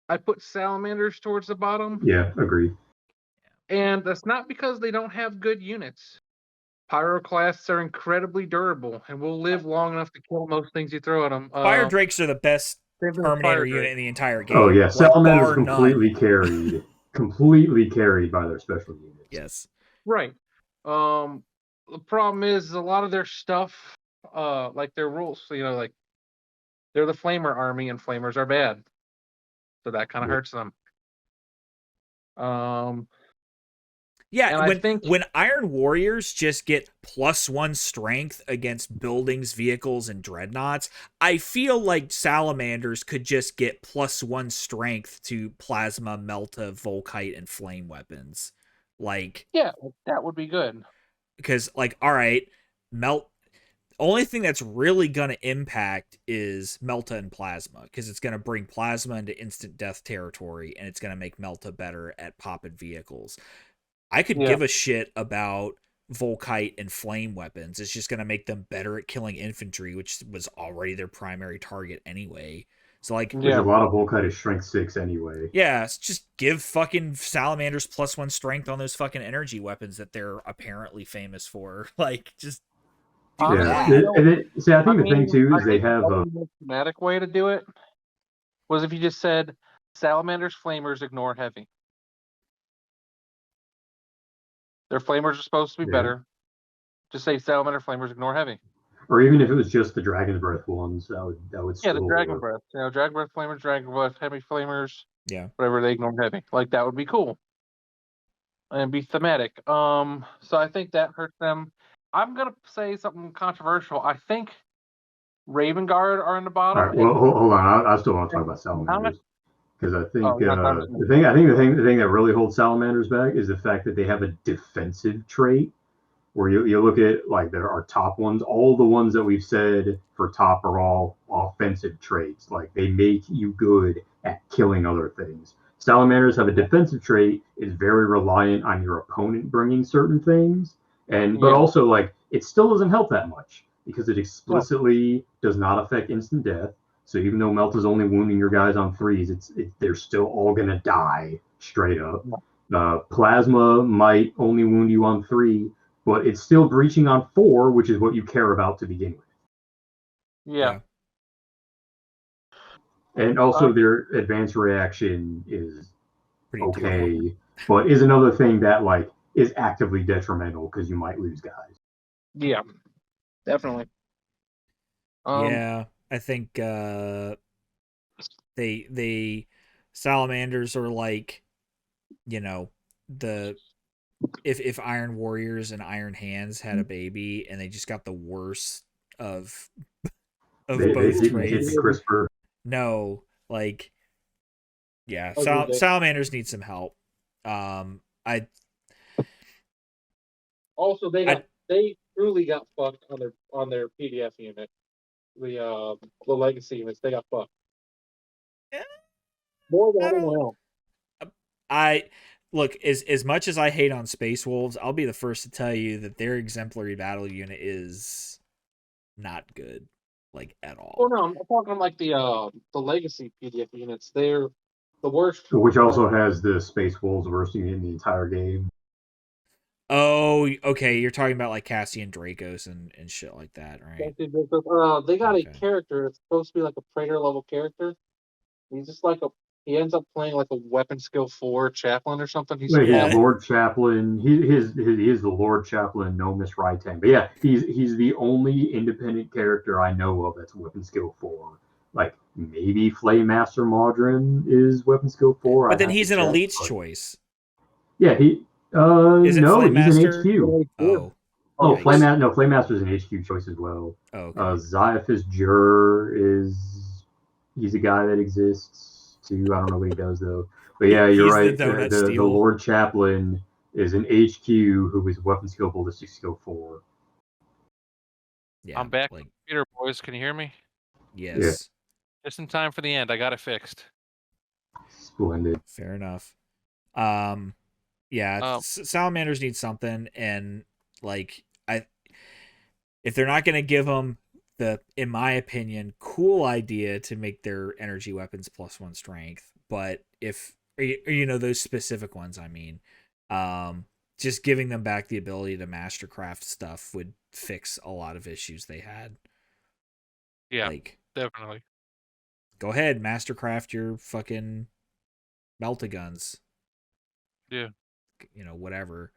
I put Salamanders towards the bottom. Yeah, agreed. And that's not because they don't have good units. Pyroclasts are incredibly durable and will live long enough to kill most things you throw at them. Fire Drakes are the best Terminator unit in the entire game. Oh yeah, Salamanders completely carried. Completely carried by their special units. Yes. Right. The problem is a lot of their stuff, like their rules, like they're the Flamer army and Flamers are bad. So that kind of hurts them. Yeah, when Iron Warriors just get +1 strength against buildings, vehicles, and dreadnoughts, I feel like Salamanders could just get +1 strength to Plasma, Melta, Volkite, and Flame weapons. Like, yeah, that would be good. Because, like, all right, only thing that's really going to impact is Melta and Plasma, because it's going to bring Plasma into instant death territory, and it's going to make Melta better at popping vehicles. I could give a shit about Volkite and Flame weapons. It's just going to make them better at killing infantry, which was already their primary target anyway. So, like, there's a lot of Volkite is strength 6 anyway. Yeah, just give fucking Salamanders +1 strength on those fucking energy weapons that they're apparently famous for. Like, just... Yeah. See, I think the thing too is they have a thematic way to do it was if you just said Salamanders, Flamers, ignore heavy. Their Flamers are supposed to be better. Just say Salamander, Flamers, ignore heavy. Or even if it was just the Dragon's Breath ones, that would still the Dragon Breath. Dragon Breath, Flamers, Dragon Breath, heavy Flamers. Yeah. Whatever, they ignore heavy. Like, that would be cool. And be thematic. So I think that hurts them. I'm going to say something controversial. I think Raven Guard are in the bottom. All right, well, hold on. I still want to talk about Salamanders. Because I think the thing that really holds Salamanders back is the fact that they have a defensive trait. Where you look at, like, there are top ones. All the ones that we've said for top are all offensive traits. Like, they make you good at killing other things. Salamanders have a defensive trait. Is very reliant on your opponent bringing certain things. But also, like, it still doesn't help that much because it explicitly does not affect instant death. So even though Melt is only wounding your guys on 3s, they're still all gonna die straight up. Plasma might only wound you on 3, but it's still breaching on 4, which is what you care about to begin with. Yeah. And also their advanced reaction is Pretty okay, terrible. but is another thing that like is actively detrimental because you might lose guys. Yeah, definitely. Yeah, I think they salamanders are like, you know, the if Iron Warriors and Iron Hands had a baby and they just got the worst of They both didn't get traits. the CRISPR. No, like, yeah, salamanders need some help. I Also, they truly got fucked on their PDF unit. The legacy units, they got fucked. More than anyone else. I look, as much as I hate on Space Wolves, I'll be the first to tell you that their exemplary battle unit is not good, like, at all. Oh no, I'm talking like the legacy PDF units. They're the worst. Which also has the Space Wolves worst unit in the entire game. Oh, okay. You're talking about like Cassian Dracos and shit like that, right? They got Okay. a character. It's supposed to be like a Praetor level character. He's just like he ends up playing like a weapon skill 4 chaplain or something. He's Wait, Yeah. his Lord Chaplain. He is the Lord Chaplain, no Miss Raitan. But yeah, he's the only independent character I know of that's weapon skill 4. Like maybe Flame Master Modron is weapon skill 4. But I'd then have he's to an check, elite's but- choice. Yeah, he. Is it No, Flame he's Master? an HQ. Oh. Oh, Yikes. Flame Master's an HQ choice as well. Oh, okay. Xiophas Jur he's a guy that exists too. I don't know what he does though. But yeah, you're He's right. the donut The steal. Lord Chaplain is an HQ who is weapon skill ballistic skill 4. Yeah, I'm back. like, Peter, boys, can you hear me? yes. Yeah. Just in time for the end. I got it fixed. Splendid. Fair enough. Yeah, salamanders need something, and like if they're not gonna give them the, in my opinion, cool idea to make their energy weapons +1 strength, but if you know those specific ones, I mean, just giving them back the ability to mastercraft stuff would fix a lot of issues they had. Yeah, like, definitely. Go ahead, mastercraft your fucking meltaguns. Yeah. You know, whatever.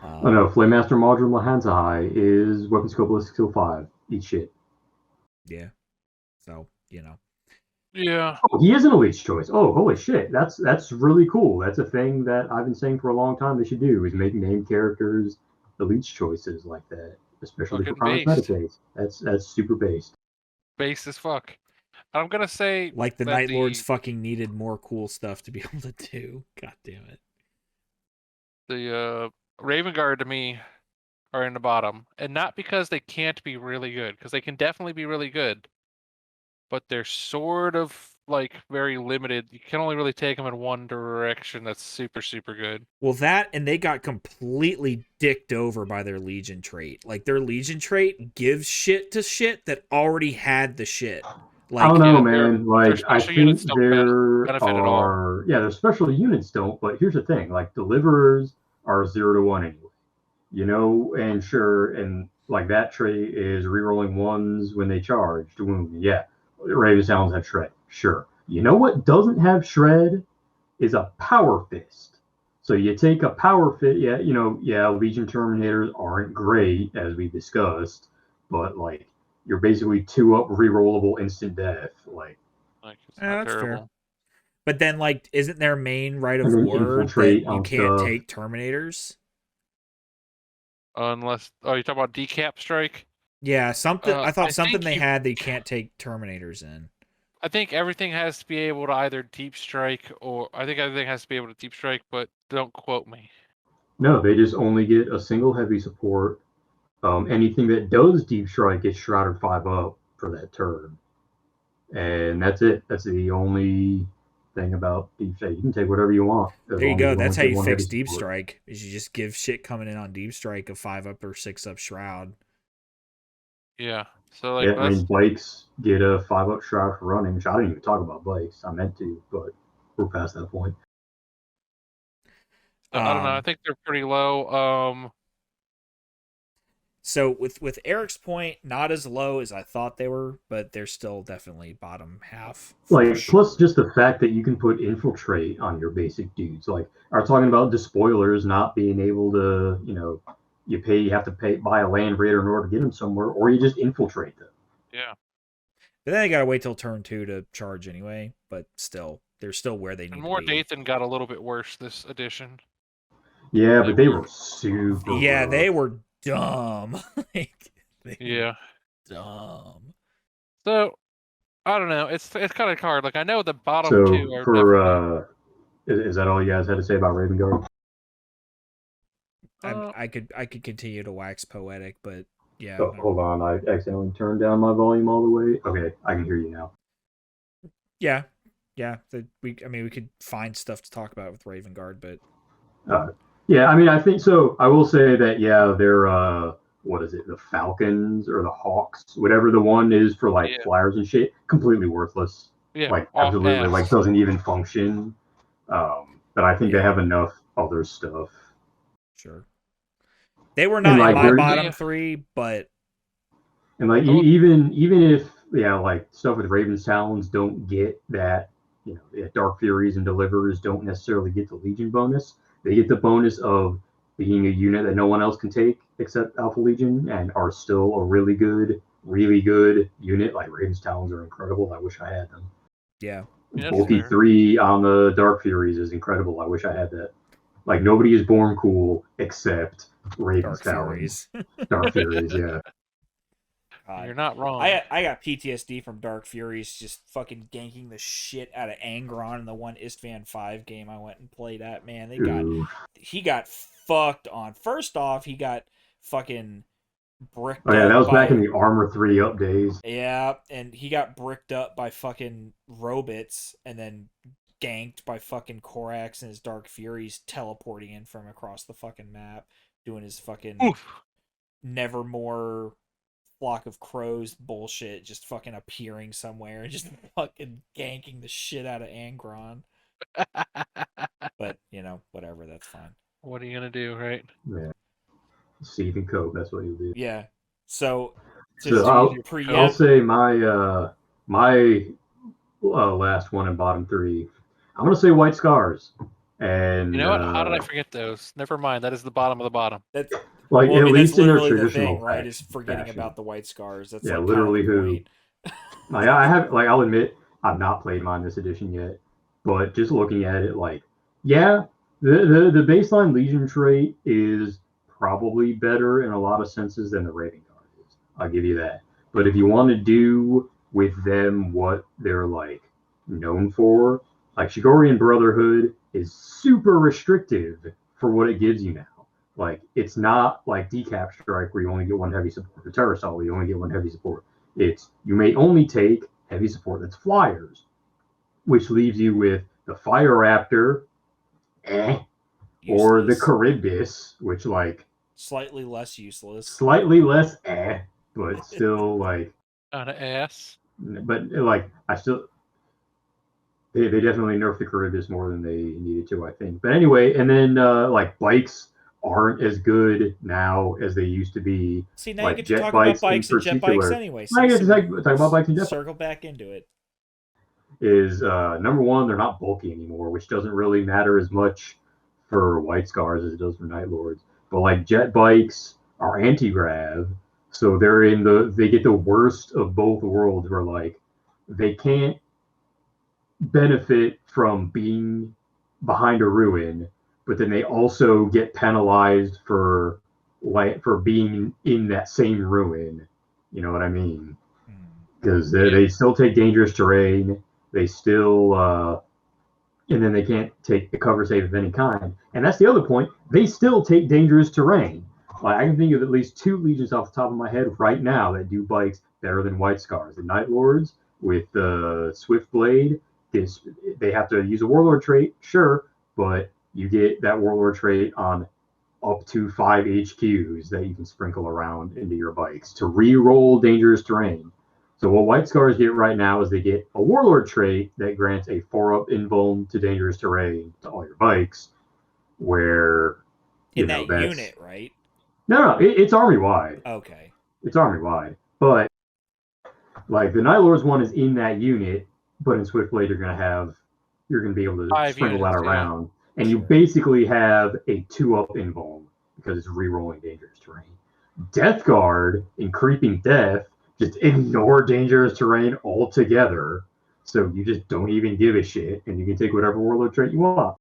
Oh no, Flame Master Modron Lahansahai is weapon skill ballistic skill 5. Eat shit. Yeah. So, you know. Yeah. Oh, he is an elite's choice. Oh, holy shit. That's really cool. That's a thing that I've been saying for a long time they should do, is make named characters elite's choices like that. Especially for Fucking Chronos based. Medicates. That's super based. Base as fuck. I'm gonna say like the that Night Lords fucking needed more cool stuff to be able to do. God damn it. The Raven Guard to me are in the bottom, and not because they can't be really good, because they can definitely be really good, but they're sort of like very limited. You can only really take them in one direction. That's super, super good. Well, that, and they got completely dicked over by their Legion trait. Like, their Legion trait gives shit to shit that already had the shit. Like, I don't know, yeah, man. Like, I special units think don't there benefit at all. are. Yeah, their special units don't. But here's the thing: like, deliverers are 0 to 1 anyway. You know, and sure, and like that trait is rerolling 1s when they charge to wound. Yeah, Raven Sounds have shred. Sure. You know what doesn't have shred is a power fist. So you take a power fist. Yeah, you know, yeah, Legion Terminators aren't great as we discussed, but like you're basically 2-up rerollable instant death. Like it's not that's terrible. fair. But then, like, isn't their main right of And then word infiltrate that you on can't stuff. take Terminators? Unless, you talk about decap strike? Yeah, something. I thought something they you had that you can't take Terminators in. I think everything has to be able to either deep strike, or I think everything has to be able to deep strike, but don't quote me. No, they just only get a single heavy support. Anything that does deep strike gets shrouded 5-up for that turn, and that's it. That's the only thing about deep strike. You can take whatever you want. There you go. That's how you fix deep strike. Is you just give shit coming in on deep strike a 5-up or 6-up shroud. Yeah. So like, Yeah, I mean, bikes get a 5-up shot for running, which I didn't even talk about bikes. I meant to, but we're past that point. I don't know. I think they're pretty low. So with Eric's point, not as low as I thought they were, but they're still definitely bottom half. Like, sure. plus just the fact that you can put infiltrate on your basic dudes. Like, are talking about despoilers not being able to, you have to buy a land raider in order to get them somewhere, or you just infiltrate them. Yeah. But then they gotta wait till turn 2 to charge anyway. But still, they're still where they need And more to be. Dathan got a little bit worse this edition. Yeah, but they were super. Yeah, rough. they were dumb. Yeah. Dumb. So I don't know. It's kind of hard. Like I know the bottom So two are for is that all you guys had to say about Raven Guard? I could continue to wax poetic, but yeah. Oh, hold on, I accidentally turned down my volume all the way. Okay, I can hear you now. Yeah. We could find stuff to talk about with Raven Guard, but yeah, I mean, I think so. I will say that they're what is it, the Falcons or the Hawks, whatever the one is for like flyers and shit, completely worthless. Yeah, like absolutely, like doesn't even function. But I think they have enough other stuff. Sure. They were not in my bottom 3, but and like even if like stuff with Raven's Talons don't get that, Dark Furies and Deliverers don't necessarily get the Legion bonus. They get the bonus of being a unit that no one else can take except Alpha Legion and are still a really good unit. Like Raven's Talons are incredible. I wish I had them. Yeah. Bulky 3 on the Dark Furies is incredible. I wish I had that. Like nobody is born cool except Raven's Talons. Dark Furies, yeah. You're not wrong. I got PTSD from Dark Furies just fucking ganking the shit out of Angron in the one Istvan 5 game I went and played at. Man, he got fucked on. First off, he got fucking bricked up. Oh yeah, that was back in the Armor 3 up days. Yeah, and he got bricked up by fucking robots and then ganked by fucking Korax and his Dark Furies teleporting in from across the fucking map, doing his fucking Nevermore flock of crows bullshit, just fucking appearing somewhere and just fucking ganking the shit out of Angron. But whatever, that's fine. What are you gonna do, right? Yeah, Steve and Cope, that's what he'll do. Yeah. So I'll say my last one in bottom 3. I'm gonna say White Scars. And you know what? How did I forget those? Never mind. That is the bottom of the bottom. That's like at least in their traditional thing, right? Is forgetting about the White Scars. That's literally who. Like I'll admit I've not played mine this edition yet, but just looking at it, the baseline Legion trait is probably better in a lot of senses than the Raven Guard is. I'll give you that. But if you want to do with them what they're known for, Shigorian Brotherhood is super restrictive for what it gives you now. It's not like Decap Strike where you only get one heavy support, or Terror Assault where you only get one heavy support. It's you may only take heavy support that's flyers, which leaves you with the Fire Raptor, or the Charybdis, which slightly less useless. Slightly less but still kind of ass. But I still. They definitely nerfed the Charybdis more than they needed to, I think. But anyway, and then bikes aren't as good now as they used to be. See, now you get to talk about bikes and jet bikes anyway. So I get to talk about bikes and jet bikes. Circle back into it. Is number one, they're not bulky anymore, which doesn't really matter as much for White Scars as it does for Night Lords. But jet bikes are anti-grav, so they get the worst of both worlds where they can't benefit from being behind a ruin, but then they also get penalized for being in that same ruin. You know what I mean? Because they still take dangerous terrain. They still and then they can't take the cover save of any kind. And that's the other point. They still take dangerous terrain. I can think of at least 2 legions off the top of my head right now that do bikes better than White Scars. The Night Lords with the Swift Blade. They have to use a Warlord trait, sure, but you get that Warlord trait on up to 5 HQs that you can sprinkle around into your bikes to re-roll dangerous terrain. So what White Scars get right now is they get a Warlord trait that grants a 4-up invuln to dangerous terrain to all your bikes, where in that unit, right? No, it's army wide. Okay. It's army wide, but like the Night Lords one is in that unit, but in Swiftblade you're gonna be able to 5 sprinkle units, that around, and Sure. you basically have a 2-up invuln because it's re-rolling dangerous terrain. Death Guard in Creeping Death just ignore dangerous terrain altogether, so you just don't even give a shit, and you can take whatever Warlord trait you want.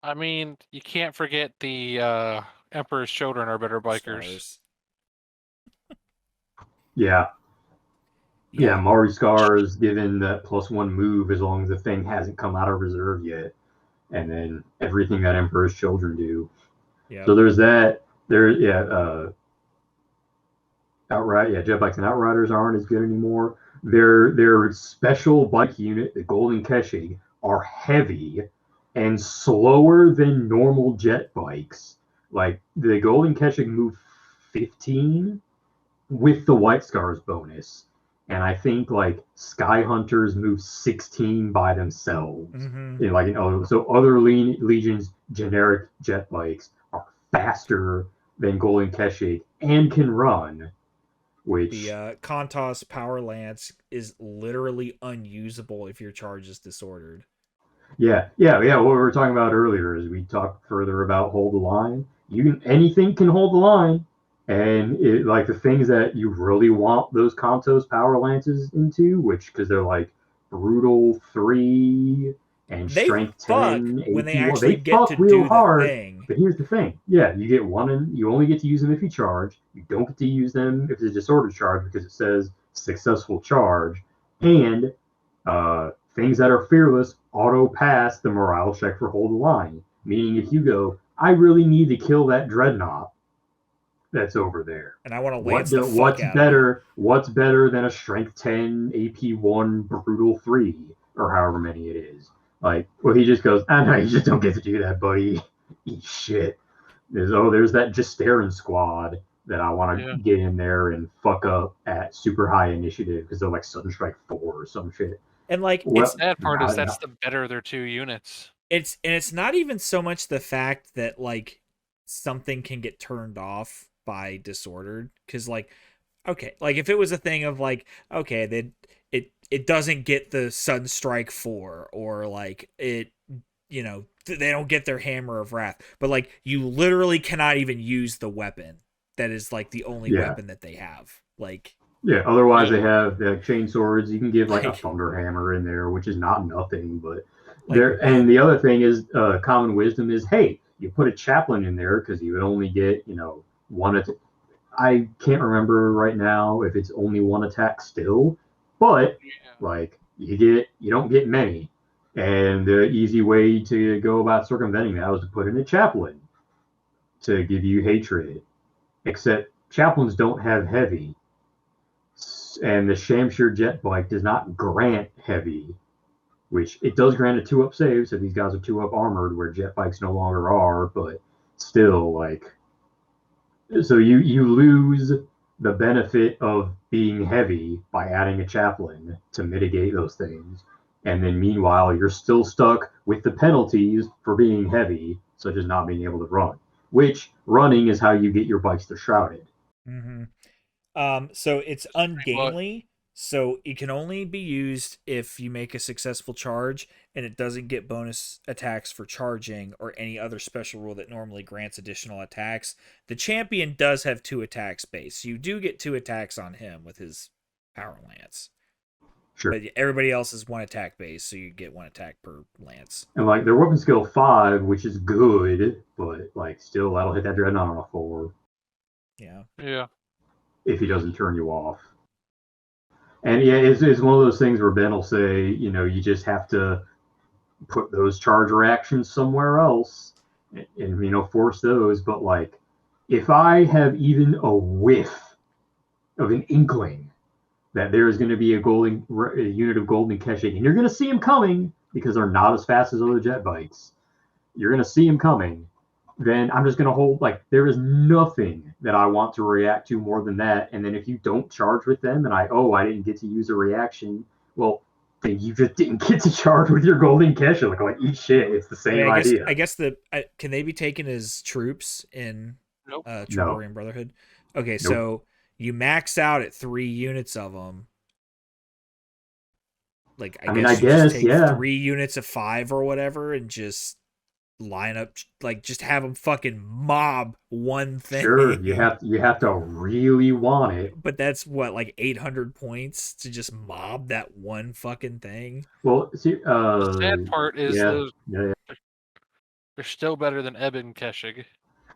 I mean, you can't forget the Emperor's Children are better bikers. Scars. Yeah, Mari Scars given that +1 move as long as the thing hasn't come out of reserve yet, and then everything that Emperor's Children do. Yeah. So there's that. Outright, jet bikes and outriders aren't as good anymore. Their special bike unit, the Golden Keshig, are heavy and slower than normal jet bikes. Like the Golden Keshig move 15 with the White Scars bonus, and I think like Sky Hunters move 16 by themselves. Mm-hmm. So other Legions generic jet bikes are faster than Golden Keshig and can run. Which the Kontos Power Lance is literally unusable if your charge is disordered. Yeah. What we were talking about earlier is we talked further about hold the line. Anything can hold the line, and like the things that you really want those Kontos Power Lances into, which because they're like brutal 3 and strength 10 when they AP1. actually They get fuck to real do hard. the thing. But here's the thing: you get one, and you only get to use them if you charge. You don't get to use them if it's a disordered charge because it says successful charge, and things that are fearless auto pass the morale check for hold the line. Meaning, if you go, I really need to kill that dreadnought that's over there, and I want to lance the fuck out better? of it. What's better than a strength 10 AP1 brutal 3 or however many it is? Like, well, he just goes, no, you just don't get to do that, buddy. Eat shit. There's that Justarin squad that I want to get in there and fuck up at super high initiative because they're like Sunstrike 4 or some shit. And like, the sad part is that's the better of their 2 units. It's not even so much the fact that like something can get turned off by disordered, because like, okay, like if it was a thing of like, okay, then it doesn't get the Sunstrike 4, or like it, they don't get their Hammer of Wrath, but like you literally cannot even use the weapon that is like the only weapon that they have. Like, otherwise they have chain swords. You can give like a Thunder Hammer in there, which is not nothing, but and the other thing is common wisdom is, hey, you put a chaplain in there because you would only get one. I can't remember right now if it's only 1 attack still, but like you don't get many, and the easy way to go about circumventing that was to put in a chaplain to give you hatred. Except chaplains don't have heavy, and the Shamshir jet bike does not grant heavy, which it does grant a 2-up save, so these guys are 2-up armored where jet bikes no longer are, but still, like, so you lose the benefit of being heavy by adding a chaplain to mitigate those things, and then meanwhile you're still stuck with the penalties for being heavy, such as not being able to run, which running is how you get your bikes to shrouded. So it's ungainly, so it can only be used if you make a successful charge, and it doesn't get bonus attacks for charging or any other special rule that normally grants additional attacks. The champion does have 2 attacks base. You do get 2 attacks on him with his Power Lance. Sure. But everybody else is 1 attack base, so you get 1 attack per lance. And like their weapon skill 5, which is good, but like still that'll hit that dreadnought on a 4. Yeah. If he doesn't turn you off. And it's one of those things where Ben will say, you just have to put those charge reactions somewhere else and force those. But like, if I have even a whiff of an inkling that there is going to be a unit of Golden Keshig, and you're going to see them coming because they're not as fast as other jet bikes. You're going to see them coming, then I'm just going to hold, like, there is nothing that I want to react to more than that. And then if you don't charge with them and I didn't get to use a reaction, well, then you just didn't get to charge with your golden Kesha. Like eat shit. It's the same idea. I guess can they be taken as troops in Nope. True No. Warrior Brotherhood? Okay, so you max out at 3 units of them. Like, I guess you just take 3 units of 5 or whatever and just line up, like, just have them fucking mob one thing. Sure, you have to really want it. But that's what, like 800 points to just mob that one fucking thing. Well, see, the sad part is they're still better than Eben Keshig.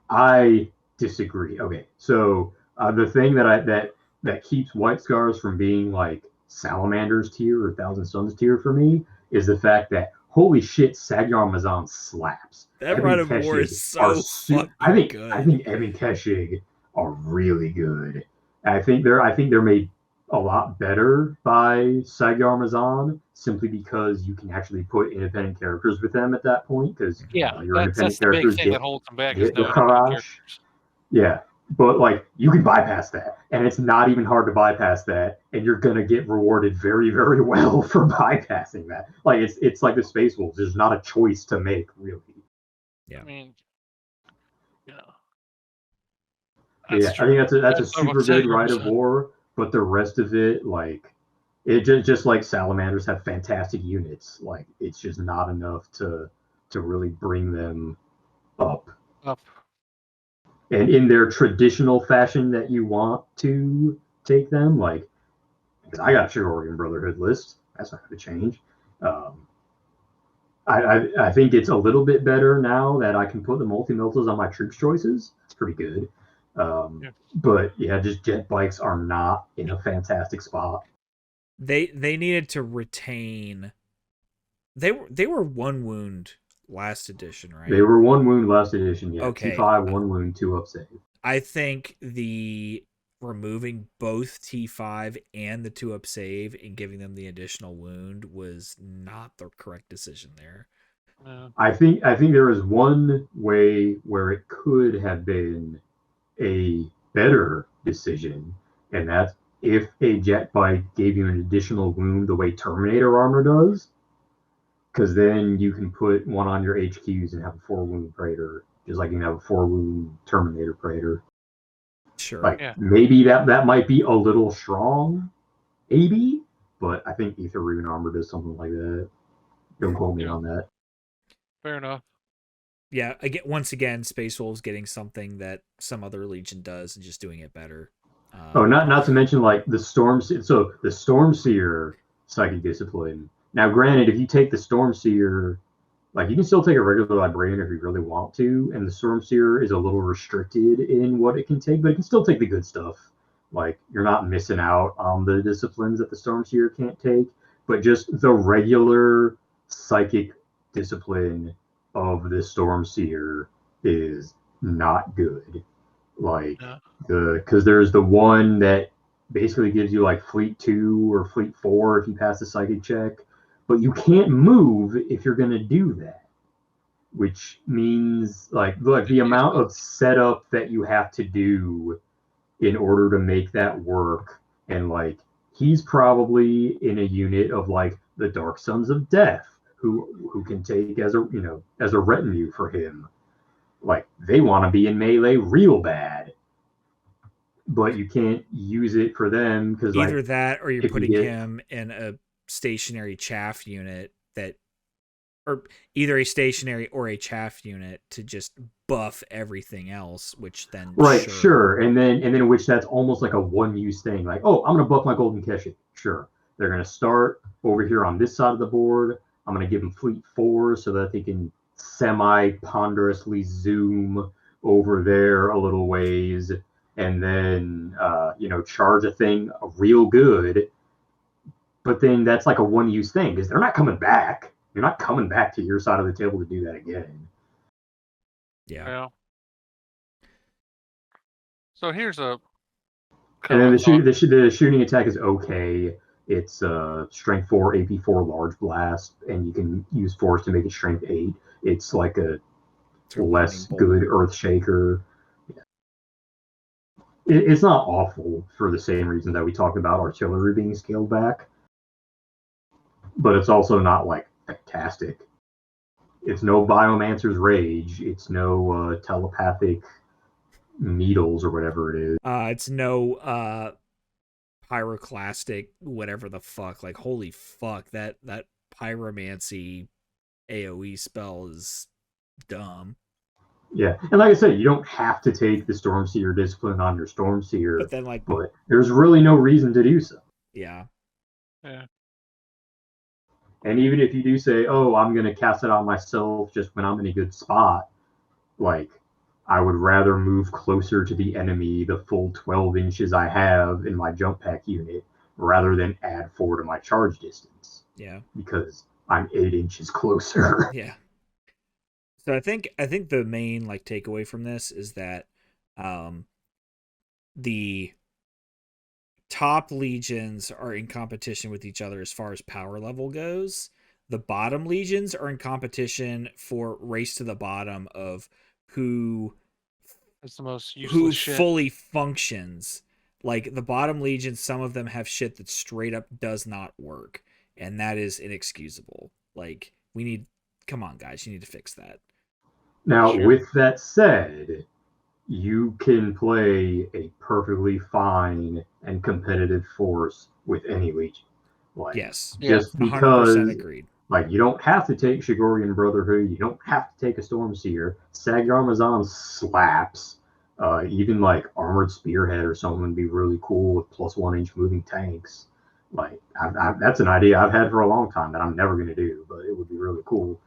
I disagree. Okay, so the thing that keeps White Scars from being like Salamander's tier or Thousand Suns tier for me is the fact that holy shit, Sagyar Mazan slaps. That Rite of War is so fucking good. I think Eben Keshig are really good. I think they're made a lot better by Sagyar Mazan simply because you can actually put independent characters with them at that point because your independent characters that holds them back. Get the Karash. Yeah. But like you can bypass that, and it's not even hard to bypass that, and you're gonna get rewarded very, very well for bypassing that. Like it's like the Space Wolves. There's not a choice to make, really. Yeah. I mean, yeah, I think that's a super good Rite of War, but the rest of it, like it just like Salamanders have fantastic units. Like it's just not enough to really bring them up. And in their traditional fashion that you want to take them, like, because I got your Oregon Brotherhood list, that's not going to change. I think it's a little bit better now that I can put the multi-meltas on my troops choices. It's pretty good. But yeah, just jet bikes are not in a fantastic spot. They needed to retain. They were 1 wound last edition, right? They were 1 wound last edition, yeah. Okay. T5, 1 wound, 2 up save. I think the removing both T5 and the 2 up save and giving them the additional wound was not the correct decision there. I think there is one way where it could have been a better decision, and that's if a jet bike gave you an additional wound the way Terminator armor does. Because then you can put one on your HQs and have a 4 wound Praetor, just like you can have a 4 wound Terminator Praetor. Sure. Like maybe that might be a little strong, maybe, but I think Ether Rune armor does something like that. Don't quote me on that. Fair enough. Yeah, once again, Space Wolves getting something that some other Legion does and just doing it better. Not to mention like the Stormseer. So the Stormseer Psychic Discipline. Now, granted, if you take the Stormseer, like you can still take a regular Librarian if you really want to, and the Stormseer is a little restricted in what it can take, but it can still take the good stuff. Like you're not missing out on the disciplines that the Stormseer can't take, but just the regular Psychic discipline of the Stormseer is not good. Like because there's the one that basically gives you like Fleet 2 or Fleet 4 if you pass the Psychic check. But you can't move if you're going to do that, which means like the amount of setup that you have to do in order to make that work. And like he's probably in a unit of like the Dark Sons of Death, who can take as a retinue for him. Like they want to be in melee real bad, but you can't use it for them because either that or you're putting him in a stationary chaff unit or either a stationary or a chaff unit to just buff everything else, which then sure. And then which that's almost like a one-use thing. Like, oh, I'm gonna buff my Golden Keshe. Sure. They're gonna start over here on this side of the board. I'm gonna give them Fleet 4 so that they can semi-ponderously zoom over there a little ways and then charge a thing real good. But then that's like a one-use thing because they're not coming back. You're not coming back to your side of the table to do that again. Yeah. So here's a. And then the shooting attack is okay. It's strength 4, AP 4 large blast, and you can use force to make it strength 8. It's like a less Lightning bolt. good Earthshaker. Yeah. It's not awful for the same reason that we talked about artillery being scaled back, but it's also not like fantastic. It's no Biomancer's Rage. It's no telepathic needles or whatever it is. It's no pyroclastic, whatever the fuck. Like, holy fuck, that pyromancy AoE spell is dumb. Yeah, and like I said, you don't have to take the Stormseer discipline on your Stormseer, But then, like, but there's really no reason to do so. yeah. Yeah. And even if you do say, oh, I'm going to cast it on myself just when I'm in a good spot, like, I would rather move closer to the enemy the full 12 inches I have in my jump pack unit rather than add 4 to my charge distance. Yeah. Because I'm 8 inches closer. Yeah. So I think the main like takeaway from this is that the top legions are in competition with each other as far as power level goes. The bottom legions are in competition for race to the bottom of who It's the most useless who shit. fully functions. Like the bottom legions, some of them have shit that straight up does not work, and that is inexcusable. Like come on guys, you need to fix that. Now, Sure. with that said, you can play a perfectly fine and competitive force with any legion. Like, Yes. just 100% because, agreed. like, you don't have to take Shigorian Brotherhood, you don't have to take a Stormseer. Sagar Amazon slaps. Even like Armored Spearhead or something would be really cool with +1 inch moving tanks. Like, that's an idea I've had for a long time that I'm never going to do, but it would be really cool.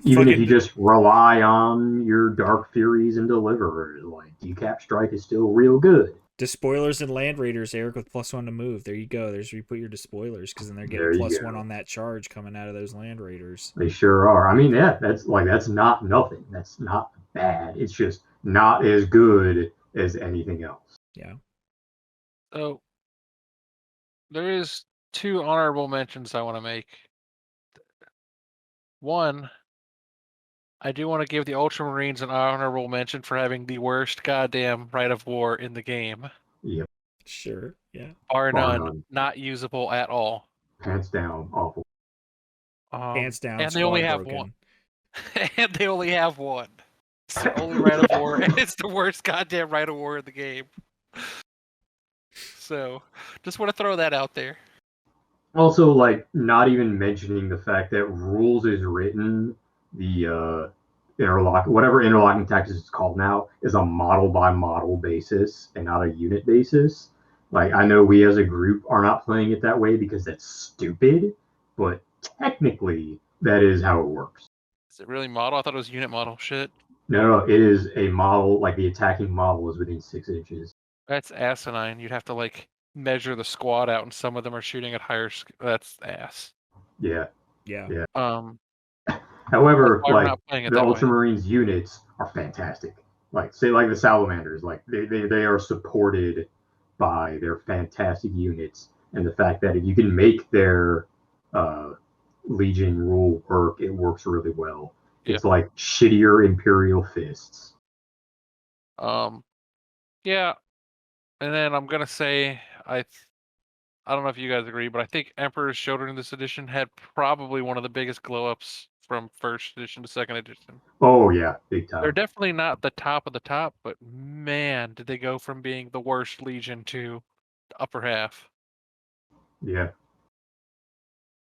Even if you just rely on your Dark Furies and Deliverers, like Decap Strike is still real good. Despoilers and Land Raiders, Eric, with +1 to move. There you go. There's where you put your Despoilers, because then they're getting +1 on that charge coming out of those Land Raiders. They sure are. I mean, yeah, that's not nothing. That's not bad. It's just not as good as anything else. Yeah. So there is 2 honorable mentions I want to make. One, I do want to give the Ultramarines an honorable mention for having the worst goddamn right of war in the game. Yep. Sure. Yeah. Bar none, not usable at all. Hands down, awful. Hands down, and they only have broken. one. And they only have one. It's the only right of war, and it's the worst goddamn right of war in the game. So, just want to throw that out there. Also, like, not even mentioning the fact that rules is written, the whatever interlocking tactics it's called now, is a model by model basis and not a unit basis. Like, I know we as a group are not playing it that way because that's stupid, but technically that is how it works. Is it really model? I thought it was unit model. Shit. No, it is a model, like the attacking model is within 6 inches. That's asinine. You'd have to, like, measure the squad out, and some of them are shooting at higher. That's ass. Yeah. Yeah. However, like, the Ultramarines units are fantastic. Like, say, like the Salamanders, like they are supported by their fantastic units, and the fact that if you can make their Legion rule work, it works really well. Yeah. It's like shittier Imperial fists. Yeah, and then I'm gonna say I don't know if you guys agree, but I think Emperor's Children in this edition had probably one of the biggest glow ups from first edition to second edition. Oh yeah, big time. They're definitely not the top of the top, but man, did they go from being the worst Legion to the upper half. Yeah.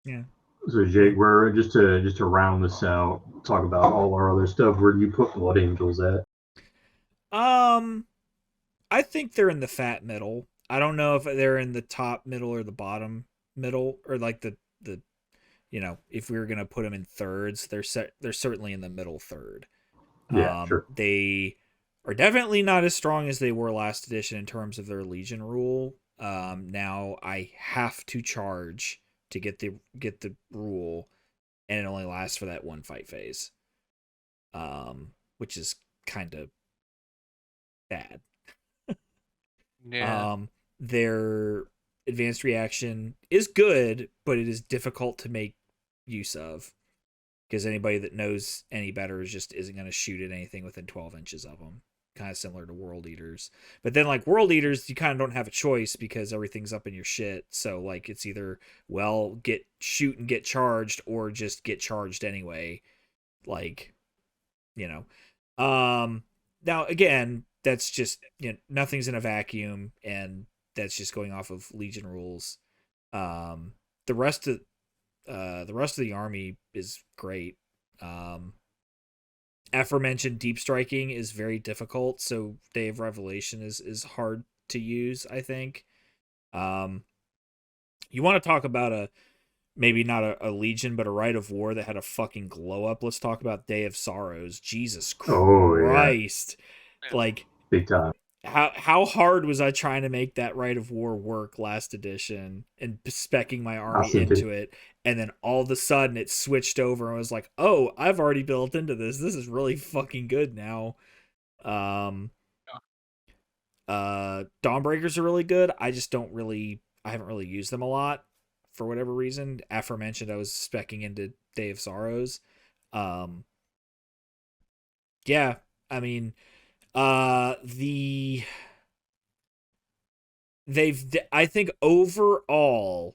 Yeah. So Jake, we're just to round this out, talk about all our other stuff. Where do you put Blood Angels at? I think they're in the fat middle. I don't know if they're in the top middle or the bottom middle, or like the if we were gonna put them in thirds, they're certainly in the middle third. Yeah, sure. They are definitely not as strong as they were last edition in terms of their Legion rule. Now I have to charge to get the rule, and it only lasts for that one fight phase, which is kind of bad. Yeah. Their advanced reaction is good, but it is difficult to make use of. because anybody that knows any better just isn't going to shoot at anything within 12 inches of them. Kind of similar to World Eaters. But then, like, World Eaters, you kind of don't have a choice because everything's up in your shit. So, like, it's either, well, shoot and get charged, or just get charged anyway. Like, you know. Now, again, that's just, nothing's in a vacuum, and that's just going off of Legion rules. The rest of the army is great. Aforementioned deep striking is very difficult, so Day of Revelation is hard to use, I think. You want to talk about maybe not a legion, but a Rite of War that had a fucking glow up. Let's talk about Day of Sorrows. Jesus Christ. Yeah. Like, Big time. How hard was I trying to make that Rite of War work last edition and specking my army into it, and then all of a sudden it switched over and I was like, oh, I've already built into this. This is really fucking good now. Dawnbreakers are really good. I haven't really used them a lot for whatever reason. Aforementioned, I was specking into Day of Sorrows. Yeah, I mean, I think overall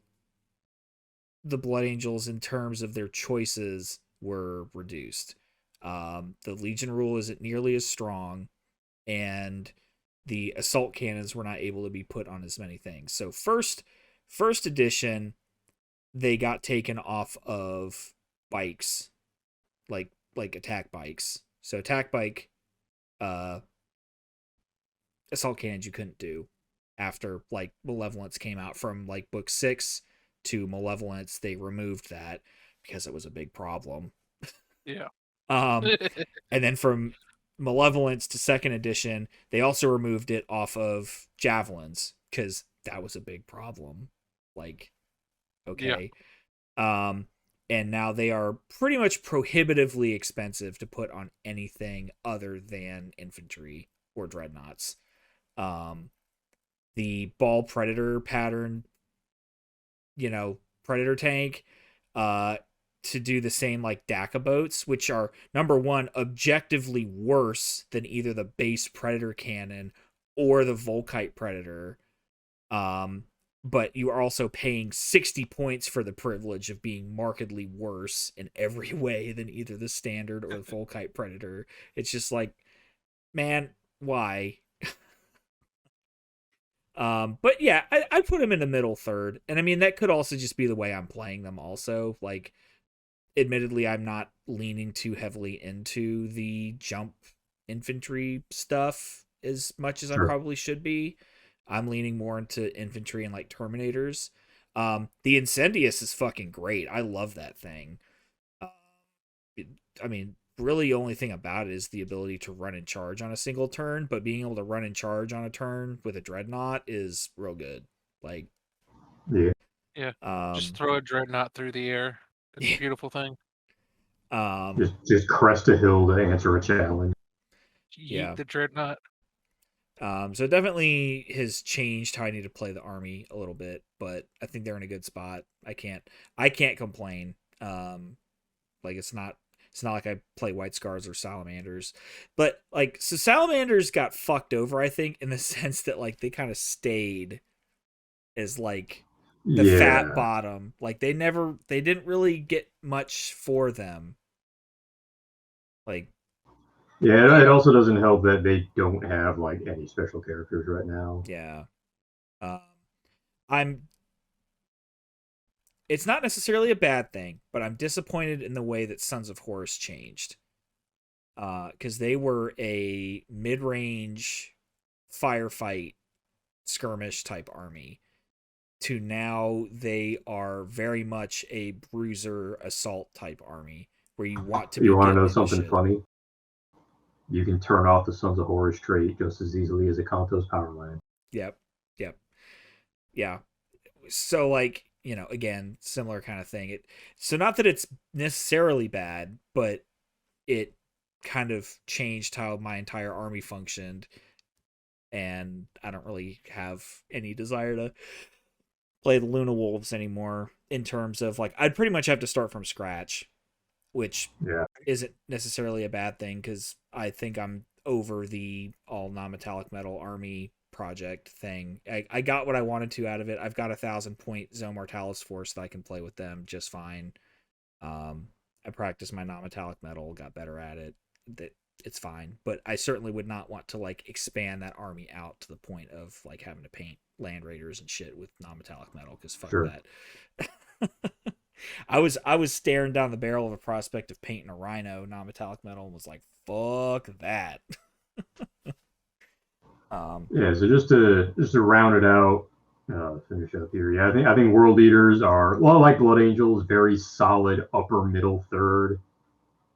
the Blood Angels, in terms of their choices, were reduced. The Legion rule isn't nearly as strong, and the assault cannons were not able to be put on as many things. So first edition, they got taken off of bikes, like attack bikes. So attack bike, assault cannons you couldn't do after, like, Malevolence came out. From, like, book 6 to Malevolence, they removed that because it was a big problem. Yeah. And then from Malevolence to 2nd edition, they also removed it off of javelins because that was a big problem. Like, okay. Yeah. And now they are pretty much prohibitively expensive to put on anything other than infantry or dreadnoughts. The ball predator pattern, predator tank, to do the same, like, DACA boats, which are, number one, objectively worse than either the base predator cannon or the Volkite predator. But you are also paying 60 points for the privilege of being markedly worse in every way than either the standard or the Volkite predator. It's just like, man, why? But yeah, I put him in the middle third. And I mean, that could also just be the way I'm playing them also. Like, admittedly, I'm not leaning too heavily into the jump infantry stuff as much as I probably should be. I'm leaning more into infantry and, like, Terminators. The Incendius is fucking great. I love that thing. I mean, really the only thing about it is the ability to run and charge on a single turn, but being able to run and charge on a turn with a Dreadnought is real good. Like, yeah. Just throw a Dreadnought through the air. It's a beautiful thing. Just crest a hill to answer a challenge. Yeet the Dreadnought. So it definitely has changed how I need to play the army a little bit, but I think they're in a good spot. I can't complain. Like, it's not like I play White Scars or Salamanders, but, like, so Salamanders got fucked over, I think, in the sense that, like, they kind of stayed as, like, the fat bottom. Like, they didn't really get much for them. Like, yeah, it also doesn't help that they don't have, like, any special characters right now. Yeah. It's not necessarily a bad thing, but I'm disappointed in the way that Sons of Horus changed. Because they were a mid-range firefight skirmish type army, to now they are very much a bruiser assault type army, where you want to know something funny? You can turn off the Sons of Horus trait just as easily as a Kanto's Power Line. Yep. Yeah. So, like, again, similar kind of thing. So not that it's necessarily bad, but it kind of changed how my entire army functioned, and I don't really have any desire to play the Luna Wolves anymore, in terms of, like, I'd pretty much have to start from scratch. which Yeah. isn't necessarily a bad thing because I think I'm over the all non-metallic metal army project thing. I got what I wanted to out of it. I've got 1,000-point Zone Mortalis force that I can play with them just fine. I practiced my non-metallic metal, got better at it. That it's fine, but I certainly would not want to like expand that army out to the point of like having to paint land raiders and shit with non-metallic metal because fuck Sure. that. I was staring down the barrel of a prospect of painting a rhino non-metallic metal and was like, fuck that. Yeah, so just to round it out, finish up here. Yeah, I think World Eaters are, well, like Blood Angels, very solid upper middle third.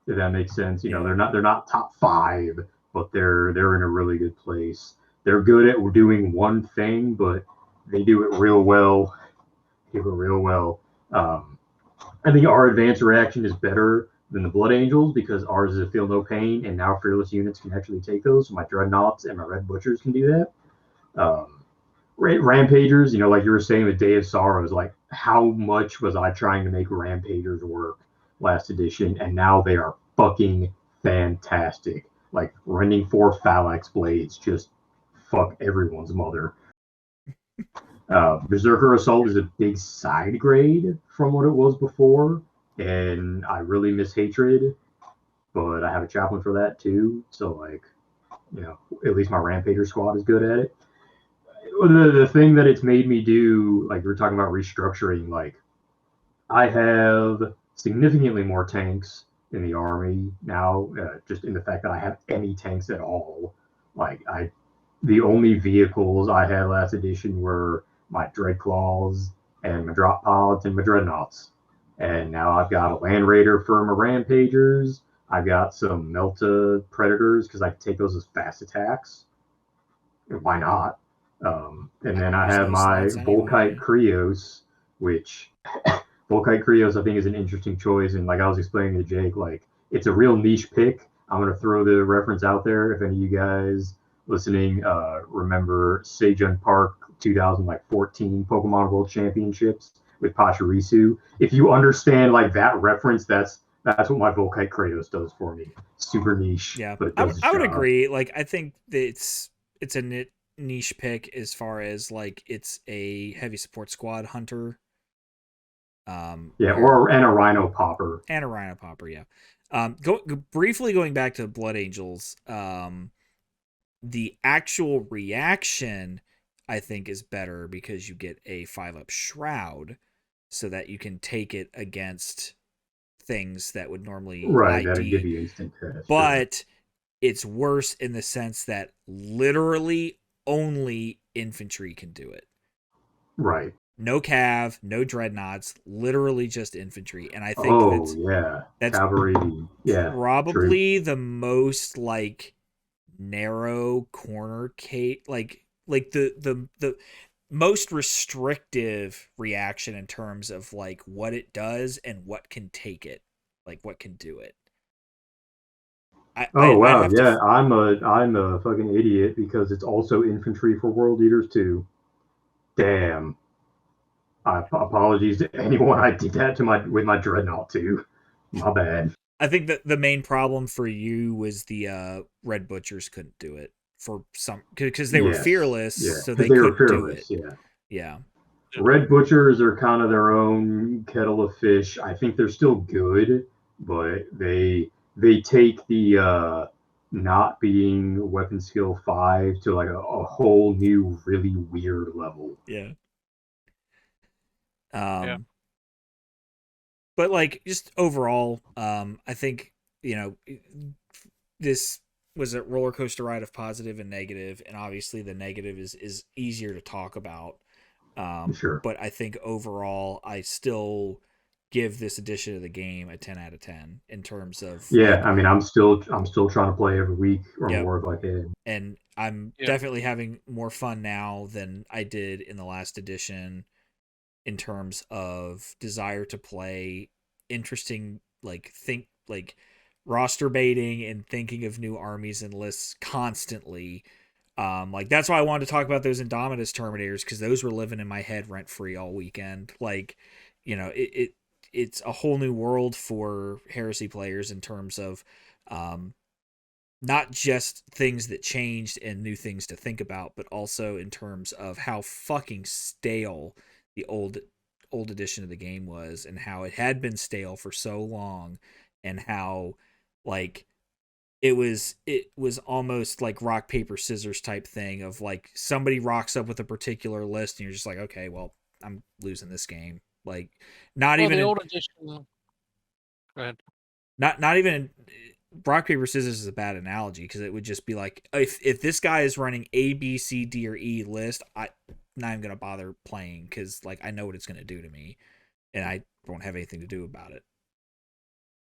If that makes sense. You know, they're not top 5, but they're in a really good place. They're good at doing one thing, but they do it real well. I think our advanced reaction is better than the Blood Angels because ours is a feel no pain, and now fearless units can actually take those. So my Dreadnoughts and my Red Butchers can do that. Rampagers, you know, like you were saying with Day of Sorrows, like how much was I trying to make Rampagers work last edition, and now they are fucking fantastic. Like running 4 Phalanx Blades just fuck everyone's mother. Berserker Assault is a big side grade from what it was before, and I really miss Hatred, but I have a chaplain for that too. So like, you know, at least my Rampager squad is good at it. The thing that it's made me do, like we were talking about restructuring, like I have significantly more tanks in the army now, just in the fact that I have any tanks at all. Like the only vehicles I had last edition were my Dreadclaws and my Drop Pods and my Dreadnoughts. And now I've got a Land Raider for my Rampagers. I've got some Melta Predators because I can take those as fast attacks. Why not? And then I have my Volkite Krios, which Volkite Krios I think is an interesting choice. And like I was explaining to Jake, like it's a real niche pick. I'm gonna throw the reference out there. If any of you guys listening remember Sejun Park 2014 Pokemon World Championships with Pachirisu, if you understand like that reference, that's what my Volkite Kratos does for me. Super niche. Yeah, but I would agree. Like I think that it's a niche pick as far as like it's a heavy support squad hunter. Yeah, and a Rhino Popper. And a Rhino Popper, yeah. Briefly going back to Blood Angels, the actual reaction I think is better because you get a 5-up Shroud so that you can take it against things that would normally right, that would give you instant cast. But sure. It's worse in the sense that literally only infantry can do it. Right. No cav, no dreadnoughts, literally just infantry. And I think that's cavalry. Yeah, probably the most like narrow corner like the most restrictive reaction in terms of like what it does and what can take it, like what can do it. I'm a fucking idiot because it's also infantry for World Eaters too. Damn. Apologies to anyone I did that to with my Dreadnought too. My bad. I think that the main problem for you was the Red Butchers couldn't do it for some because they were fearless, so they couldn't do it. Yeah. Red Butchers are kind of their own kettle of fish. I think they're still good, but they take the not being weapon skill 5 to like a whole new really weird level. Yeah. But like just overall, I think, you know, this was a roller coaster ride of positive and negative, and obviously the negative is easier to talk about. Sure. But I think overall, I still give this edition of the game a 10 out of 10 in terms of. Yeah, like, I mean, I'm still trying to play every week or more if I can. And I'm definitely having more fun now than I did in the last edition in terms of desire to play, interesting, like roster baiting and thinking of new armies and lists constantly. Like that's why I wanted to talk about those Indomitus Terminators because those were living in my head rent free all weekend. Like, you know, it it's a whole new world for Heresy players in terms of not just things that changed and new things to think about, but also in terms of how fucking stale the old edition of the game was, and how it had been stale for so long, and how like it was almost like rock paper scissors type thing of like somebody rocks up with a particular list and you're just like, okay, well, I'm losing this game. Like not Well, even the in, old edition. Go ahead. not even rock paper scissors is a bad analogy, because it would just be like, if this guy is running A, B, C, D, or E list, I'm not even gonna bother playing, because like I know what it's gonna do to me, and I won't have anything to do about it.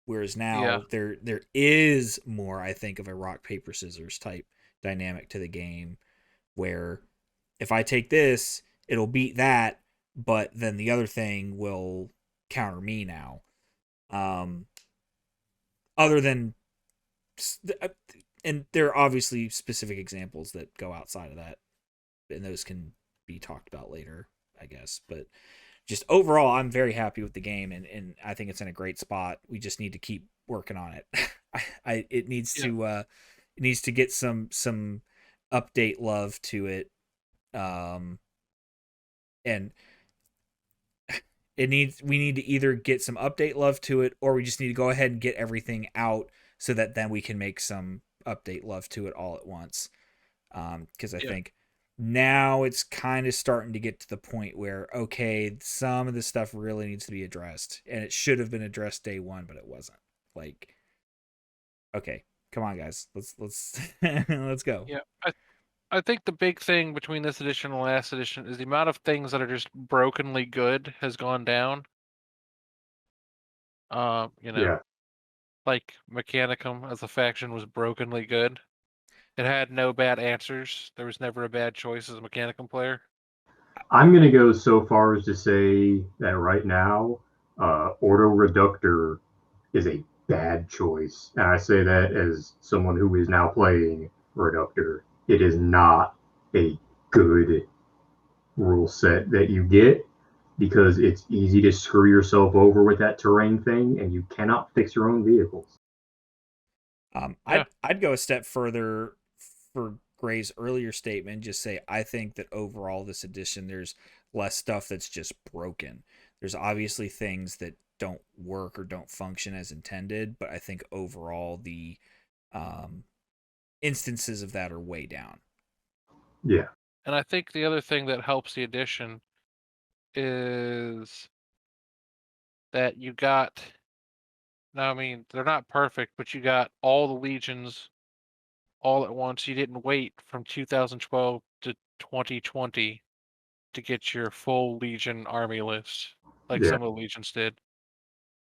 Whereas now there is more, I think, of a rock paper scissors type dynamic to the game, where if I take this, it'll beat that, but then the other thing will counter me now. Other than, and there are obviously specific examples that go outside of that, and those can be talked about later, I guess. But just overall, I'm very happy with the game, and I think it's in a great spot. We just need to keep working on it. It needs to get some update love to it, and we need to either get some update love to it, or we just need to go ahead and get everything out so that then we can make some update love to it all at once. Because I think now it's kind of starting to get to the point where, okay, some of the stuff really needs to be addressed, and it should have been addressed day one, but it wasn't. Like, okay, come on, guys, let's let's go. Yeah, I think the big thing between this edition and the last edition is the amount of things that are just brokenly good has gone down. Like Mechanicum as a faction was brokenly good. It had no bad answers. There was never a bad choice as a Mechanicum player. I'm going to go so far as to say that right now, Ordo Reductor is a bad choice. And I say that as someone who is now playing Reductor. It is not a good rule set that you get, because it's easy to screw yourself over with that terrain thing, and you cannot fix your own vehicles. I'd go a step further for Gray's earlier statement. Just say I think that overall this edition, there's less stuff that's just broken. There's obviously things that don't work or don't function as intended, but I think overall the instances of that are way down. Yeah. And I think the other thing that helps the edition is that you got, now I mean, they're not perfect, but you got all the legions all at once. You didn't wait from 2012 to 2020 to get your full legion army list like some of the legions did.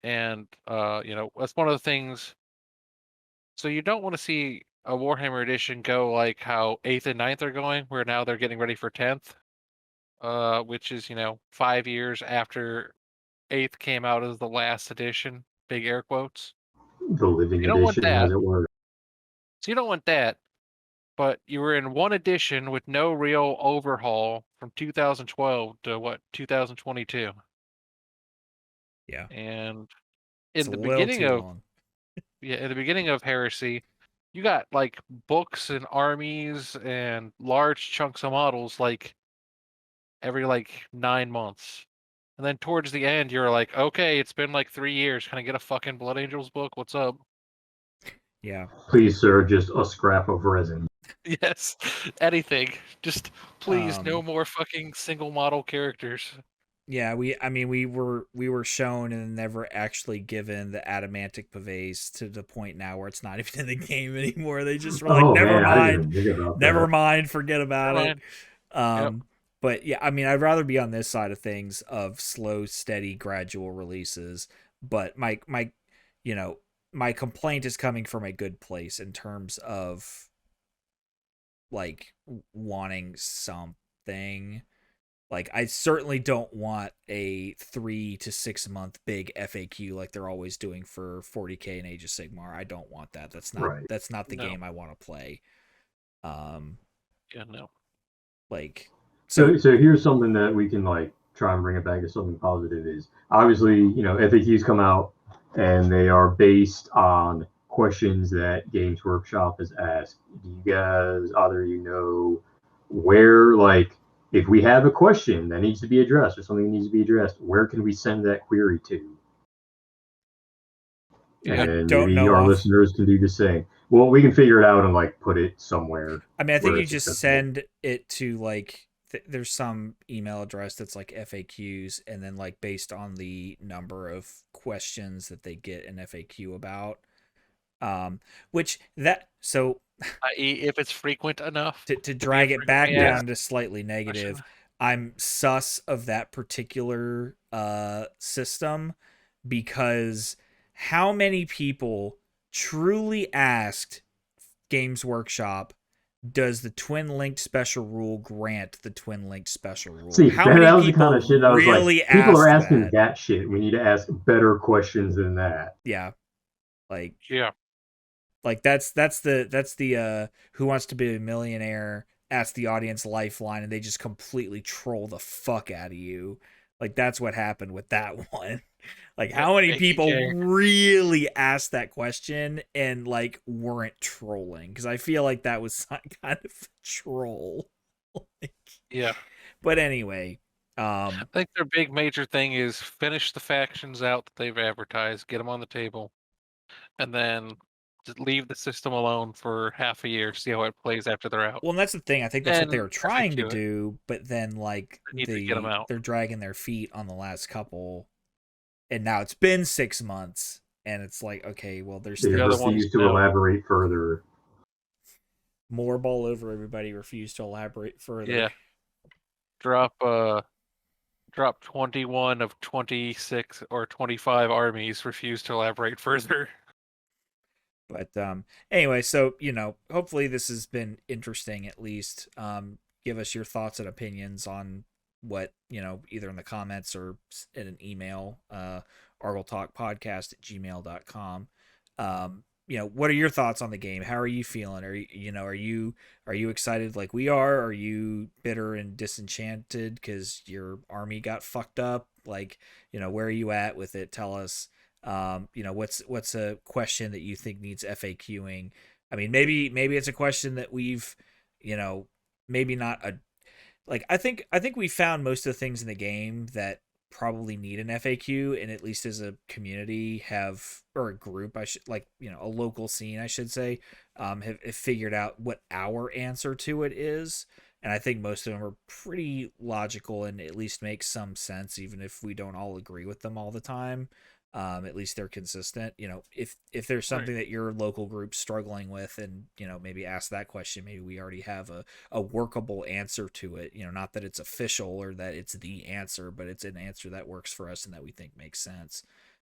And that's one of the things. So you don't want to see a Warhammer edition go like how 8th and 9th are going, where now they're getting ready for 10th, which is 5 years after 8th came out as the last edition, big air quotes. The living edition, as it were. So you don't want that, but you were in one edition with no real overhaul from 2012 to 2022. Yeah. And It's in the a little beginning too of long. in the beginning of Heresy, you got like books and armies and large chunks of models like every like 9 months. And then towards the end, you're like, okay, it's been like 3 years. Can I get a fucking Blood Angels book? What's up? Yeah. Please, sir, just a scrap of resin. Yes, anything. Just please, no more fucking single model characters. Yeah, we were shown and never actually given the adamantic pavés to the point now where it's not even in the game anymore. They just were like, never mind, forget about it. But yeah, I mean, I'd rather be on this side of things of slow, steady, gradual releases. But my complaint is coming from a good place in terms of like wanting something. Like, I certainly don't want a 3 to 6 month big FAQ like they're always doing for 40K and Age of Sigmar. I don't want that. That's not the game I want to play. Yeah, no. Like, so here's something that we can like try and bring it back to something positive is obviously, FAQs come out and they are based on questions that Games Workshop has asked. Do you guys, where, like, if we have a question that needs to be addressed or something that needs to be addressed, where can we send that query to? Yeah. And don't maybe know our off- listeners can do the same. Well, we can figure it out and like put it somewhere. I mean, I think where you it's just accessible. send it to like there's some email address that's like FAQs, and then like based on the number of questions that they get an FAQ about, which that so I.e., if it's frequent enough. to drag it back frequently down to slightly negative, question. I'm sus of that particular system, because how many people truly asked Games Workshop, does the twin linked special rule grant the twin linked special rule? See, How that many was the people kind of shit I was really like, people are asked asking that shit. We need to ask better questions than that. Yeah, like Yeah. like that's the Who Wants to Be a Millionaire, ask the audience lifeline, and they just completely troll the fuck out of you. Like that's what happened with that one. Like how many people really asked that question and like weren't trolling? Because I feel like that was kind of a troll. Yeah. But anyway, I think their big major thing is finish the factions out that they've advertised, get them on the table, and then just leave the system alone for half a year, see how it plays after they're out. well, and that's the thing. I think that's what they And were trying to FAQ it. do, but then like They need to get 'em out. they're dragging their feet on the last couple, and now it's been 6 months, and it's like, okay, well, there's They The other refuse ones to know. elaborate further. more ball over everybody. Refuse to elaborate further. Yeah. Drop 21 of 26 or 25 armies, refuse to elaborate further. But anyway, so hopefully this has been interesting at least. Give us your thoughts and opinions on what either in the comments or in an email, argeltalkpodcast@gmail.com. What are your thoughts on the game? How are you feeling? Are you excited like we are? Are you bitter and disenchanted because your army got fucked up? Like, where are you at with it? Tell us. What's a question that you think needs FAQing? I mean, maybe it's a question that we've, maybe not a, like, I think we found most of the things in the game that probably need an FAQ, and at least as a community have, or a group, I should like, a local scene, I should say, have figured out what our answer to it is. And I think most of them are pretty logical and at least make some sense, even if we don't all agree with them all the time. At least they're consistent. If there's something that your local group's struggling with, and maybe ask that question, maybe we already have a workable answer to it. Not that it's official or that it's the answer, but it's an answer that works for us and that we think makes sense.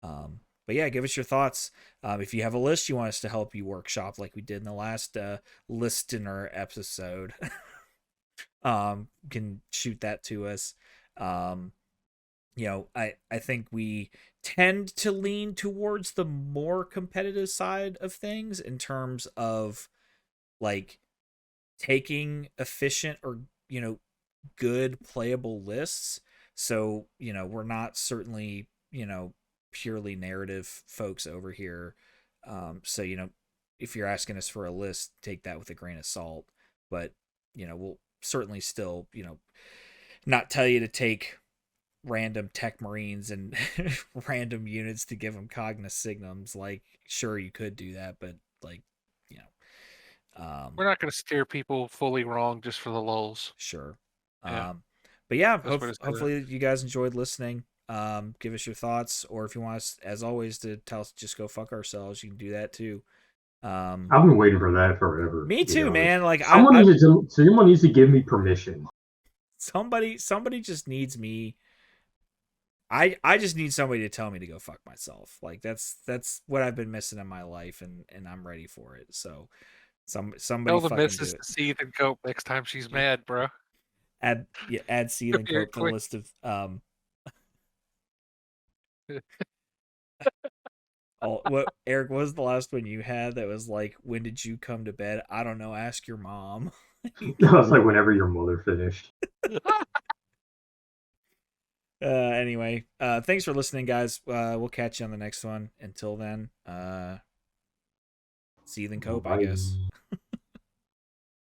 But yeah, give us your thoughts. If you have a list you want us to help you workshop like we did in the last listener episode, can shoot that to us. I think we tend to lean towards the more competitive side of things in terms of like taking efficient or good playable lists. So we're not certainly purely narrative folks over here. So if you're asking us for a list, take that with a grain of salt. But we'll certainly still not tell you to take random tech marines and random units to give them cognoscignums. Like, sure, you could do that, but like, We're not going to steer people fully wrong just for the lulz. Sure. Yeah. But yeah, hopefully you guys enjoyed listening. Give us your thoughts, or if you want us, as always, to tell us just go fuck ourselves, you can do that too. I've been waiting for that forever. Me too, man. Like someone needs to give me permission. Somebody just needs me. I just need somebody to tell me to go fuck myself. Like that's what I've been missing in my life, and I'm ready for it. So somebody tell the fucking missus do it. to seethe and cope next time she's mad, bro. Add seethe and cope to the list of what Eric, what was the last one you had that was like, when did you come to bed? I don't know, ask your mom. I was like, whenever your mother finished. Anyway, thanks for listening, guys. We'll catch you on the next one. Until then, see you then, Cope, I guess. Bye.